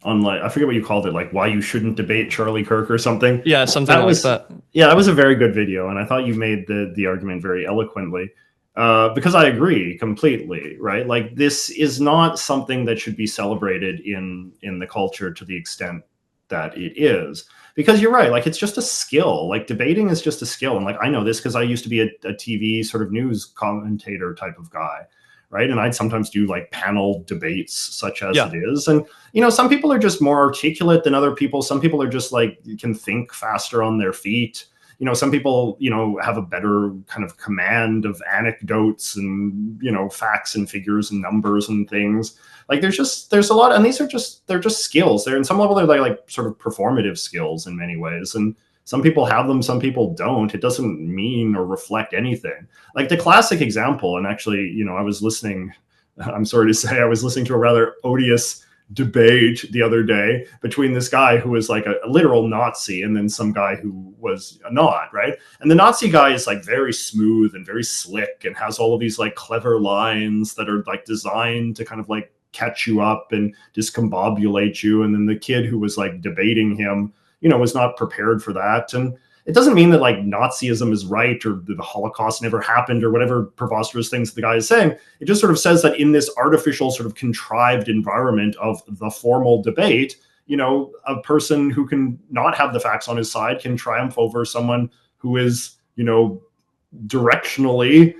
like, I forget what you called it, like why you shouldn't debate Charlie Kirk or something. Yeah, something like that. Yeah, that was a very good video. And I thought you made the argument very eloquently. Because I agree completely, right? Like this is not something that should be celebrated in the culture to the extent that it is. Because you're right, like it's just a skill. Like debating is just a skill. And like I know this because I used to be a TV sort of news commentator type of guy, right? And I'd sometimes do like panel debates such as it is. And, some people are just more articulate than other people. Some people are just like, can think faster on their feet. Some people, have a better kind of command of anecdotes and, facts and figures and numbers and things. Like there's a lot, and they're just skills. They're in some level, they're like sort of performative skills in many ways. And some people have them, some people don't. It doesn't mean or reflect anything. Like the classic example, and actually, I was listening, I'm sorry to say, I was listening to a rather odious debate the other day between this guy who was like a literal Nazi and then some guy who was not, right? And the Nazi guy is like very smooth and very slick and has all of these like clever lines that are like designed to kind of like catch you up and discombobulate you. And then the kid who was like debating him, was not prepared for that. And it doesn't mean that like Nazism is right or the Holocaust never happened or whatever preposterous things the guy is saying. It just sort of says that in this artificial sort of contrived environment of the formal debate, a person who can not have the facts on his side can triumph over someone who is, directionally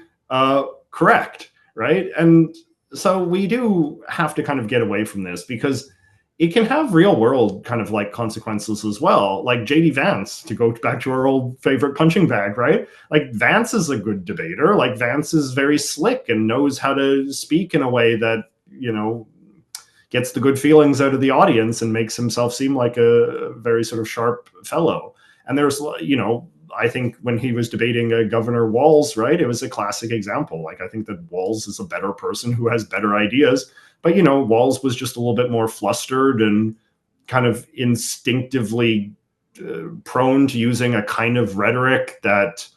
correct, right? And so we do have to kind of get away from this because it can have real world kind of like consequences as well. Like JD Vance, to go back to our old favorite punching bag, right? Like Vance is a good debater. Like Vance is very slick and knows how to speak in a way that, gets the good feelings out of the audience and makes himself seem like a very sort of sharp fellow. And there's, I think when he was debating Governor Walz, right, it was a classic example. Like, I think that Walz is a better person who has better ideas, but Walz was just a little bit more flustered and kind of instinctively prone to using a kind of rhetoric that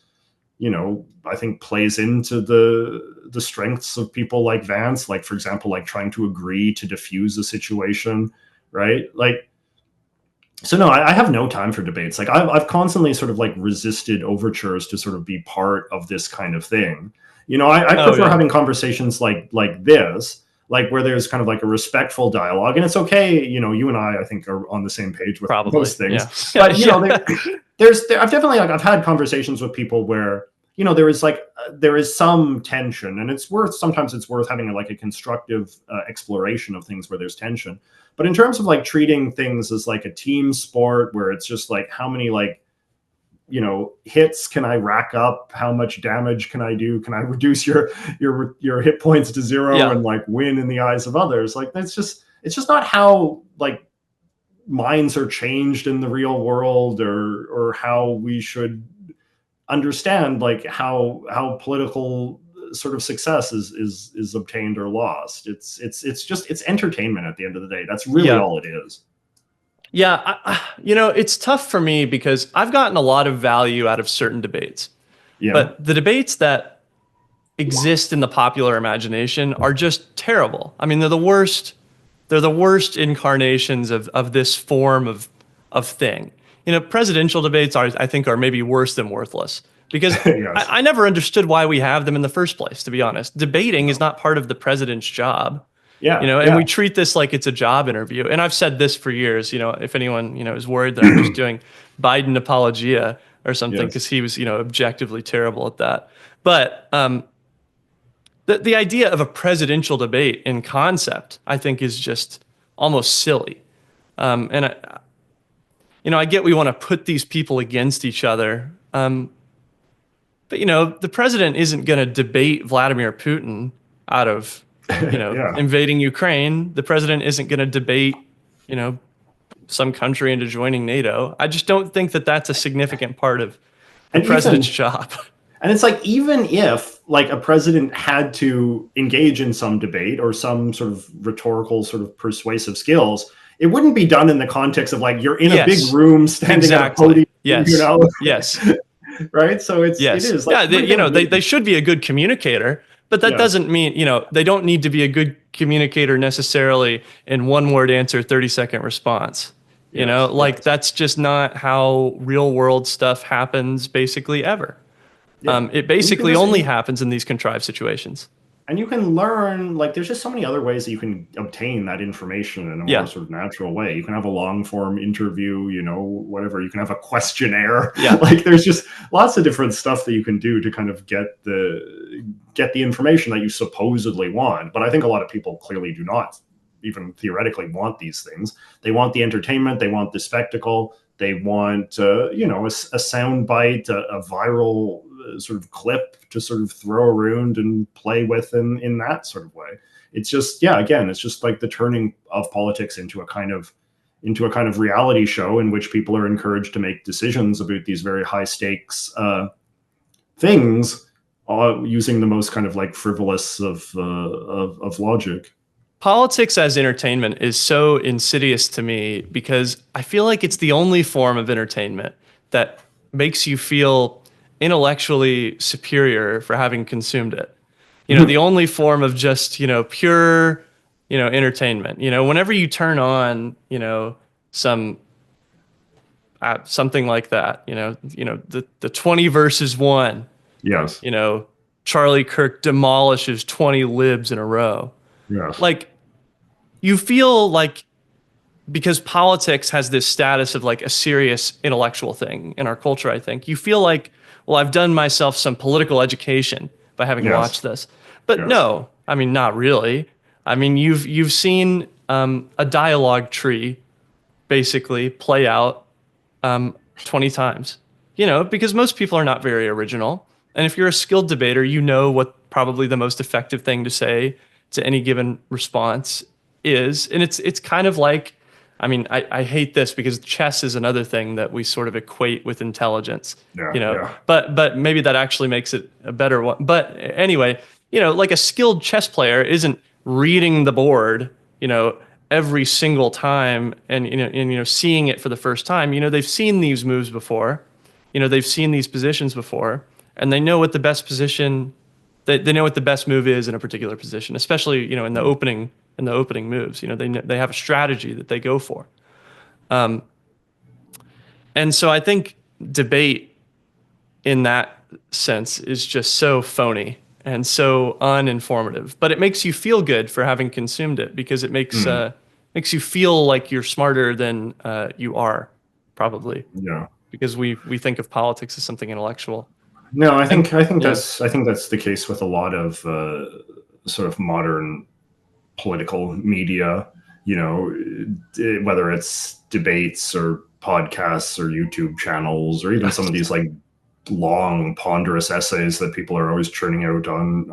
I think plays into the strengths of people like Vance, like, for example, like trying to agree to diffuse a situation, right? Like, so no, I have no time for debates. Like, I've constantly sort of like resisted overtures to sort of be part of this kind of thing. I prefer having conversations like this, like where there's kind of like a respectful dialogue, and it's okay. You and I think, are on the same page with most things. Yeah. But I've definitely, like, I've had conversations with people where there is some tension, and sometimes it's worth having a constructive exploration of things where there's tension. But in terms of like treating things as like a team sport where it's just like, how many hits can I rack up? How much damage can I do? Can I reduce your hit points to zero and like win in the eyes of others? Like, it's just not how like minds are changed in the real world, or how we should understand like how political sort of success is obtained or lost. It's entertainment at the end of the day. That's really all it is. Yeah, it's tough for me because I've gotten a lot of value out of certain debates. Yeah. But the debates that exist in the popular imagination are just terrible. I mean, they're the worst. They're the worst incarnations of this form of thing. Presidential debates I think are maybe worse than worthless, because I never understood why we have them in the first place, to be honest. Debating is not part of the president's job. And we treat this like it's a job interview. And I've said this for years, if anyone, is worried that I'm just doing Biden apologia or something, because he was, objectively terrible at that. But the idea of a presidential debate in concept, I think, is just almost silly. And I get we want to put these people against each other. But, the president isn't going to debate Vladimir Putin out of, invading Ukraine. The president isn't going to debate, some country into joining NATO. I just don't think that that's a significant part of the president's job. And it's like, even if like a president had to engage in some debate or some sort of rhetorical sort of persuasive skills, it wouldn't be done in the context of like, you're in a big room standing at a podium, Yes. Right. So it is like, they should be a good communicator, but that doesn't mean, they don't need to be a good communicator necessarily in 1-word answer, 30-second response. That's just not how real world stuff happens basically ever. It basically only happens in these contrived situations. And you can learn, like, there's just so many other ways that you can obtain that information in a more sort of natural way. You can have a long form interview, whatever. You can have a questionnaire. Like, there's just lots of different stuff that you can do to kind of get the information that you supposedly want. But I think a lot of people clearly do not even theoretically want these things. They want the entertainment. They want the spectacle. They want, a sound bite, a viral sort of clip to sort of throw around and play with in that sort of way. It's just, again, it's just like the turning of politics into a kind of reality show in which people are encouraged to make decisions about these very high stakes things, using the most kind of like frivolous of logic. Politics as entertainment is so insidious to me because I feel like it's the only form of entertainment that makes you feel intellectually superior for having consumed it. The only form of just, pure, entertainment. Whenever you turn on, something like that, the 20 versus 1. Yes. Charlie Kirk demolishes 20 libs in a row. Yes. Like, you feel like, because politics has this status of like a serious intellectual thing in our culture, I think, you feel like, well, I've done myself some political education by having watched this. But no, I mean, not really. I mean, you've seen a dialogue tree basically play out 20 times, because most people are not very original. And if you're a skilled debater, what probably the most effective thing to say to any given response is. And it's kind of like I mean, I hate this because chess is another thing that we sort of equate with intelligence, Yeah, you know, yeah. but maybe that actually makes it a better one. But anyway, you know, like a skilled chess player isn't reading the board, you know, every single time and, seeing it for the first time. You know, they've seen these moves before, you know, they've seen these positions before, and they know what the best position, they know what the best move is in a particular position, especially, you know, in the opening moves. You know, they have a strategy that they go for. And so I think debate in that sense is just so phony and so uninformative. But it makes you feel good for having consumed it because it makes you feel like you're smarter than you are, probably, Yeah. because we think of politics as something intellectual. No, I And think yeah, that's the case with a lot of sort of modern political media. You know, whether it's debates or podcasts or YouTube channels or even some of these like long ponderous essays that people are always churning out on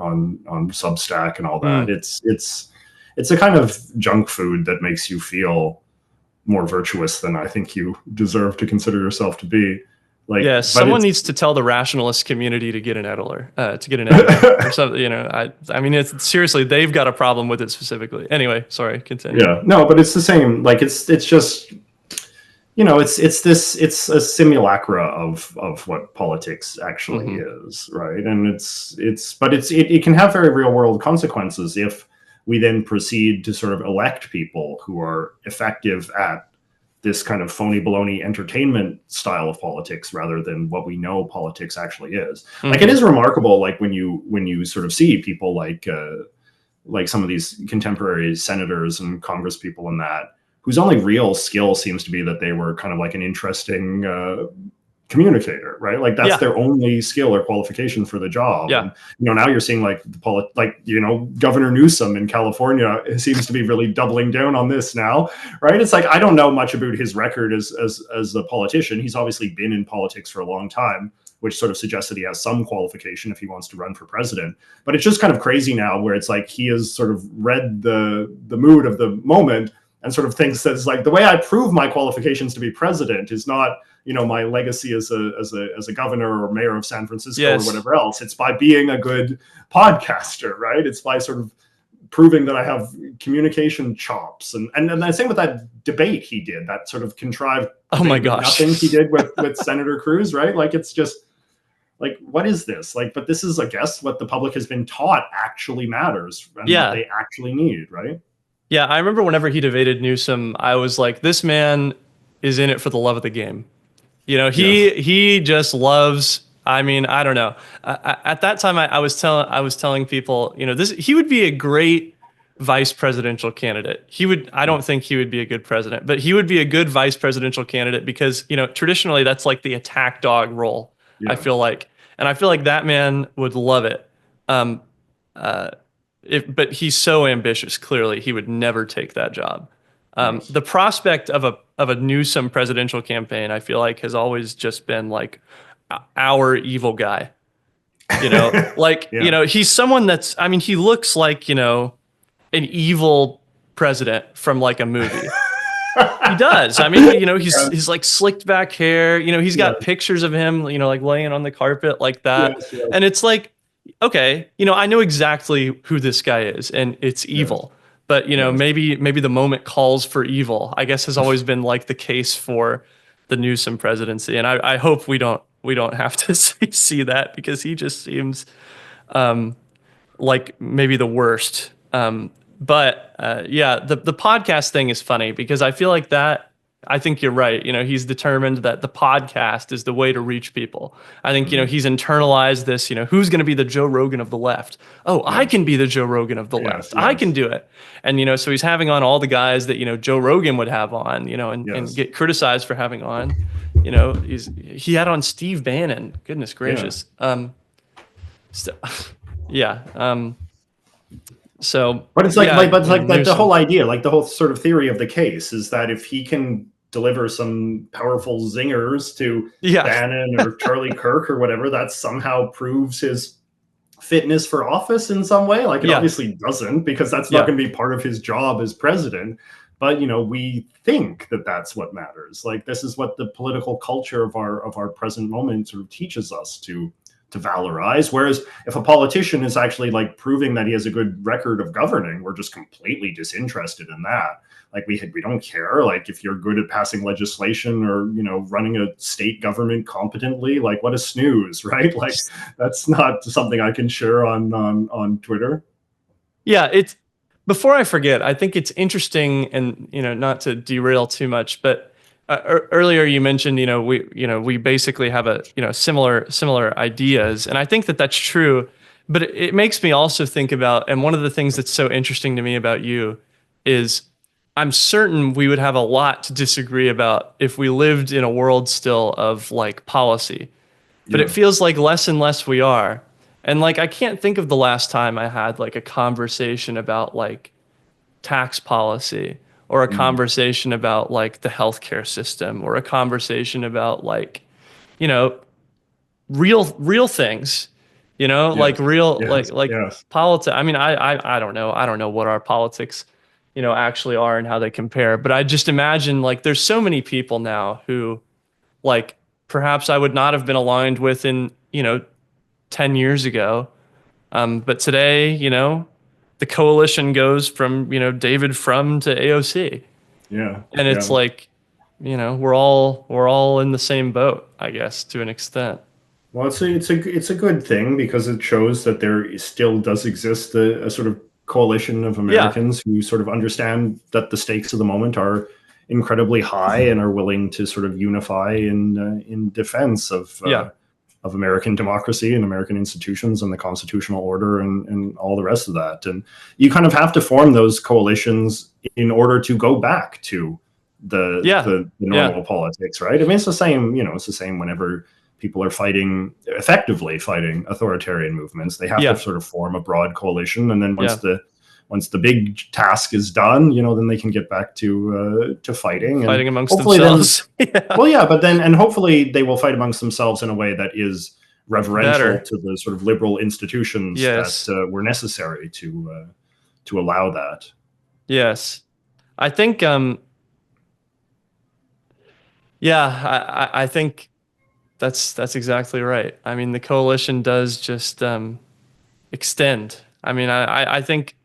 Substack and all that. mm, It's a kind of junk food that makes you feel more virtuous than I think you deserve to consider yourself to be. Like, yeah. but Someone it's needs to tell the rationalist community to get an editor or something. You know, I mean, it's seriously, they've got a problem with it specifically. Anyway, sorry, continue. yeah, no, but it's the same. Like, it's just, you know, it's a simulacra of what politics actually Hmm. is, right? And it can have very real world consequences if we then proceed to sort of elect people who are effective at this kind of phony baloney entertainment style of politics rather than what we know politics actually is. Like, it Hmm. is remarkable, like when you sort of see people like some of these contemporary senators and congress people and that, whose only real skill seems to be that they were kind of like an interesting communicator, right? Like, that's Yeah, their only skill or qualification for the job. yeah. And now you're seeing like Governor Newsom in California seems to be really doubling down on this now, right? It's like, I don't know much about his record as a politician. He's obviously been in politics for a long time, which sort of suggests that he has some qualification if he wants to run for president. But it's just kind of crazy now where it's like he has sort of read the mood of the moment and sort of thinks that it's like, the way I prove my qualifications to be president is not, my legacy as a governor or mayor of San Francisco or Yes. whatever else. It's by being a good podcaster, right? It's by sort of proving that I have communication chops. And the same with that debate he did, that sort of contrived Oh my nothing gosh. he did with Senator Cruz, right? Like, it's just like, what is this? Like, but this is, I guess, what the public has been taught actually matters and what Yeah. they actually need, right? Yeah. I remember whenever he debated Newsom, I was like, this man is in it for the love of the game. You know, Yeah. he just loves. I mean, I don't know. At that time, I was telling people, you know, he would be a great vice presidential candidate. I don't think he would be a good president, but he would be a good vice presidential candidate because, you know, traditionally that's like the attack dog role. I Yeah. feel like, and I feel like that man would love it. Um, uh, but he's so ambitious. Clearly, he would never take that job. Yes. The prospect of a Newsom presidential campaign, I feel like, has always just been like our evil guy. You know, like, you Yeah. know, he's someone that's, I mean, he looks like, you know, an evil president from like a movie. He does. I mean, you know, Yeah. he's like slicked back hair. You know, he's got Yes. pictures of him, you know, like laying on the carpet like that. Yes. Yes. And it's like, okay, you know, I know exactly who this guy is, and it's Yes. evil. But you know, Yes. maybe the moment calls for evil. I guess has always been like the case for the Newsom presidency, and I hope we don't have to see that because he just seems like maybe the worst. But yeah, the podcast thing is funny because I feel like that. I think you're right. You know, he's determined that the podcast is the way to reach people. I think, you know, Mhm. he's internalized this, you know, who's going to be the Joe Rogan of the left? Oh, I Yes. can be the Joe Rogan of the Yes. left. I Yes. can do it. And, you know, so he's having on all the guys that, you know, Joe Rogan would have on, you know, and Yes. get criticized for having on. You know, he had on Steve Bannon. Goodness Yeah. gracious. So, yeah. So But it's yeah, but it's you know, like the Newsom. whole idea, like the whole sort of theory of the case is that if he can deliver some powerful zingers to Yeah. Bannon or Charlie Kirk or whatever, that somehow proves his fitness for office in some way. Like, it Yeah. obviously doesn't, because that's not Yeah. going to be part of his job as president. but we think that that's what matters. Like, this is what the political culture of our present moment sort of teaches us to valorize. Whereas if a politician is actually like proving that he has a good record of governing, we're just completely disinterested in that. Like, we don't care. Like, if you're good at passing legislation or running a state government competently, like, what a snooze, right? Like, that's not something I can share on Twitter. Yeah, it's before I forget, I think it's interesting, and not to derail too much, but earlier you mentioned, we basically have a, similar ideas, and I think that that's true. But it makes me also think about, and one of the things that's so interesting to me about you is I'm certain we would have a lot to disagree about if we lived in a world still of like policy, but it Yeah. feels like less and less we are. And like, I can't think of the last time I had like a conversation about like tax policy, or a Mm. conversation about like the healthcare system, or a conversation about like, you know, real things, like Yes. real, Yes. like Yes. politics. I mean, I don't know. I don't know what our politics, actually are and how they compare, but I just imagine like there's so many people now who like perhaps I would not have been aligned with in, 10 years ago. But today, the coalition goes from, David Frum to AOC. Yeah. And it's Yeah. like, we're all in the same boat, I guess, to an extent. Well, it's a good thing because it shows that there still does exist a sort of coalition of Yeah. Americans who sort of understand that the stakes of the moment are incredibly high and are willing to sort of unify in defense Yeah. of American democracy and American institutions and the constitutional order and all the rest of that. And you kind of have to form those coalitions in order to go back to Yeah. the Yeah. normal politics, right? I mean, it's the same, it's the same whenever people are effectively fighting authoritarian movements. They have to Yeah. sort of form a broad coalition, and then Yeah. once the big task is done, then they can get back to fighting, and Fighting amongst hopefully then, themselves. Yeah. well, yeah, but then, and hopefully they will fight amongst themselves in a way that is reverential Better. to the sort of liberal institutions that Yes. were necessary to allow that. Yes. I think, yeah, I think that's exactly right. I mean, the coalition does just extend. I mean, I think,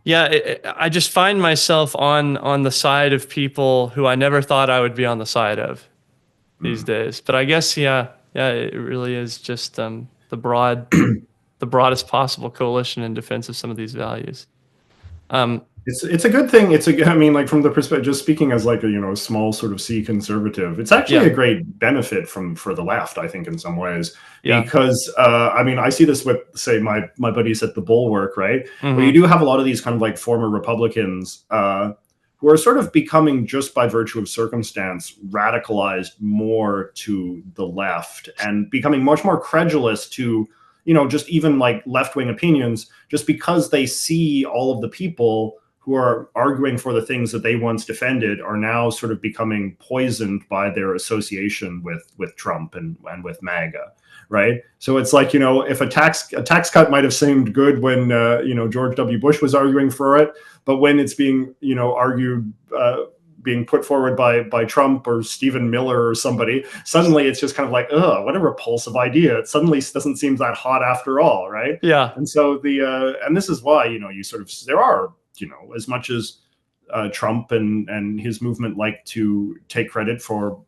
yeah, I just find myself on the side of people who I never thought I would be on the side of these Mm. days. But I guess, yeah, it really is just the broadest possible coalition in defense of some of these values. It's a good thing. I mean, like, from the perspective, just speaking as like a small sort of C conservative, it's actually Yeah, a great benefit for the left, I think, in some ways, yeah, because I mean, I see this with, say, my buddies at the Bulwark, right, where you mm-hmm, do have a lot of these kind of like former Republicans who are sort of becoming, just by virtue of circumstance, radicalized more to the left and becoming much more credulous to just even like left-wing opinions, just because they see all of the people who are arguing for the things that they once defended are now sort of becoming poisoned by their association with Trump and with MAGA, right? So it's like, if a tax cut might have seemed good when George W. Bush was arguing for it, but when it's being argued, being put forward by Trump or Stephen Miller or somebody, suddenly it's just kind of like, what a repulsive idea. It suddenly doesn't seem that hot after all, right? yeah, And so and this is why you sort of, there are, as much as Trump and his movement like to take credit for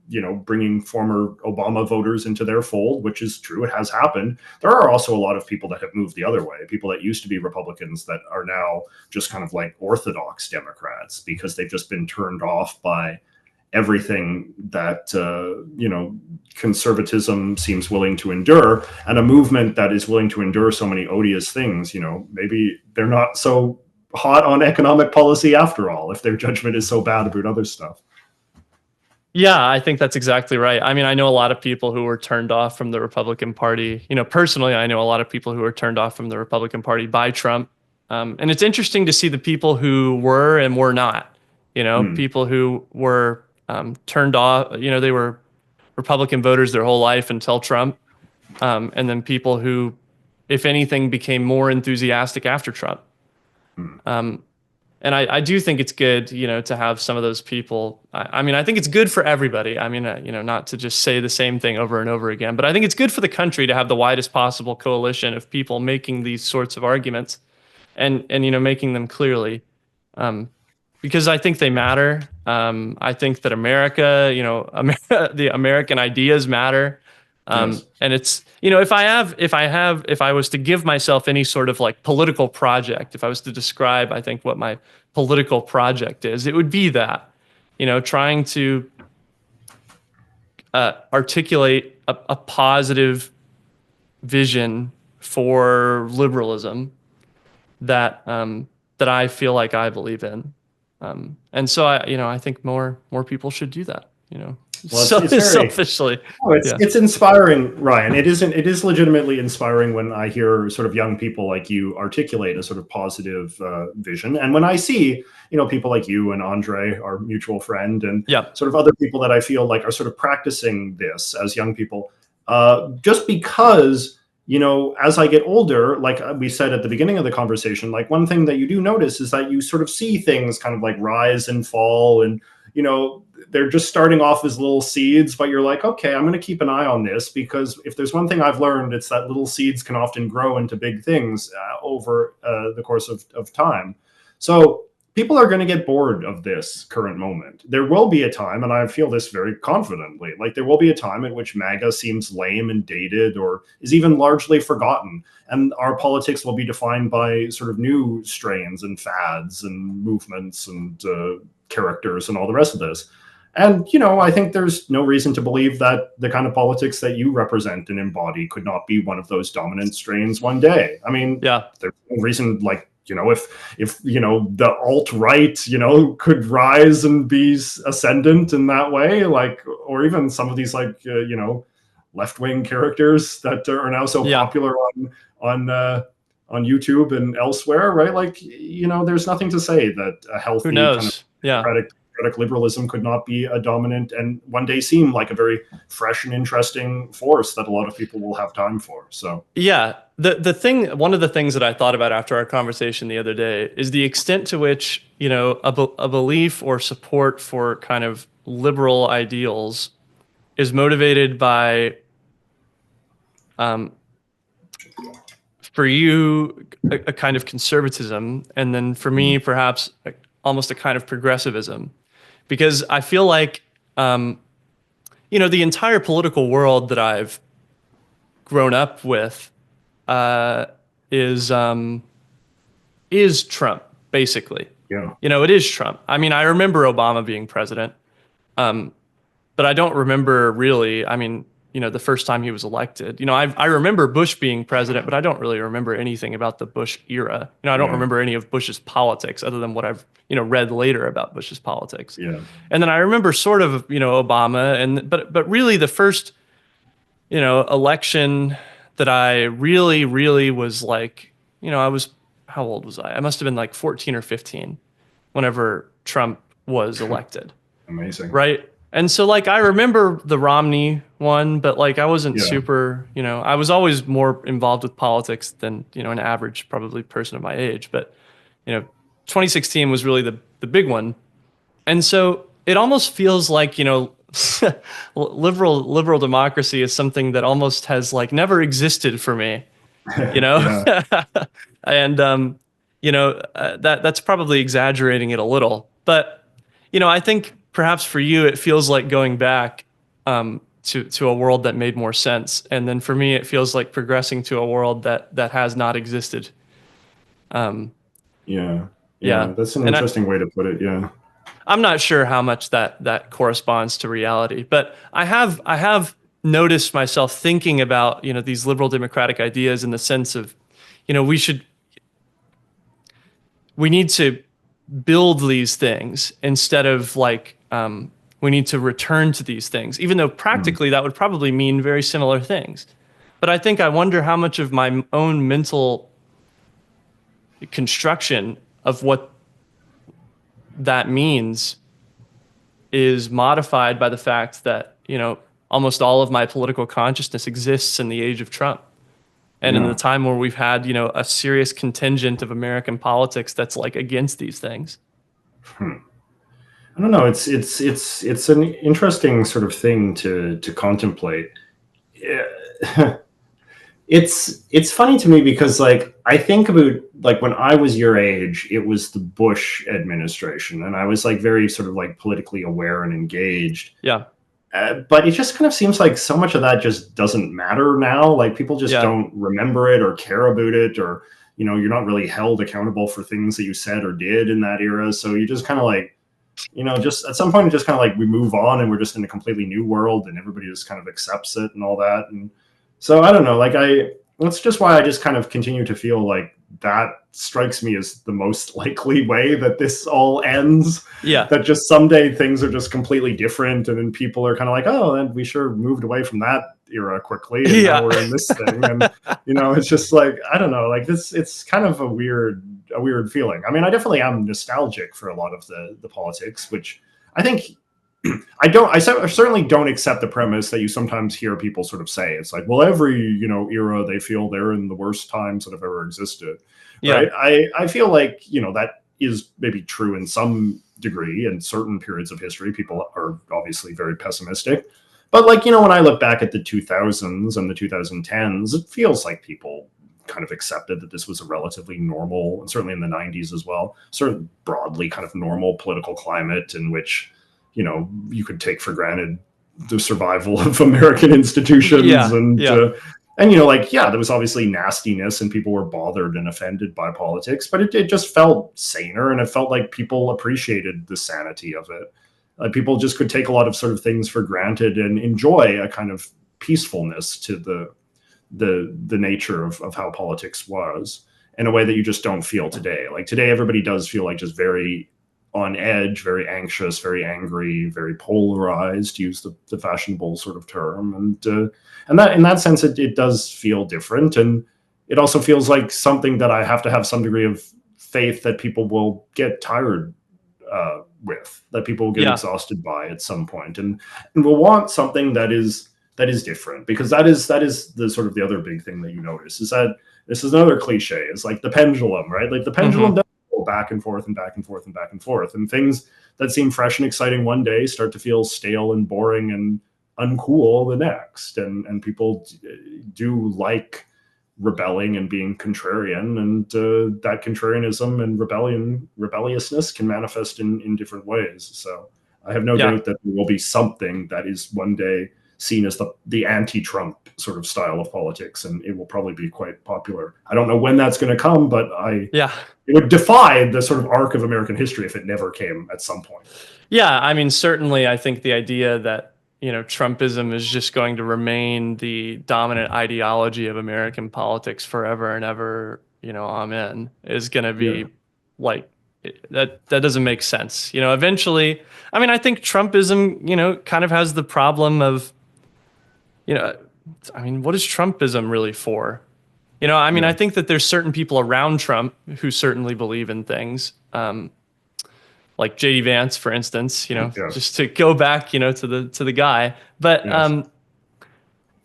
bringing former Obama voters into their fold, which is true, it has happened. There are also a lot of people that have moved the other way, people that used to be Republicans that are now just kind of like orthodox Democrats because they've just been turned off by everything that conservatism seems willing to endure, and a movement that is willing to endure so many odious things. Maybe they're not so hot on economic policy after all, if their judgment is so bad about other stuff. yeah. I think that's exactly right. I mean, I know a lot of people who were turned off from the Republican Party. Personally, I know a lot of people who were turned off from the Republican Party by Trump. And it's interesting to see the people who were and were not. Mm. People who were turned off. They were Republican voters their whole life until Trump, and then people who, if anything, became more enthusiastic after Trump. Mm. And I do think it's good, to have some of those people. I mean, I think it's good for everybody. I mean, not to just say the same thing over and over again, but I think it's good for the country to have the widest possible coalition of people making these sorts of arguments and making them clearly, because I think they matter. I think that America, the American ideas matter. Yes. And it's, if I was to give myself any sort of like political project, if I was to describe, I think what my political project is, it would be that, trying to articulate a positive vision for liberalism that that I feel like I believe in, and so I think more people should do that. Well, So it's very, selfishly, oh, yeah, it's inspiring, Ryan. It is legitimately inspiring when I hear sort of young people like you articulate a sort of positive vision, and when I see people like you and Andre, our mutual friend, and yeah, sort of other people that I feel like are sort of practicing this as young people, just because as I get older, like we said at the beginning of the conversation, like one thing that you do notice is that you sort of see things kind of like rise and fall, and they're just starting off as little seeds, but you're like, okay, I'm going to keep an eye on this, because if there's one thing I've learned, it's that little seeds can often grow into big things over the course of time. So people are going to get bored of this current moment. There will be a time, and I feel this very confidently, like there will be a time at which MAGA seems lame and dated, or is even largely forgotten. And our politics will be defined by sort of new strains and fads and movements and characters and all the rest of this. And, I think there's no reason to believe that the kind of politics that you represent and embody could not be one of those dominant strains one day. I mean, yeah, there's no reason, like, if the alt-right, could rise and be ascendant in that way, like, or even some of these, like, left-wing characters that are now so yeah. popular on YouTube and elsewhere, right? Like, there's nothing to say that a Who healthy kind of knows? Yeah. democratic liberalism could not be a dominant and one day seem like a very fresh and interesting force that a lot of people will have time for. So Yeah, one of the things that I thought about after our conversation the other day is the extent to which, a belief or support for kind of liberal ideals is motivated by, for you, a kind of conservatism, and then for me, perhaps almost a kind of progressivism, because I feel like, the entire political world that I've grown up with is Trump, basically. yeah, It is Trump. I mean, I remember Obama being president, but I don't remember really. I mean, the first time he was elected. I remember Bush being president, but I don't really remember anything about the Bush era. I don't yeah, remember any of Bush's politics other than what I've read later about Bush's politics. yeah, And then I remember sort of Obama, but really the first election that I really was like, I was, how old was I? I must have been like 14 or 15 whenever Trump was elected. amazing, Right. And so like, I remember the Romney one, but like, I wasn't yeah, super, I was always more involved with politics than, an average probably person of my age. But, 2016 was really the big one. And so it almost feels like, liberal democracy is something that almost has like never existed for me, yeah, and that's probably exaggerating it a little, but I think perhaps for you it feels like going back to a world that made more sense, and then for me it feels like progressing to a world that has not existed. yeah, Yeah, That's an and interesting way to put it. Yeah, I'm not sure how much that corresponds to reality, but I have noticed myself thinking about these liberal democratic ideas in the sense of we need to build these things instead of like we need to return to these things, even though practically that would probably mean very similar things. But I wonder how much of my own mental construction of what that means is modified by the fact that, almost all of my political consciousness exists in the age of Trump. And in the time where we've had, a serious contingent of American politics that's like against these things. I don't know. It's an interesting sort of thing to contemplate. Yeah. It's funny to me because like I think about like when I was your age, it was the Bush administration, and I was like very sort of like politically aware and engaged. Yeah. But it just kind of seems like so much of that just doesn't matter now. Like people just don't remember it or care about it, or you're not really held accountable for things that you said or did in that era. So you just kind of like, just at some point, it just kind of like we move on and we're just in a completely new world and everybody just kind of accepts it and all that. And so I don't know, like that's just why I just kind of continue to feel like that strikes me as the most likely way that this all ends. Yeah. That just someday things are just completely different. And then people are kind of like, oh, then we sure moved away from that era quickly. And now we're in this thing. And, it's just like, I don't know, like this, it's kind of a weird feeling. I mean, I definitely am nostalgic for a lot of the politics, which I think I certainly don't accept the premise that you sometimes hear people sort of say. It's like, well, every, era they feel they're in the worst times that have ever existed. Yeah. Right. I feel like, that is maybe true in some degree. In certain periods of history, people are obviously very pessimistic. But like, when I look back at the 2000s and the 2010s, it feels like people kind of accepted that this was a relatively normal, and certainly in the 90s as well, sort of broadly kind of normal political climate in which, you could take for granted the survival of American institutions. There was obviously nastiness and people were bothered and offended by politics, but it just felt saner, and it felt like people appreciated the sanity of it. Like people just could take a lot of sort of things for granted and enjoy a kind of peacefulness to the nature of how politics was in a way that you just don't feel today. Like today, everybody does feel like just very on edge, very anxious, very angry, very polarized, to use the fashionable sort of term. And that in that sense, it does feel different. And it also feels like something that I have to have some degree of faith that people will get tired with, that people will get exhausted by at some point, and will want something that is different, because that is the sort of the other big thing that you notice is that this is another cliche. It's like the pendulum, right? Like the pendulum does go back and forth and back and forth and back and forth, and things that seem fresh and exciting one day start to feel stale and boring and uncool the next, and people do like rebelling and being contrarian, and that contrarianism and rebelliousness can manifest in different ways. So I have no doubt that there will be something that is one day seen as the anti-Trump sort of style of politics, and it will probably be quite popular. I don't know when that's going to come, but it would defy the sort of arc of American history if it never came at some point. Yeah, I mean, certainly I think the idea that Trumpism is just going to remain the dominant ideology of American politics forever and ever, amen, is going to be like, that doesn't make sense. Eventually, I mean, I think Trumpism, kind of has the problem of, I mean, what is Trumpism really for? I think that there's certain people around Trump who certainly believe in things. Like JD Vance, for instance, just to go back, to the guy. But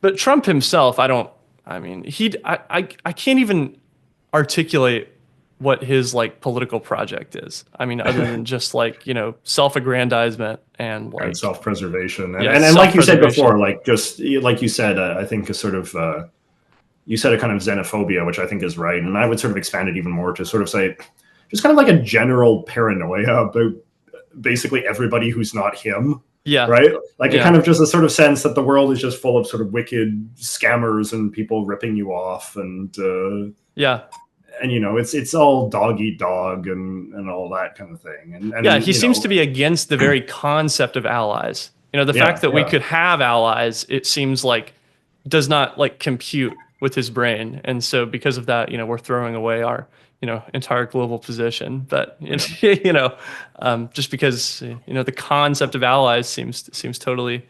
but Trump himself, I can't even articulate what his like political project is. I mean, other than just like, self-aggrandizement and like and self-preservation. And like you said before, like just like you said, I think a sort of you said a kind of xenophobia, which I think is right. And I would sort of expand it even more to sort of say, just kind of like a general paranoia about basically everybody who's not him. Yeah. Right. Like a kind of just a sort of sense that the world is just full of sort of wicked scammers and people ripping you off. And and it's all dog eat dog and all that kind of thing. And he seems to be against the very concept of allies. The fact that we could have allies, it seems like does not like compute with his brain. And so because of that, we're throwing away our entire global position. But just because the concept of allies seems totally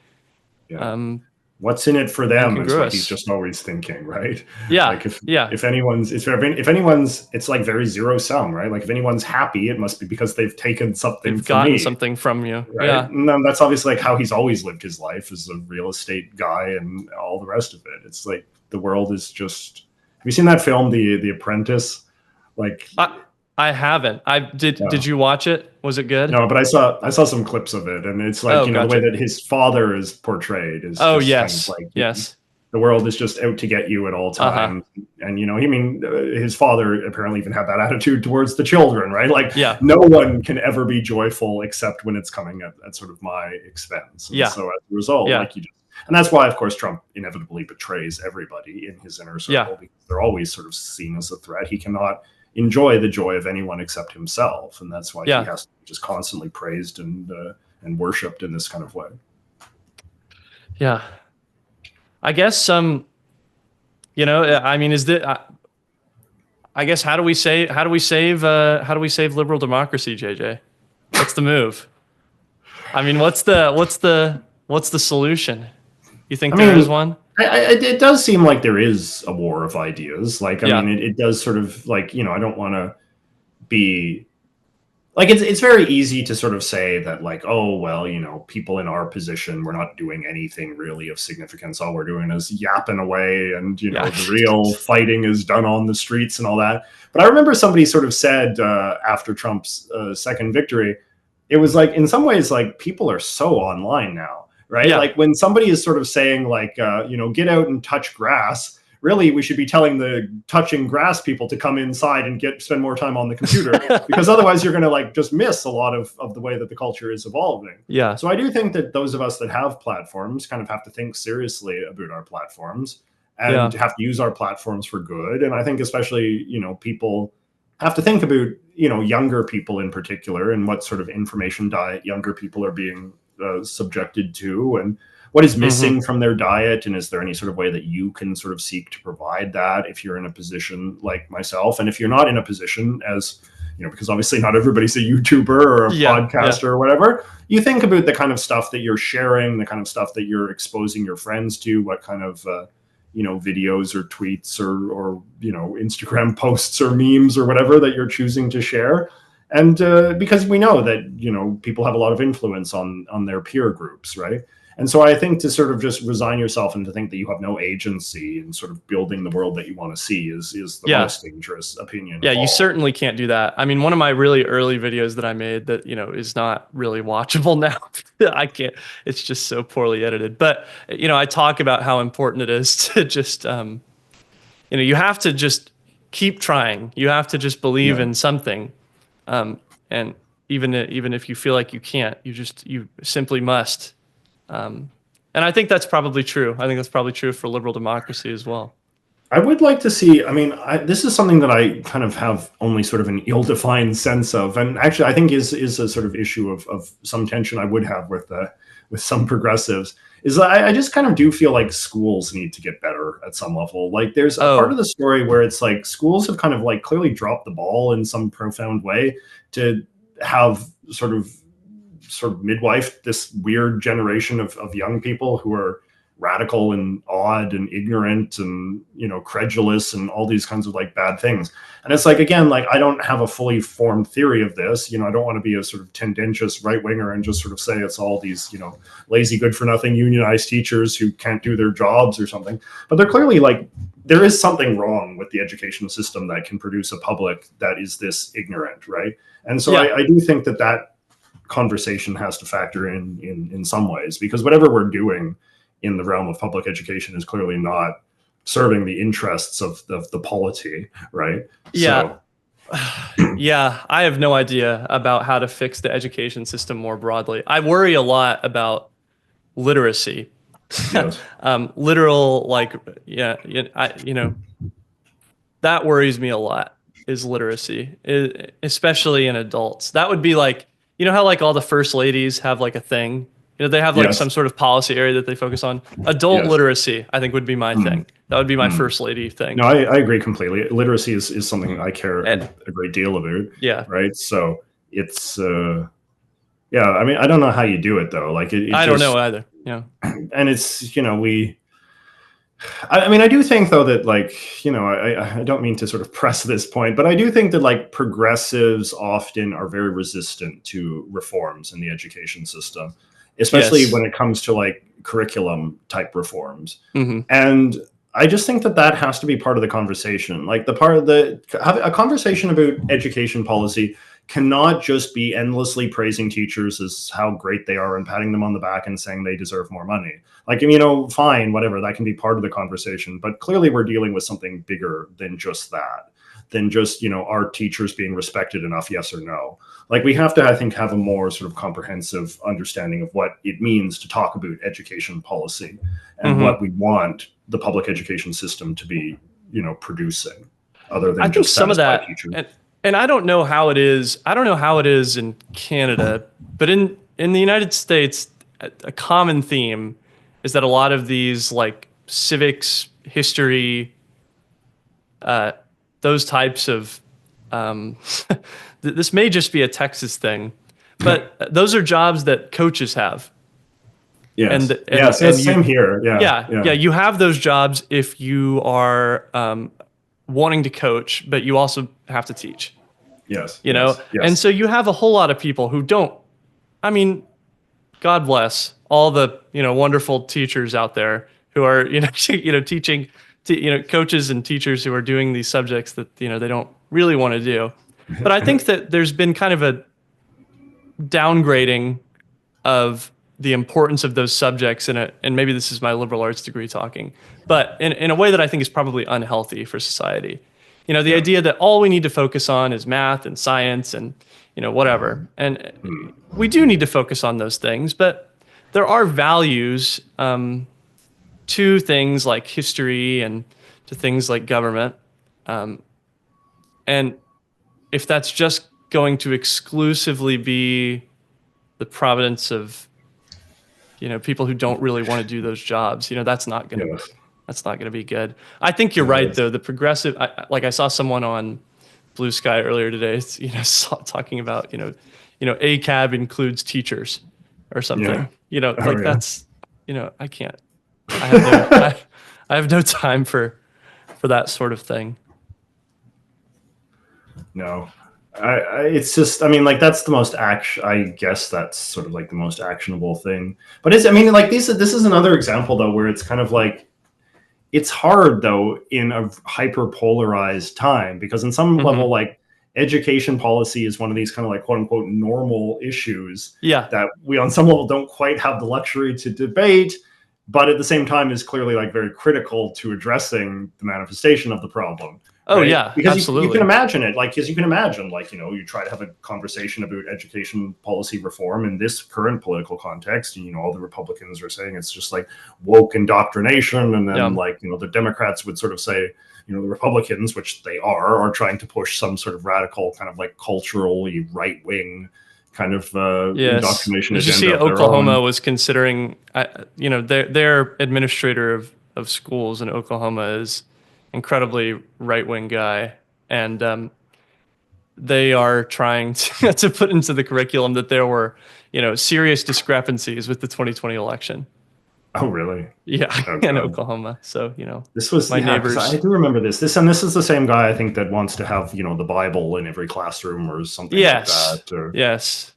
what's in it for them is what he's just always thinking, right? Like if anyone's it's like very zero sum, right? Like if anyone's happy, it must be because they've taken something something from you, right? And that's obviously like how he's always lived his life as a real estate guy and all the rest of it. It's like the world is just you seen that film, The Apprentice? Like, I haven't. Did you watch it? Was it good? no, but I saw some clips of it, and it's like, Oh, you know, the way gotcha. that his father is portrayed is Oh, just kind of yes. like, Yes. the world is just out to get you at all Uh-huh. times. And, you know, I mean, his father apparently even had that attitude towards the children, right? Like, Yeah. no one can ever be joyful except when it's coming at sort of my expense. And Yeah. so as a result, Yeah. like, and that's why, of course, Trump inevitably betrays everybody in his inner circle, Yeah. because they're always sort of seen as a threat. He cannot enjoy the joy of anyone except himself, and that's why he Yeah. has to be just constantly praised and worshipped in this kind of way. Yeah. I guess you know, I mean, I guess how do we save liberal democracy, JJ? What's the move? I mean, what's the solution? You think there is one? It does seem like there is a war of ideas. Like, I Yeah. mean, it does sort of, like, you know, I don't want to be like, it's very easy to sort of say that, like, oh, well, you know, people in our position, we're not doing anything really of significance. All we're doing is yapping away, and, you know, Yeah. the real fighting is done on the streets and all that. But I remember somebody sort of said after Trump's second victory, it was like, in some ways, like, people are so online now, right? Yeah. Like, when somebody is sort of saying, like, you know, get out and touch grass, really, we should be telling the touching grass people to come inside and spend more time on the computer, because otherwise you're going to, like, just miss a lot of the way that the culture is evolving. Yeah. So I do think that those of us that have platforms kind of have to think seriously about our platforms, and have to use our platforms for good. And I think especially, you know, people have to think about, you know, younger people in particular, and what sort of information diet younger people are being subjected to, and what is missing from their diet, and is there any sort of way that you can sort of seek to provide that if you're in a position like myself. And if you're not in a position, as you know, because obviously not everybody's a YouTuber or a podcaster or whatever, you think about the kind of stuff that you're sharing, the kind of stuff that you're exposing your friends to, what kind of you know, videos or tweets or you know, Instagram posts or memes or whatever that you're choosing to share. And because we know that, you know, people have a lot of influence on their peer groups, right? And so I think to sort of just resign yourself and to think that you have no agency in sort of building the world that you want to see is the most dangerous opinion. Yeah, you certainly can't do that. I mean, one of my really early videos that I made that, you know, is not really watchable now. I can't, it's just so poorly edited. But, you know, I talk about how important it is to just, you know, you have to just keep trying. You have to just believe in something. And even if you feel like you can't, you simply must. And I think that's probably true. I think that's probably true for liberal democracy as well. I would like to see, I mean, this is something that I kind of have only sort of an ill-defined sense of, and actually I think is a sort of issue of some tension I would have with some progressives, is that I just kind of do feel like schools need to get better at some level. Like, there's a part of the story where it's like schools have kind of like clearly dropped the ball in some profound way to have sort of midwife this weird generation of young people who are radical and odd and ignorant and, you know, credulous and all these kinds of like bad things. And it's like, again, like, I don't have a fully formed theory of this. You know, I don't want to be a sort of tendentious right winger and just sort of say it's all these, you know, lazy, good for nothing unionized teachers who can't do their jobs or something. But they're clearly like, there is something wrong with the education system that can produce a public that is this ignorant, right? And so I do think that conversation has to factor in some ways, because whatever we're doing in the realm of public education is clearly not serving the interests of the polity, right? Yeah. So. Yeah, I have no idea about how to fix the education system more broadly. I worry a lot about literacy. Yes. Literal, like, you know, that worries me a lot, is literacy, especially in adults. That would be like, you know how like all the first ladies have like a thing, you know, they have like some sort of policy area that they focus on. Adult literacy, I think, would be my thing. That would be my first lady thing. No, I agree completely. Literacy is something I care a great deal about. Yeah. Right. So it's, yeah, I mean, I don't know how you do it though. Like I don't know either. Yeah. And it's, you know, I mean, I do think though that, like, you know, I don't mean to sort of press this point, but I do think that like progressives often are very resistant to reforms in the education system, especially when it comes to like curriculum type reforms. And I just think that has to be part of the conversation. Like a conversation about education policy cannot just be endlessly praising teachers as how great they are and patting them on the back and saying they deserve more money. Like, fine, whatever, that can be part of the conversation. But clearly we're dealing with something bigger than just that, than just, are teachers being respected enough, yes or no? Like, we have to, I think, have a more sort of comprehensive understanding of what it means to talk about education policy and what we want the public education system to be, producing, other than I think just some of satisfy that, teachers. and I don't know how it is. I don't know how it is in Canada, but in the United States, a common theme is that a lot of these like civics, history, those types of this may just be a Texas thing, but those are jobs that coaches have. Yes. And Yes. Same here. Yeah. You have those jobs if you are wanting to coach, but you also have to teach. Yes. Yes. And so you have a whole lot of people who don't. I mean, God bless all the wonderful teachers out there who are teaching, coaches and teachers who are doing these subjects that they don't really want to do. But I think that there's been kind of a downgrading of the importance of those subjects and maybe this is my liberal arts degree talking, but in a way that I think is probably unhealthy for society. The idea that all we need to focus on is math and science and whatever. And we do need to focus on those things, but there are values to things like history and to things like government. And if that's just going to exclusively be the providence of people who don't really want to do those jobs, that's not going to be good. I think you're right though. The progressive, I saw someone on Blue Sky earlier today, talking about, ACAB includes teachers or something, that's, I can't, I have no time for that sort of thing. No, it's just, that's the most I guess that's sort of like the most actionable thing. But this is another example though, where it's kind of like, it's hard though in a hyper polarized time, because in some level, like education policy is one of these kind of like quote unquote normal issues that we on some level don't quite have the luxury to debate, but at the same time is clearly like very critical to addressing the manifestation of the problem. Oh, right? yeah, because absolutely. You can imagine it, because you can imagine, you try to have a conversation about education policy reform in this current political context, and, all the Republicans are saying it's just like woke indoctrination. And then the Democrats would sort of say, the Republicans, which they are trying to push some sort of radical kind of like culturally right-wing kind of indoctrination agenda. Did you see Oklahoma was considering, their administrator of schools in Oklahoma is incredibly right-wing guy, and they are trying to put into the curriculum that there were serious discrepancies with the 2020 election. Oh, really? Yeah, in Oklahoma. So this was my neighbors. I do remember this. This is the same guy, I think, that wants to have the Bible in every classroom or something like that. Yes.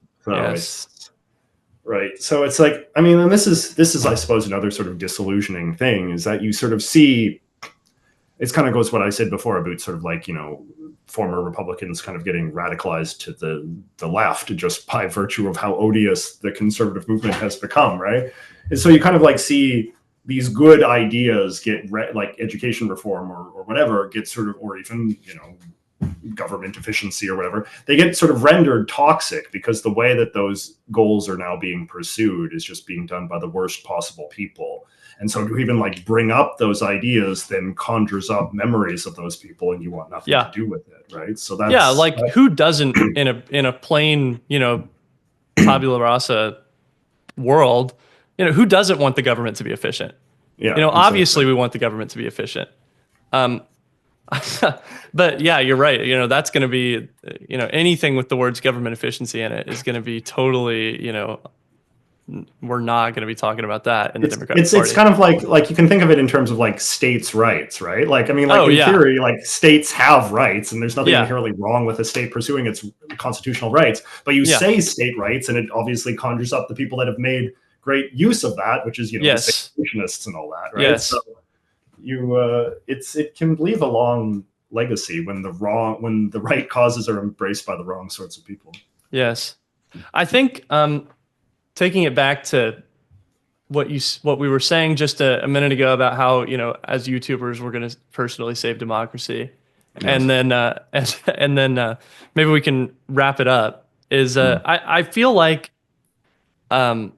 Right. So it's like, and this is I suppose another sort of disillusioning thing, is that you sort of see. It kind of goes what I said before about sort of like, former Republicans kind of getting radicalized to the left just by virtue of how odious the conservative movement has become, right? And so you kind of like see these good ideas get like education reform or whatever get sort of, or even, government efficiency or whatever, they get sort of rendered toxic because the way that those goals are now being pursued is just being done by the worst possible people. And so to even like bring up those ideas then conjures up memories of those people, and you want nothing to do with it, right? So that's who doesn't in a plain tabula rasa world, who doesn't want the government to be efficient? Obviously we want the government to be efficient. But yeah, you're right. That's going to be anything with the words government efficiency in it is going to be totally we're not going to be talking about that in the Democratic Party. It's kind of like you can think of it in terms of like states' rights, right? In theory, like states have rights, and there's nothing inherently wrong with a state pursuing its constitutional rights. But you say state rights, and it obviously conjures up the people that have made great use of that, which is the segregationists and all that, right? Yes. So it can leave a long legacy when the right causes are embraced by the wrong sorts of people. Yes. I think taking it back to what we were saying just a minute ago about how, as YouTubers, we're going to personally save democracy. Yes. And then maybe we can wrap it up. I feel like one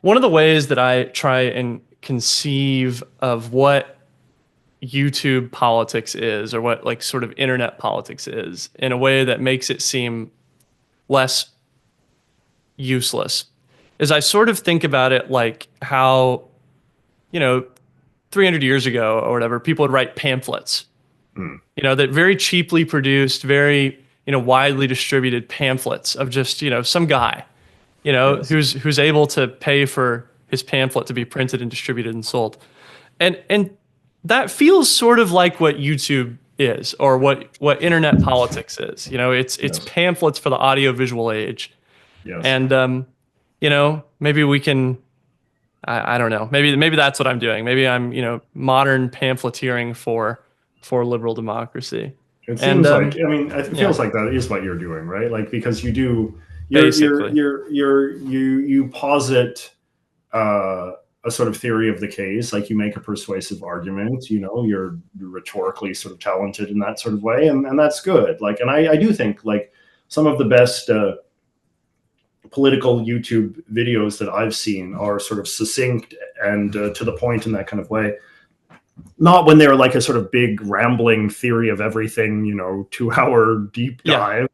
of the ways that I try and conceive of what YouTube politics is, or what like sort of internet politics is, in a way that makes it seem less useless, is I sort of think about it like how, 300 years ago or whatever, people would write pamphlets, that very cheaply produced, very, widely distributed pamphlets of just, some guy, Yes. who's able to pay for his pamphlet to be printed and distributed and sold. And that feels sort of like what YouTube is, or what internet politics is. It's Yes. pamphlets for the audiovisual age. Yes. And maybe we can, I don't know, maybe that's what I'm doing. Maybe I'm, modern pamphleteering for liberal democracy. It seems like, it feels like that is what you're doing, right? Like, because you posit a sort of theory of the case, like you make a persuasive argument, you're rhetorically sort of talented in that sort of way, and that's good. Like, and I do think like some of the best political YouTube videos that I've seen are sort of succinct and to the point in that kind of way. Not when they're like a sort of big rambling theory of everything, 2-hour deep dive.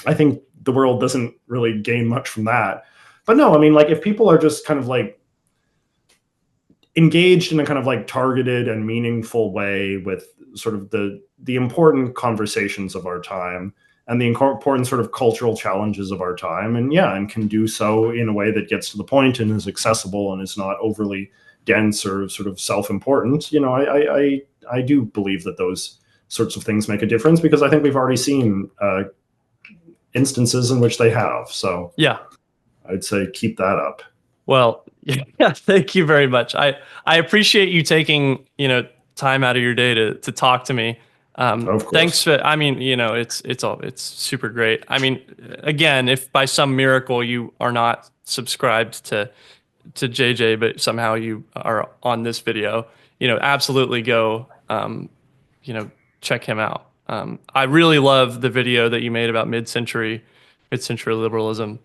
Yeah. I think the world doesn't really gain much from that. But no, like if people are just kind of like engaged in a kind of like targeted and meaningful way with sort of the important conversations of our time and the important sort of cultural challenges of our time, and can do so in a way that gets to the point and is accessible and is not overly dense or sort of self-important, I do believe that those sorts of things make a difference, because I think we've already seen instances in which they have. So yeah, I'd say keep that up. Well, yeah, thank you very much. I appreciate you taking, time out of your day to talk to me. Of course. Thanks for, it's super great. Again, if by some miracle you are not subscribed to JJ, but somehow you are on this video, absolutely go, check him out. I really love the video that you made about mid-century liberalism.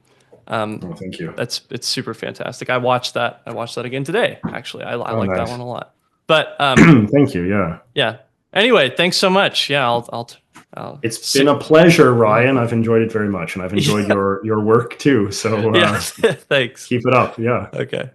Thank you. It's super fantastic. I watched that again today. Actually, I like nice. that one a lot. But thank you. Yeah. Yeah. Anyway, thanks so much. Yeah, it's been a pleasure, Ryan. I've enjoyed it very much, and I've enjoyed your work too. So yeah, thanks. Keep it up. Yeah. Okay.